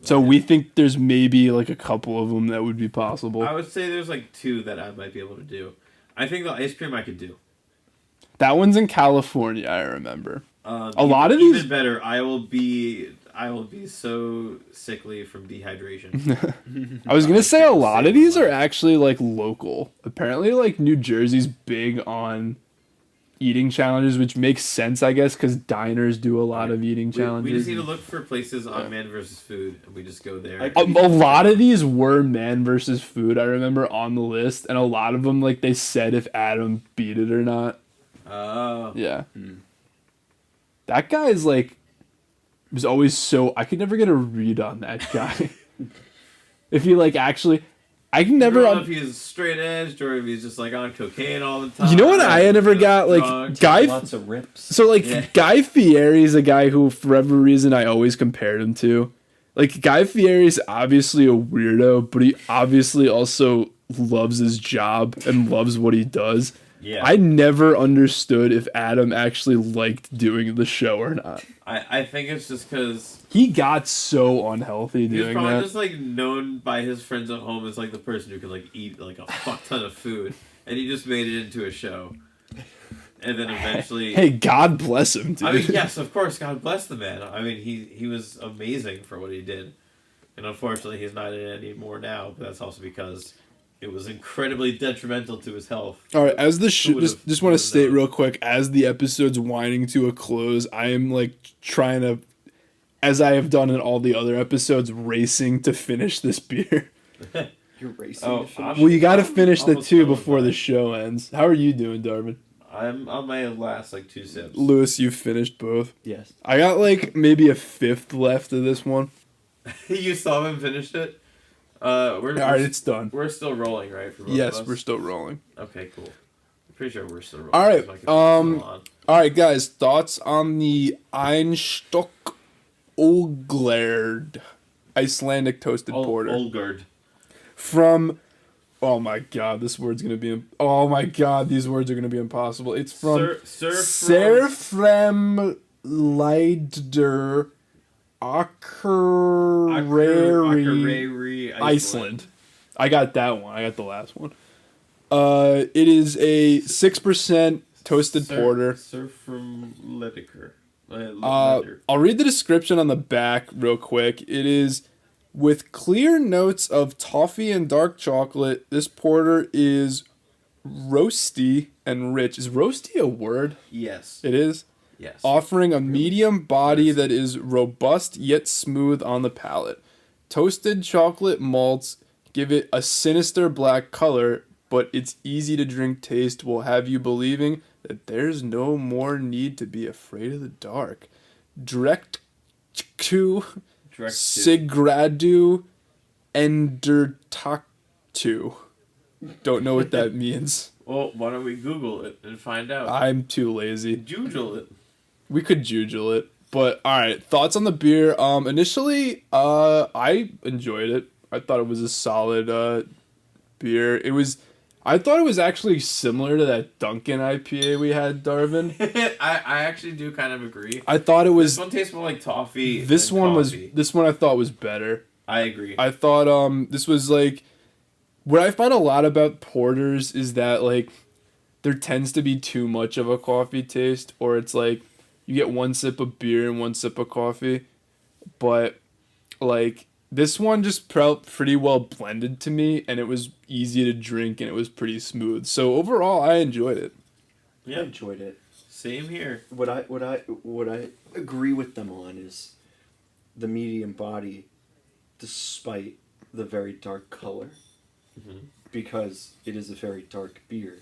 So we think there's maybe like a couple of them that would be possible. I would say there's like 2 that I might be able to do. I think the ice cream I could do. That one's in California, I remember. A lot of even these- better. I will be so sickly from dehydration. I was gonna say a lot of these are actually like local. Apparently, like New Jersey's big on eating challenges, which makes sense, I guess, because diners do a lot of eating We challenges. just need to look for places on Man vs. Food, and we just go there. I- A lot of these were man versus food. I remember on the list, and a lot of them like they said if Adam beat it or not. Oh. Yeah, that guy's like was always so. I could never get a read on that guy. If he like actually, I can Never never. know if he's straight edged or if he's just like on cocaine all the time. You know what I never got? Like, Drunk. Guy. Lots of rips. So, like, Yeah. Guy Fieri's a guy who, for whatever reason, I always compared him to. Like, Guy Fieri's obviously a weirdo, but he obviously also loves his job and loves what he does. Yeah. I never understood if Adam actually liked doing the show or not. I think it's just because He got so unhealthy he was doing probably that. just like known by his friends at home as like the person who could like eat like a fuck ton of food, and he just made it into a show. and then eventually. Hey, God bless him, dude. I mean, yes, of course, God bless the man. I mean, he was amazing for what he did, and unfortunately, he's not in it anymore now. But that's also because it was incredibly detrimental to his health. All right, as the Who would've- just want to would've state known? real quick, as the episode's winding to a close, I am like trying to, as I have done in all the other episodes, racing to finish this beer. You're racing Oh, to finish. Well, you got to I'm finish the almost two done with before the mine. show ends. How are you doing, Darvin? I'm on my last like 2 sips. Lewis, you finished both. Yes. I got like maybe a fifth left of this one. You still haven't finished it. We're All right, we're, it's done. we're still rolling, right? For both Yes, of us? we're still rolling. Okay, cool. I'm pretty sure we're still rolling. All right, so my computer's still on. All right, guys, thoughts on the Einstök Ölgerå Icelandic toasted porter Ölgerå. from. Oh my God, this word's gonna be. Oh my God, these words are gonna be impossible. It's from Serfrem Leider Akureyri, Iceland. I got that one. I got the last one. It is a 6% toasted porter. Serfrem Leider. I'll read the description on the back real quick. It is with clear notes of toffee and dark chocolate. This porter is roasty and rich. Is roasty a word? Yes. It is. Yes. Offering a medium body that is robust yet smooth on the palate. Toasted chocolate malts give it a sinister black color, but its easy to drink taste will have you believing that there's no more need to be afraid of the dark. Direct to Sigradu Endertaktu. Don't know what that means. Well, why don't we Google it and find out? I'm too lazy. Jujule it. We could jujule it. But alright, thoughts on the beer. Initially, I enjoyed it. I thought it was a solid beer. I thought it was actually similar to that Dunkin' IPA we had, Darvin. I actually do kind of agree. I thought it was This one tastes more like toffee. this than one was coffee. this one I thought was better. I agree. I thought this was like what I find a lot about porters is that like there tends to be too much of a coffee taste, or it's like you get one sip of beer and one sip of coffee, but like this one just felt pretty well blended to me, and it was easy to drink and it was pretty smooth. So overall, I enjoyed it. I Yeah, enjoyed it. same here. What I agree with them on is the medium body, despite the very dark color, because it is a very dark beer,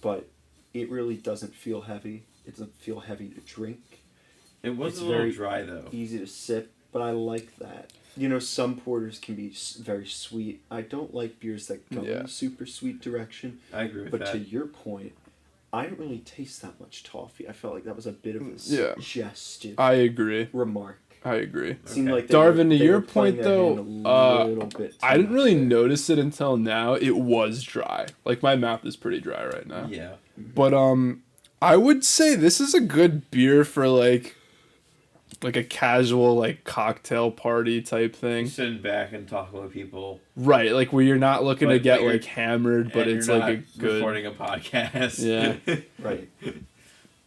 but it really doesn't feel heavy. It doesn't feel heavy to drink. It was It's a little very dry though. Easy to sip, but I like that. You know, some porters can be very sweet. I don't like beers that go in Yeah. a super sweet direction. I agree with But that. to your point, I didn't really taste that much toffee. I felt like that was a bit of a Yeah. suggested I agree. remark. I agree. It seemed Okay. like they Darvin, were, to they your were playing point, their though, hand a little bit I too didn't much really there. notice it until now. It was dry. Like my mouth is pretty dry right now. Yeah. But I would say this is a good beer for like a casual like cocktail party type thing. Sitting back and talking with people. Right, like where you're not looking to But get you're- like hammered, but and it's you're like a not good recording a podcast. Yeah. Right.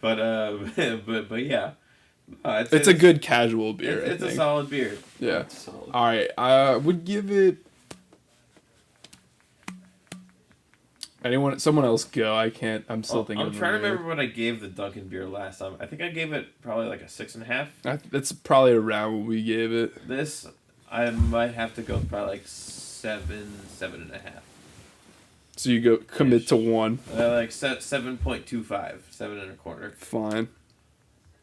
but but yeah. it's a good casual beer. It's I a think. solid beer. Yeah. It's solid. All right, I would give it. Someone else go. I can't. I'm still thinking. I'm of trying to the name. remember what I gave the Dunkin' beer last time. I think I gave it probably like a 6.5. That's probably around what we gave it. This I might have to go probably like 7.5. So you go commit to one. Like 7.25, 7.25. Fine.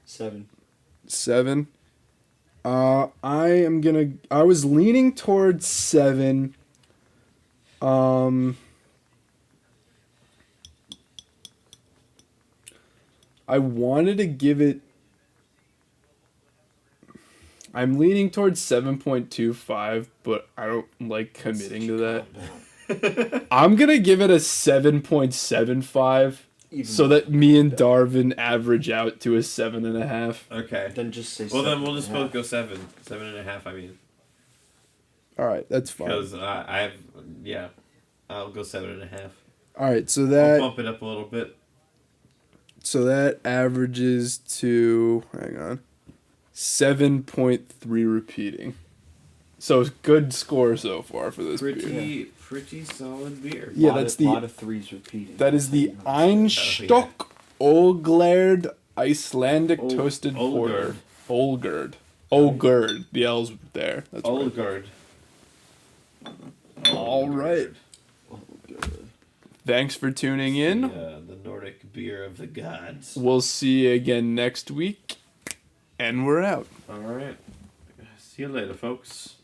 7. 7. I was leaning towards 7. I wanted to give it. I'm leaning towards 7.25, but I don't like committing to that. I'm gonna give it a 7.75, so that me and Darvin average out to a 7.5. Okay. Then just say. Well, then we'll just 7.5. both go 7. 7.5, I mean. All right, that's fine. Because I have, yeah. I'll go 7.5. All right, so I'll that bump it up a little bit. So that averages to, hang on, 7.3 repeating. So good score so far for this beer. Pretty solid beer. Yeah, that's the lot of threes repeating. that is the Einstök Ölgerå Icelandic Ol- toasted porter. Ölgerå. Ölgerå. The L's there. That's right. Ölgerå. All right. Thanks for tuning in. The Nordic beer of the gods. We'll see you again next week. And we're out. All right. See you later, folks.